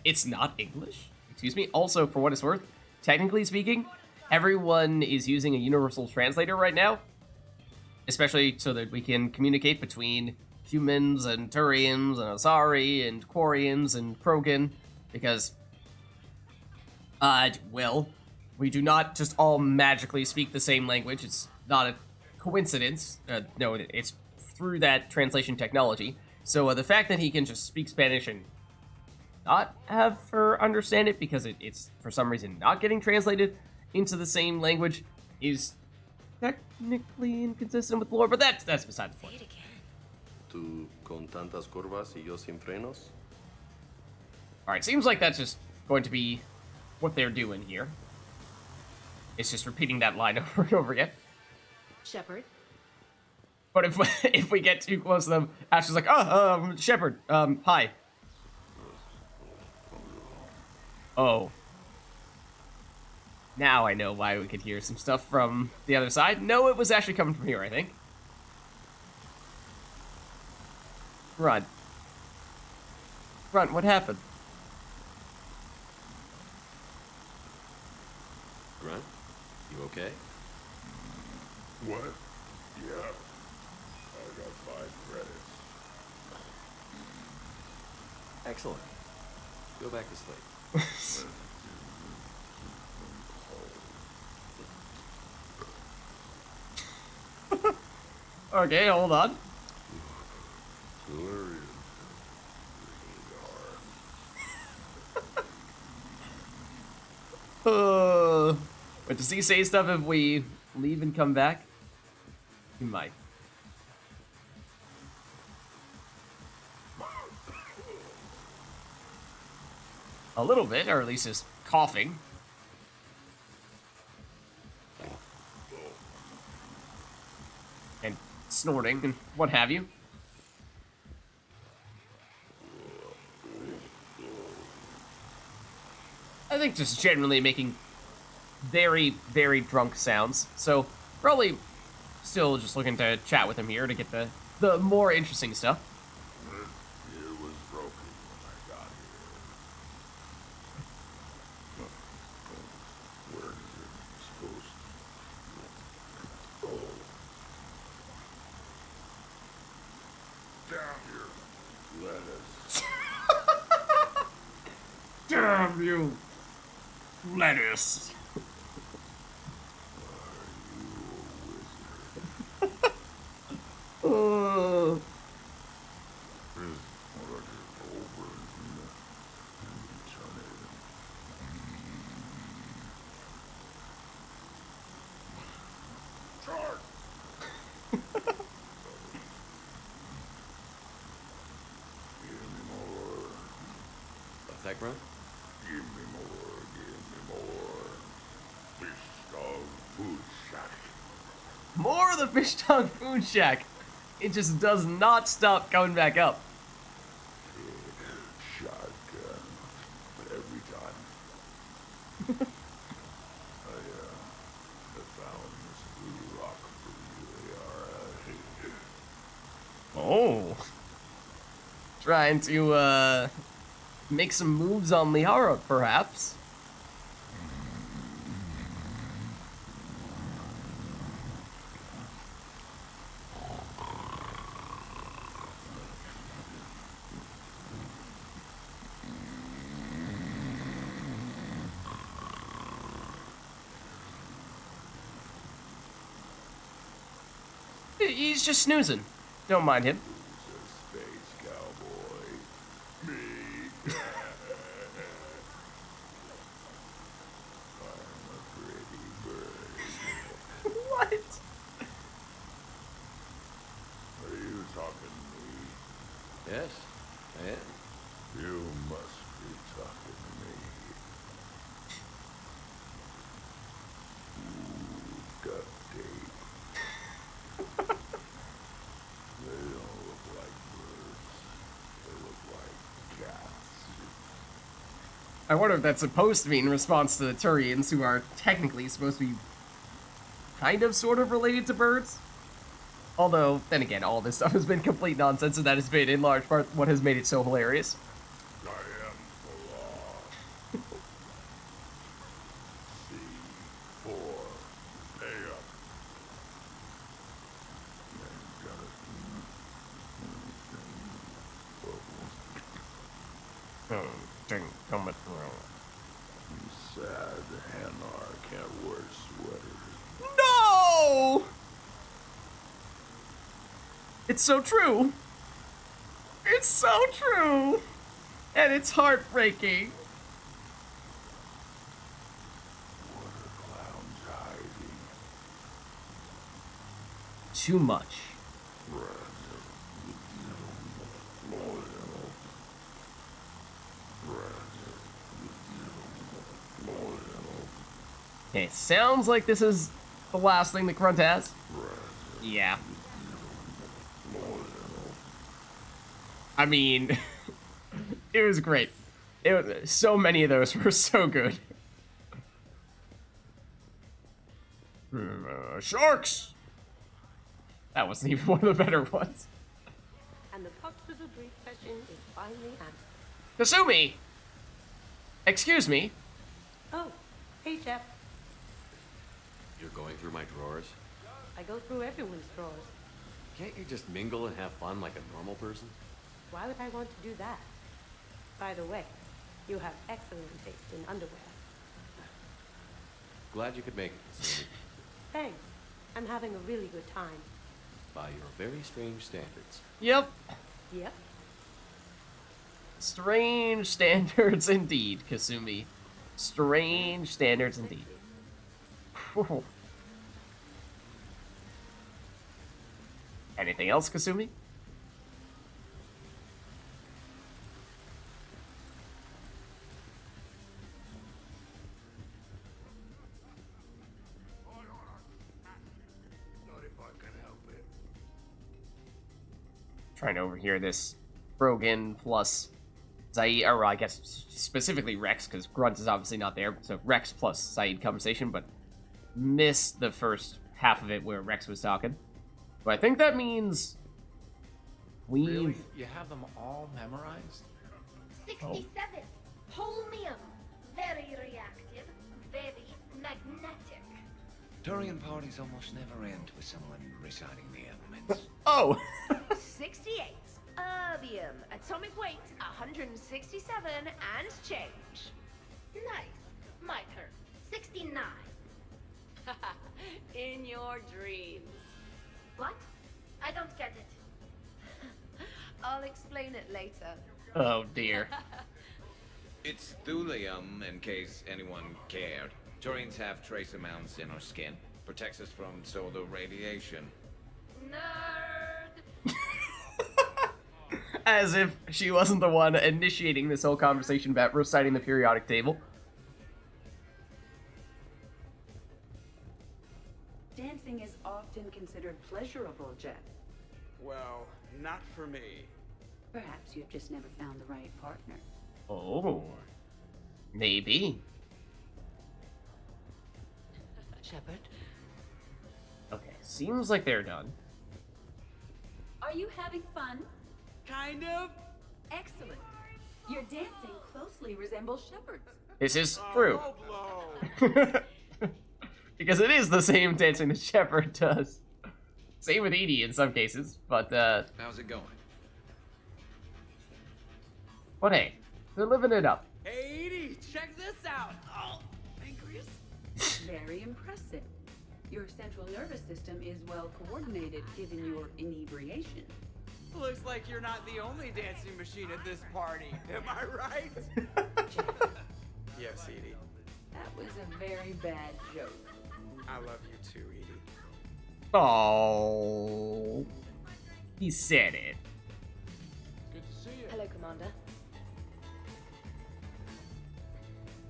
It's not English? Excuse me? Also, for what it's worth, technically speaking, everyone is using a universal translator right now. Especially so that we can communicate between humans and Turians and Asari and Quarians and Krogan. Because, well, we do not just all magically speak the same language. It's not a coincidence. No, it's through that translation technology. So the fact that he can just speak Spanish and not have her understand it because it's for some reason not getting translated into the same language is technically inconsistent with lore, but that's beside the point. Say it again. Tú con tantas curvas y yo sin frenos. Alright, seems like that's just going to be what they're doing here. It's just repeating that line over and over again. Shepard, But if we get too close to them, Ash is like, oh, Shepard, hi. Oh. Now I know why we could hear some stuff from the other side. No, it was actually coming from here, I think. Run. Run, what happened? Grunt, you okay? What? Yeah. I got 5 credits. Excellent. Go back to sleep. Okay, hold on. But does he say stuff if we leave and come back? He might. A little bit, or at least is coughing. And snorting and what have you. I think just generally making very, very drunk sounds. So probably still just looking to chat with him here to get the more interesting stuff. It was broken when I got here. Where is it supposed to? Oh. Damn your lettuce. Damn you, lettuce. That grunt? Give me more. Fish dog food shack. More of the fish tongue food shack. It just does not stop coming back up. Shotgun. But every time. I found this blue rock for you. Oh. Trying to, make some moves on Liara, perhaps. He's just snoozing. Don't mind him. Space cowboy. Me. I'm a pretty bird. What? Are you talking to me? Yes, I am. You must be talking to me. Ooh, duct tape. They don't look like birds. They look like cats. I wonder if that's supposed to be in response to the Turians, who are technically supposed to be kind of sort of related to birds. Although, then again, all this stuff has been complete nonsense, and that has been, in large part, what has made it so hilarious. I am the law. C4. Pay up. Didn't come with Sad Hanar can't wear sweaters. No! It's so true. It's so true. And it's heartbreaking. What are clowns hiding? Too much. Okay, sounds like this is the last thing the Grunt has. Yeah. I mean, it was great. So many of those were so good. Sharks! That wasn't even one of the better ones. And the Pox Puzzle brief question is finally answered. Kasumi! Excuse me. Oh, hey, Shep. You're going through my drawers? I go through everyone's drawers. Can't you just mingle and have fun like a normal person? Why would I want to do that? By the way, you have excellent taste in underwear. Glad you could make it, Kasumi. Thanks. I'm having a really good time. By your very strange standards. Yep. Yep. Strange standards indeed, Kasumi. Strange standards indeed. Whew. Anything else, Kasumi? Not if I can help it. Trying to overhear this Brogan plus Zaid, or I guess specifically Rex, because Grunt is obviously not there, so Rex plus Zaid conversation, but missed the first half of it where Rex was talking. But I think that means we've... Really? You have them all memorized? 67. Holmium. Very reactive. Very magnetic. Turian parties almost never end with someone reciting the elements. Oh! 68. Erbium. Atomic weight 167 and change. Nice. My turn. 69. In your dreams. What? I don't get it. I'll explain it later. Oh dear. It's thulium, in case anyone cared. Turians have trace amounts in our skin. Protects us from solar radiation. Nerd. As if she wasn't the one initiating this whole conversation about reciting the periodic table. Dancing is often considered pleasurable, Jeff. Well, not for me. Perhaps you've just never found the right partner. Oh. Maybe. Shepard, Okay, seems like they're done. Are you having fun? Kind of. Excellent. Your dancing closely resembles Shepard's. This is true. Because it is the same dancing that Shepard does. Same with Edie in some cases, but How's it going? but hey, they're living it up. Hey, Edie, check this out. Oh, pancreas. Very impressive. Your central nervous system is well coordinated given your inebriation. Looks like you're not the only dancing machine at this party. Am I right? Yes, Edie. That was a very bad joke. I love you too, Edie. Oh, he said it. Good to see you. Hello, Commander.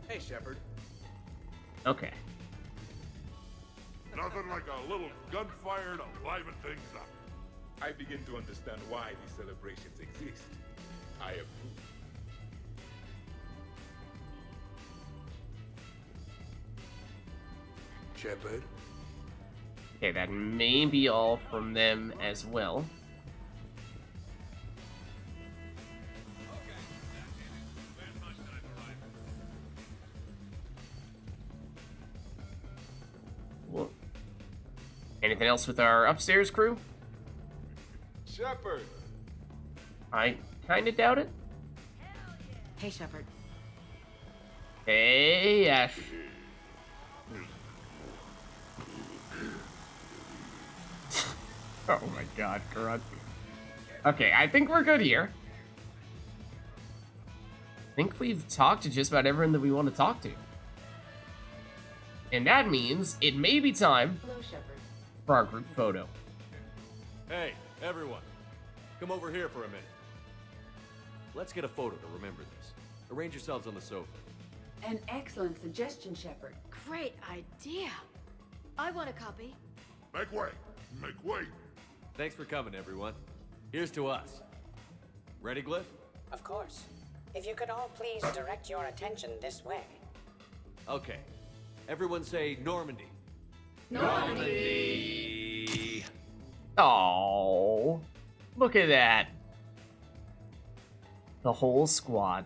Hey, Shepard. Okay. Nothing like a little gunfire to liven things up. I begin to understand why these celebrations exist. I approve. Shepard? Okay, that may be all from them as well. Well, anything else with our upstairs crew? Shepard! I kinda doubt it. Hey, Shepard. Hey, Ash. Oh my god, Grunt. Okay, I think we're good here. I think we've talked to just about everyone that we want to talk to. And that means it may be time Hello, Shepard. for our group photo. Hey, everyone. Come over here for a minute. Let's get a photo to remember this. Arrange yourselves on the sofa. An excellent suggestion, Shepard. Great idea. I want a copy. Make way! Make way! Thanks for coming, everyone. Here's to us. Ready, Glyph? Of course. If you could all please direct your attention this way. Okay. Everyone say Normandy. Normandy! Oh, look at that. The whole squad.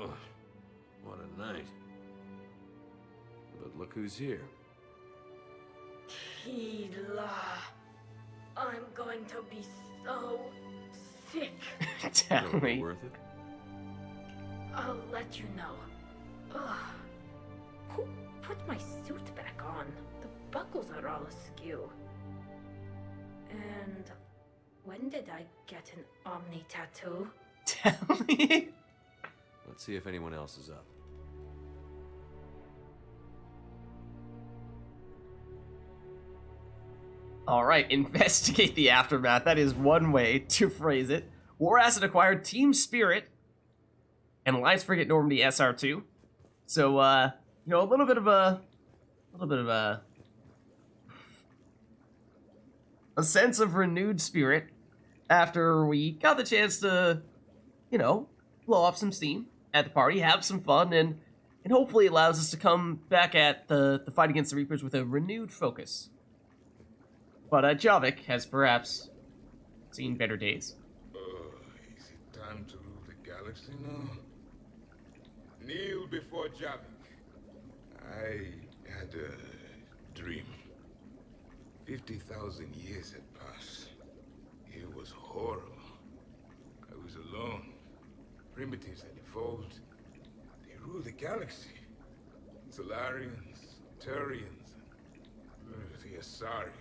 Ugh, what a night. But look who's here. Hila. I'm going to be so sick. Tell me. Worth it? I'll let you know. Ugh. Who put my suit back on? The buckles are all askew. And when did I get an Omni tattoo? Tell me. Let's see if anyone else is up. All right, investigate the aftermath. That is one way to phrase it. War Acid acquired Team Spirit and Alliance Frigate Normandy SR2. So, you know, a little bit of a sense of renewed spirit after we got the chance to, you know, blow off some steam at the party, have some fun, and hopefully allows us to come back at the fight against the Reapers with a renewed focus. But Javik has perhaps seen better days. Is it time to rule the galaxy now? Kneel before Javik. I had a dream. 50,000 years had passed. It was horrible. I was alone. Primitives had evolved. They ruled the galaxy. Solarians, Turians, the Asari.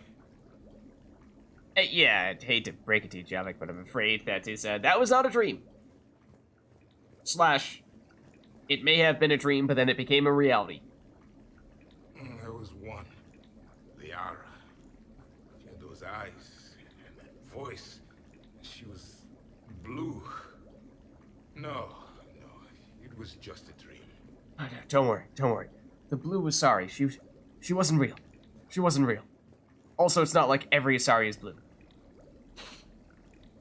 Yeah, I'd hate to break it to you, Javik, but I'm afraid that was not a dream. Slash, it may have been a dream, but then it became a reality. There was one. Liara. She had those eyes and that voice. She was blue. No, it was just a dream. Oh, no, don't worry. The blue was sorry. She wasn't real. She wasn't real. Also, it's not like every Asari is blue.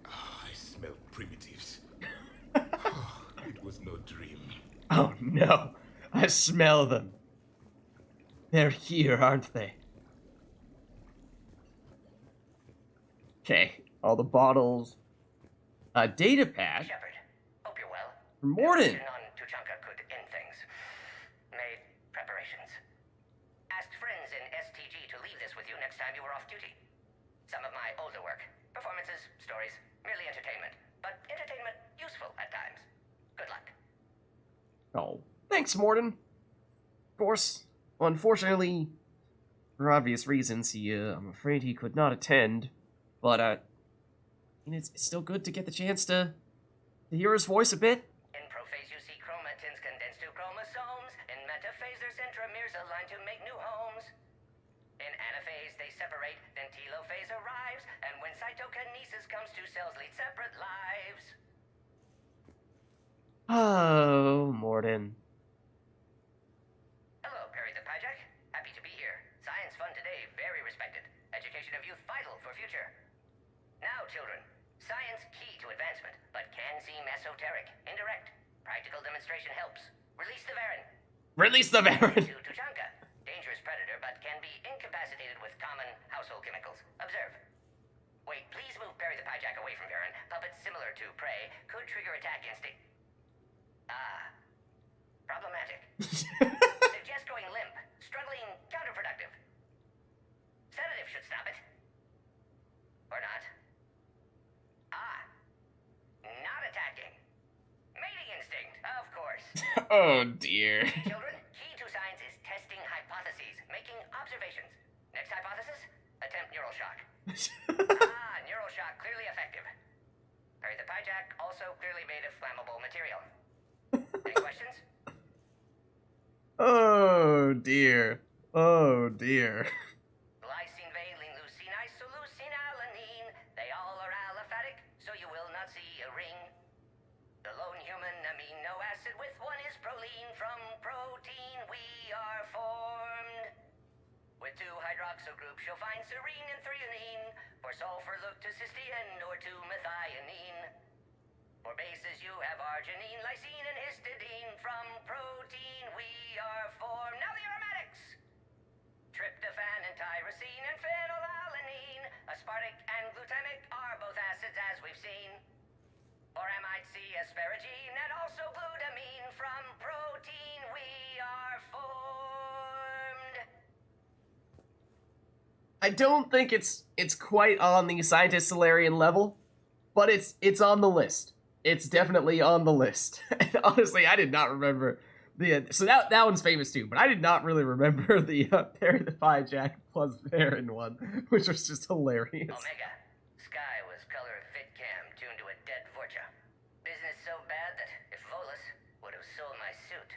I smelled primitives. It was no dream. Oh no, I smell them. They're here, aren't they? Okay, all the bottles. Data pad. Shepard, hope you're well. Morden. On Tuchanka could end things. Made preparations. Asked friends in STG to leave this with you next time you were off duty. Some of my older work. Performances, stories, merely entertainment. But entertainment useful at times. Good luck. Oh, thanks, Morden. Of course, unfortunately, for obvious reasons, I'm afraid he could not attend. But, it's still good to get the chance to hear his voice a bit. In prophase you see chromatins condensed to chromosomes. In metaphase their centromeres aligned to make new homes. In anaphase they separate, then telophase arrives. And when cytokinesis comes, two cells lead separate lives. Oh, Morden. Hello, Perry the Pyjack. Happy to be here. Science fun today, very respected. Education of youth vital for future. Now, children, science key to advancement, but can seem esoteric, indirect. Practical demonstration helps. Release the Varan. Release the Varan. To Tuchanka. Dangerous predator, but can be incapacitated with common household chemicals. Observe. Wait, please move Perry the Pyjack away from Varan. Puppets similar to prey could trigger attack instinct. Problematic. Suggest going limp. Struggling counterproductive. Sedative should stop it. Or not. Not attacking. Mating instinct, of course. Oh, dear. Children, key to science is testing hypotheses, making observations. Next hypothesis? Attempt neural shock. Neural shock clearly effective. Perry the Pyjack also clearly made of flammable material. Any questions? Oh, dear. Oh, dear. Glycine, valine, leucine, isoleucine, alanine. not see a ring. The lone human amino acid with one is proline. From protein we are formed. With 2 hydroxyl groups you'll find serine and threonine. For sulfur look to cysteine or to methionine. For bases you have arginine, lysine, and histidine. From protein we are formed. Now the aromatics! Tryptophan and tyrosine and phenylalanine. Aspartic and glutamic are both acids as we've seen. For amide C, asparagine, and also glutamine. From protein we are formed. I don't think it's quite on the scientist Solarian level, but it's on the list. It's definitely on the list. And honestly, I did not remember so that one's famous too, but I did not really remember the Perry the Jack plus Baron one, which was just hilarious. Omega. Sky was color VidCam tuned to a dead Vorcha. Business so bad that if Volus would have sold my suit.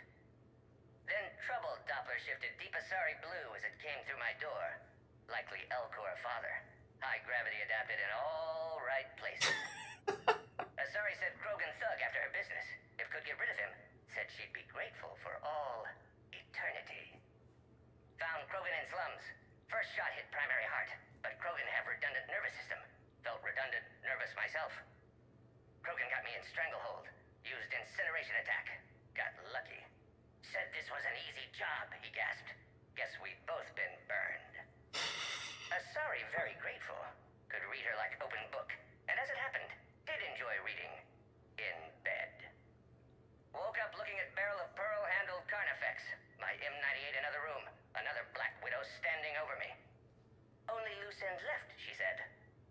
Then trouble Doppler shifted Deepasari blue as it came through my door. Likely Elcor father. High gravity adapted in all right places. Asari said Krogan thug after her business. If could get rid of him, said she'd be grateful for all eternity. Found Krogan in slums. First shot hit primary heart, but Krogan have redundant nervous system. Felt redundant, nervous myself. Krogan got me in stranglehold. Used incineration attack. Got lucky. Said this was an easy job, he gasped. Guess we'd both been burned. Asari very grateful. Could read her like open book. And as it happened, did enjoy reading. In bed. Woke up looking at barrel of pearl-handled Carnifex. My M98 in other room. Another Black Widow standing over me. Only loose ends left, she said.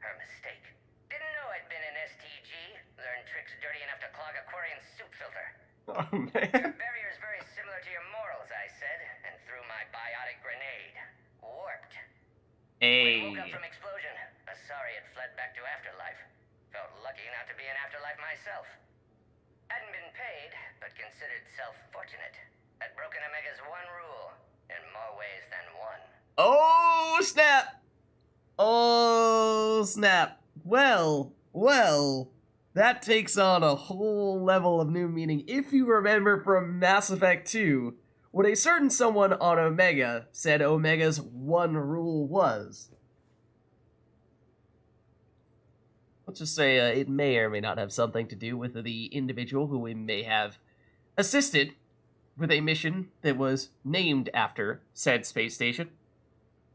Her mistake. Didn't know I'd been in STG. Learned tricks dirty enough to clog a Quarian soup filter. Oh, man. Your barrier's very similar to your morals, I said, and threw my biotic grenade. Warped. Hey. When woke up from explosion, Asari had fled back to Afterlife. Felt lucky not to be in Afterlife myself. Hadn't been paid, but considered self-fortunate. Had broken Omega's one rule, in more ways than one. Oh, snap! Oh, snap. Well, that takes on a whole level of new meaning. If you remember from Mass Effect 2, what a certain someone on Omega said Omega's one rule was. Let's just say it may or may not have something to do with the individual who we may have assisted with a mission that was named after said space station.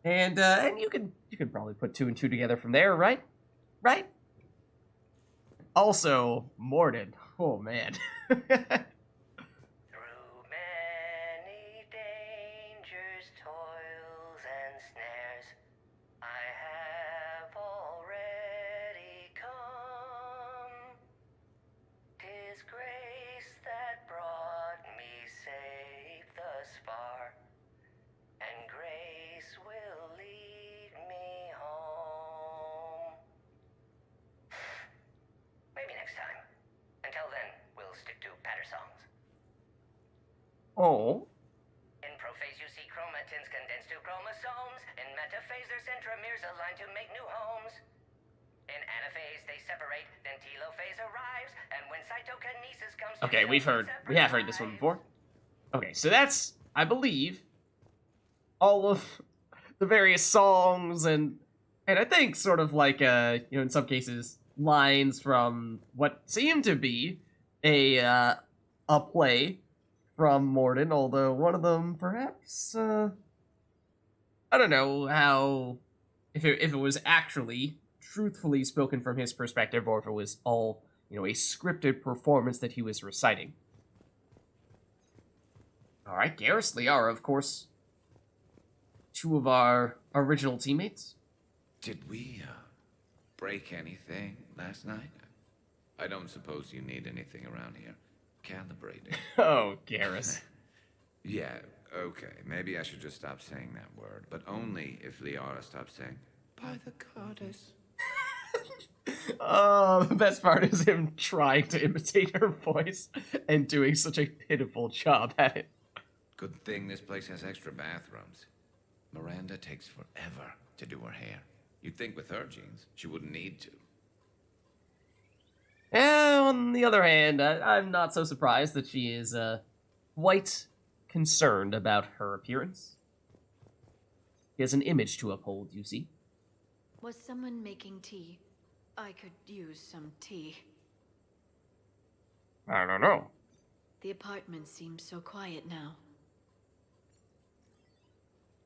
And you can probably put 2 and 2 together from there, right? Right? Also, Mordin. Oh, man. Through many dangers, toils, and snares, I have already come. 'Tis grace that brought me safe thus far, and grace will lead me home. Maybe next time. Until then, we'll stick to patter songs. Oh. In prophase you see chromatins condensed to chromosomes. In metaphase their centromeres align to make new homes. In anaphase they separate, then telophase arrives, and when cytokinesis comes to Okay, we have heard this one before. Okay, so that's, I believe, all of the various songs and I think sort of like in some cases lines from what seemed to be a play from Mordin, although one of them perhaps I don't know how if it was actually truthfully spoken from his perspective or if it was all, a scripted performance that he was reciting. All right, Garrus, Liara, of course, 2 of our original teammates. Did we break anything last night? I don't suppose you need anything around here. Calibrating. Oh, Garrus. Yeah, okay. Maybe I should just stop saying that word, but only if Liara stops saying, by the goddess. Oh, the best part is him trying to imitate her voice and doing such a pitiful job at it. Good thing this place has extra bathrooms. Miranda takes forever to do her hair. You'd think with her genes, she wouldn't need to. on the other hand, I'm not so surprised that she is quite concerned about her appearance. She has an image to uphold, you see. Was someone making tea? I could use some tea. I don't know. The apartment seems so quiet now.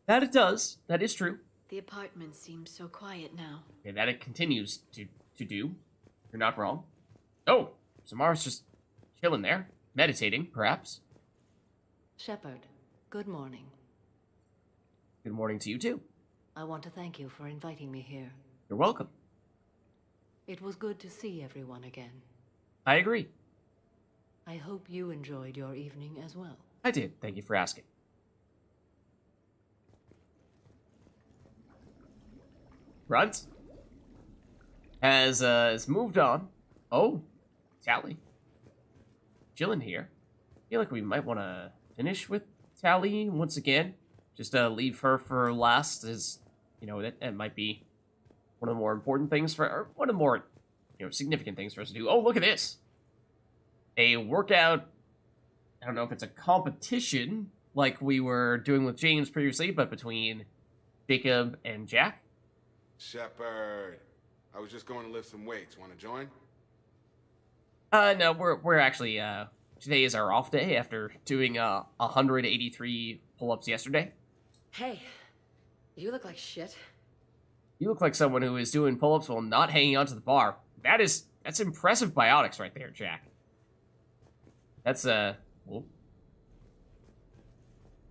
That it does. That is true. The apartment seems so quiet now. And that it continues to do. You're not wrong. Oh, Samara's just chilling there. Meditating, perhaps. Shepard, good morning. Good morning to you, too. I want to thank you for inviting me here. You're welcome. It was good to see everyone again. I agree. I hope you enjoyed your evening as well. I did. Thank you for asking. Runt has moved on. Oh, Tally. Chilling here. I feel like we might want to finish with Tally once again. Just leave her for last, as you know, that might be one of the more important things for, or one of the more, significant things for us to do. Oh, look at this! A workout. I don't know if it's a competition like we were doing with James previously, but between Jacob and Jack. Shepard, I was just going to lift some weights. Want to join? No, we're actually, today is our off day after doing 183 pull-ups yesterday. Hey, you look like shit. You look like someone who is doing pull-ups while not hanging onto the bar. That's impressive biotics right there, Jack. That's, well,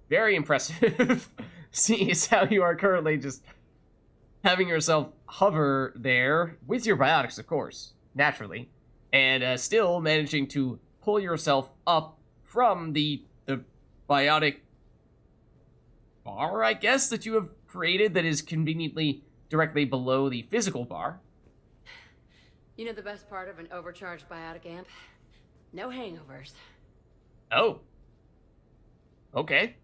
very impressive. See, is how you are currently just having yourself hover there with your biotics, of course, naturally, and still managing to pull yourself up from the biotic bar, I guess, that you have created that is conveniently directly below the physical bar. You know the best part of an overcharged biotic amp? No hangovers. Oh. Okay.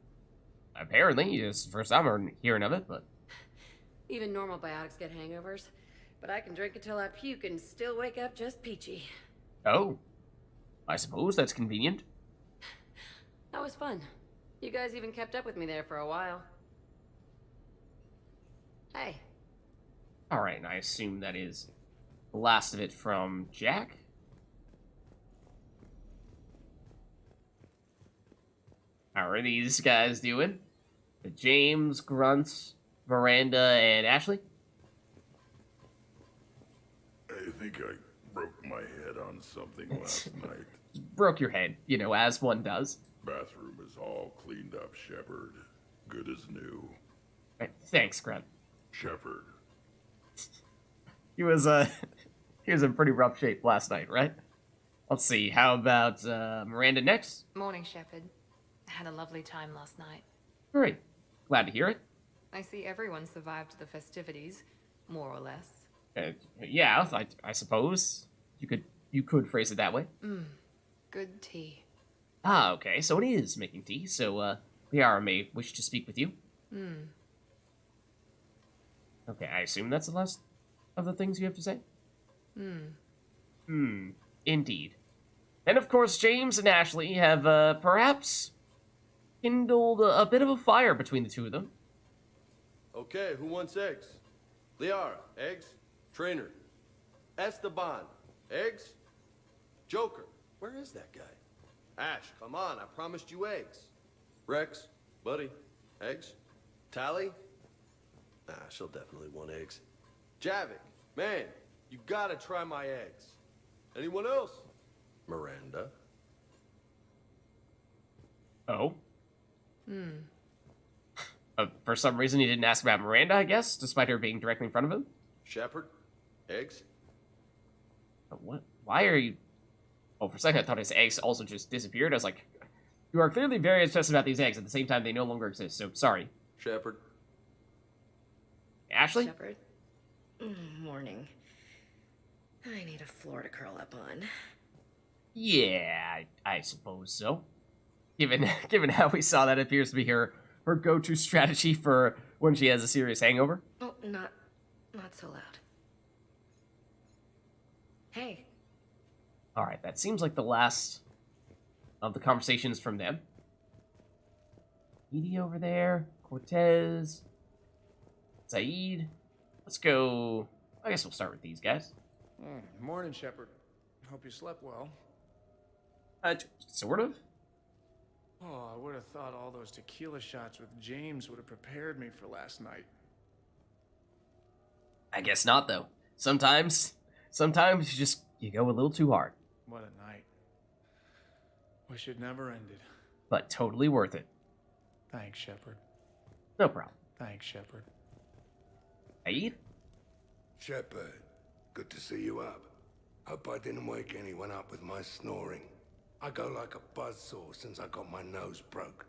Apparently, it's the first time I'm hearing of it, but... Even normal biotics get hangovers, but I can drink until I puke and still wake up just peachy. Oh. I suppose that's convenient. That was fun. You guys even kept up with me there for a while. Hey. Alright, and I assume that is the last of it from Jack. How are these guys doing? James, Grunt, Miranda, and Ashley? I think I broke my head on something last night. Broke your head, as one does. Bathroom is all cleaned up, Shepard. Good as new. Right, thanks, Grunt. Shepard. He was in pretty rough shape last night, right? Let's see, how about Miranda next? Morning, Shepard. Had a lovely time last night. Great. Glad to hear it. I see everyone survived the festivities, more or less. Yeah, I suppose. You could phrase it that way. Good tea. Ah, okay, so it is making tea, so Liara may wish to speak with you. Okay, I assume that's the last of the things you have to say? Indeed. And of course, James and Ashley have perhaps kindled a bit of a fire between the two of them. Okay, who wants eggs? Liara, eggs? Trainer. Esteban, eggs? Joker, where is that guy? Ash, come on, I promised you eggs. Rex, buddy, eggs? Tally? Nah, she'll definitely want eggs. Javik, man, you gotta try my eggs. Anyone else? Miranda. Oh? For some reason, he didn't ask about Miranda, I guess, despite her being directly in front of him. Shepard, eggs? What? Why are you... Oh, for a second, I thought his eggs also just disappeared. I was like, you are clearly very obsessed about these eggs. At the same time, they no longer exist, so sorry. Shepard. Ashley? Shepard. Morning. I need a floor to curl up on. Yeah, I suppose so. Given how we saw that appears to be her go-to strategy for when she has a serious hangover. Oh, not so loud. Hey, Alright, that seems like the last of the conversations from them. Edie over there, Cortez, Saeed. Let's go. I guess we'll start with these guys. Morning, Shepard. Hope you slept well. Sort of. Oh, I would have thought all those tequila shots with James would have prepared me for last night. I guess not, though. Sometimes you go a little too hard. What a night. Wish it never ended. But totally worth it. Thanks, Shepard. No problem. Thanks, Shepard. Saeed? Shepard, good to see you up. Hope I didn't wake anyone up with my snoring. I go like a buzzsaw since I got my nose broke.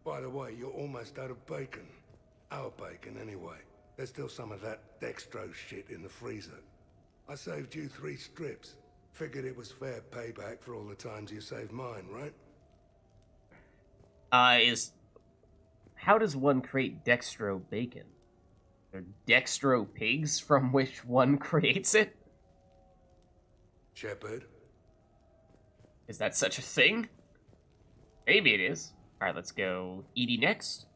By the way, you're almost out of bacon. Our bacon, anyway. There's still some of that dextrose shit in the freezer. I saved you 3 strips. Figured it was fair payback for all the times you saved mine, right? How does one create dextro bacon? Are dextro pigs from which one creates it? Shepard? Is that such a thing? Maybe it is. Alright, let's go Edie next.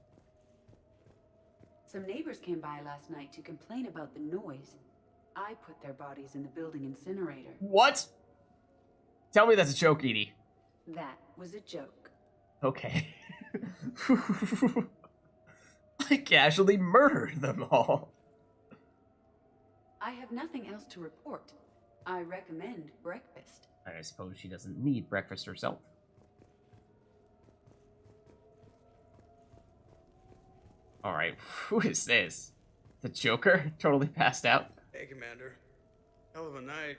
Some neighbors came by last night to complain about the noise. I put their bodies in the building incinerator. What? Tell me that's a joke, Edie. That was a joke. Okay. I casually murdered them all. I have nothing else to report. I recommend breakfast. I suppose she doesn't need breakfast herself. Alright, who is this? The Joker? Totally passed out? Hey, Commander. Hell of a night.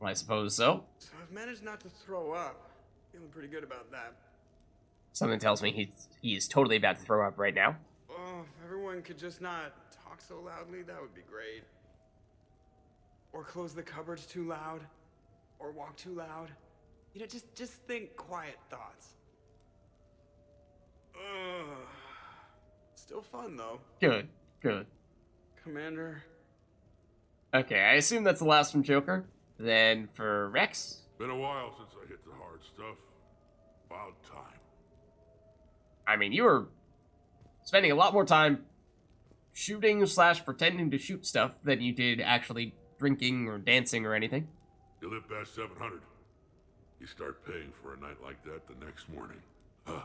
I suppose so. So I've managed not to throw up. Feeling pretty good about that. Something tells me he is totally about to throw up right now. Oh, if everyone could just not talk so loudly, that would be great. Or close the cupboards too loud. Or walk too loud. You know, just think quiet thoughts. Ugh. Still fun, though. Good, good. Commander. Okay, I assume that's the last from Joker. Then for Rex. Been a while since I hit the hard stuff. About time. I mean, you were spending a lot more time shooting / pretending to shoot stuff than you did actually drinking or dancing or anything. You live past 700. You start paying for a night like that the next morning. Huh?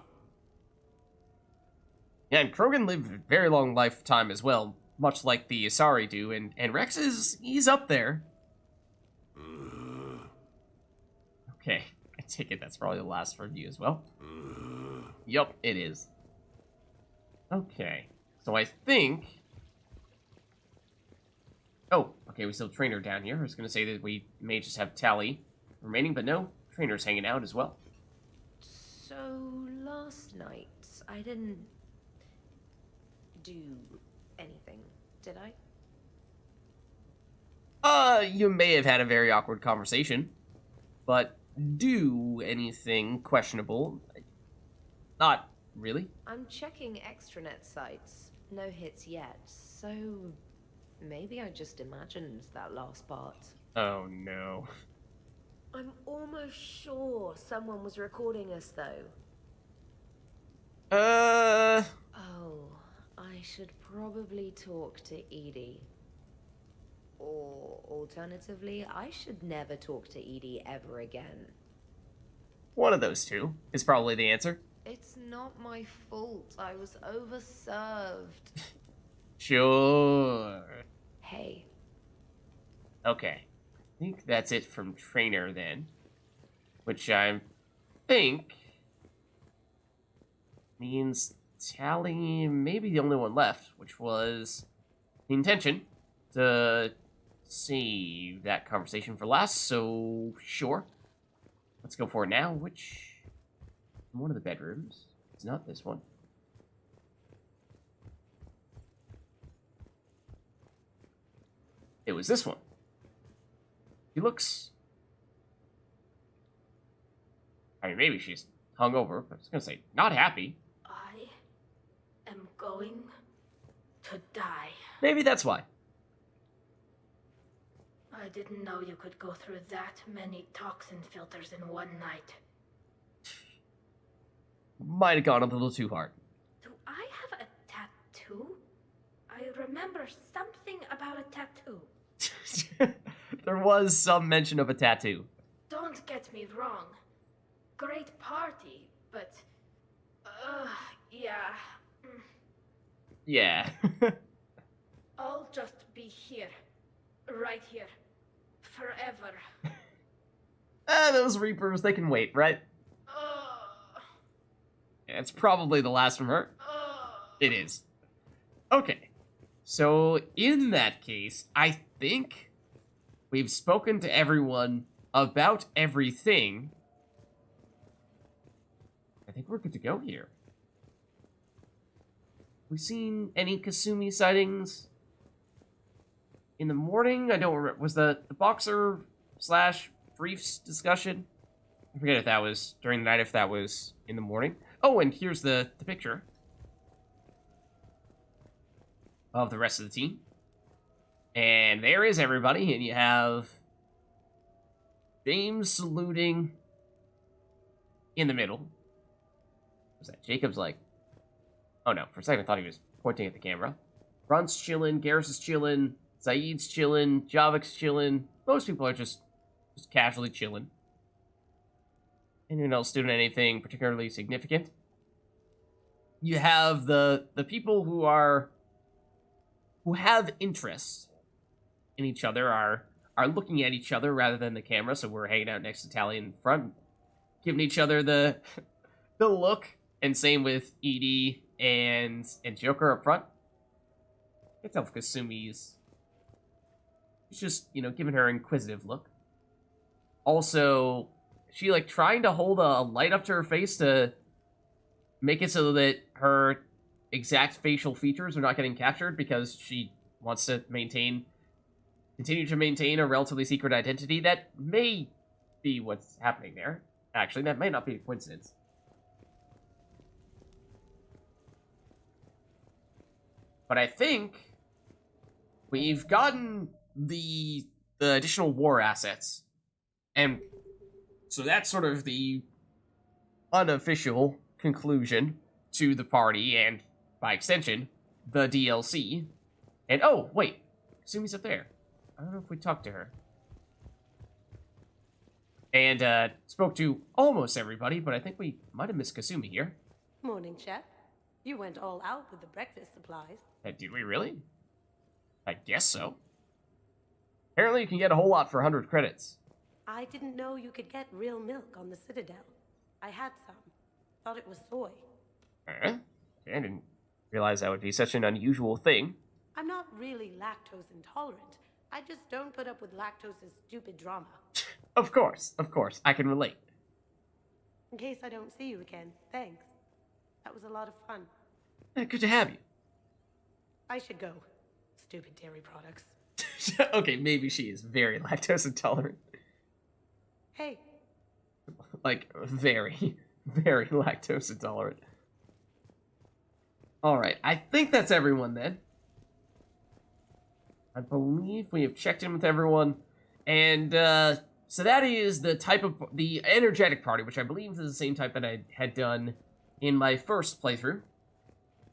Yeah, and Krogan lived a very long lifetime as well, much like the Asari do, and Rex he's up there. Okay, I take it that's probably the last for you as well. Yup, it is. Okay, so I think... Oh, okay, we still have Trainer down here. I was going to say that we may just have Tally remaining, but no, Trainer's hanging out as well. So, last night, I didn't do anything, did I? You may have had a very awkward conversation, but do anything questionable? Not really. I'm checking extranet sites. No hits yet, so maybe I just imagined that last part. Oh no. I'm almost sure someone was recording us, though. Oh, I should probably talk to Edie. Or, alternatively, I should never talk to Edie ever again. One of those two is probably the answer. It's not my fault. I was overserved. Sure. Hey. Okay. I think that's it from Trainer then. Which I think means Tally may be the only one left, which was the intention to save that conversation for last, so sure. Let's go for it now, which one of the bedrooms. It's not this one. It was this one. He looks... I mean, maybe she's hungover, but I was gonna say, not happy. I am going to die. Maybe that's why. I I didn't know you could go through that many toxin filters in one night. Might have gone a little too hard. Do I have a tattoo? I remember something about a tattoo. There was some mention of a tattoo. Don't get me wrong. Great party, but... yeah. Yeah. I'll just be here. Right here. Forever. Those Reapers, they can wait, right? It's probably the last from her. It is. Okay. So, in that case, I think we've spoken to everyone about everything. I think we're good to go here. We seen any Kasumi sightings in the morning? I don't remember. Was the boxer / briefs discussion? I forget if that was during the night, if that was in the morning. Oh, and here's the picture of the rest of the team. And there is everybody, and you have James saluting in the middle. Was that Jacob's like... Oh no, for a second I thought he was pointing at the camera. Brunt's chilling, Garrus is chilling, Saeed's chilling, Javik's chilling. Most people are just casually chilling. Anyone else doing anything particularly significant? You have the people who have interests in each other are looking at each other rather than the camera, so we're hanging out next to Tally in front, giving each other the look, and same with Edie and Joker up front. I can tell if Kasumi's just, giving her an inquisitive look. Also, she trying to hold a light up to her face to make it so that her exact facial features are not getting captured, because she wants to continue to maintain a relatively secret identity. That may be what's happening there. Actually, that may not be a coincidence. But I think we've gotten the additional war assets. And so that's sort of the unofficial conclusion to the party, and by extension, the DLC. And oh, wait, Kasumi's up there. I don't know if we talked to her. And spoke to almost everybody, but I think we might have missed Kasumi here. Morning, Shep. You went all out with the breakfast supplies. Did we really? I guess so. Apparently you can get a whole lot for 100 credits. I didn't know you could get real milk on the Citadel. I had some. Thought it was soy. I didn't realize that would be such an unusual thing. I'm not really lactose intolerant. I just don't put up with lactose's stupid drama. Of course. I can relate. In case I don't see you again, thanks. That was a lot of fun. Good to have you. I should go. Stupid dairy products. Okay, maybe she is very lactose intolerant. Hey. Very, very lactose intolerant. Alright, I think that's everyone then. I believe we have checked in with everyone. And, so that is the type of, the energetic party, which I believe is the same type that I had done in my first playthrough.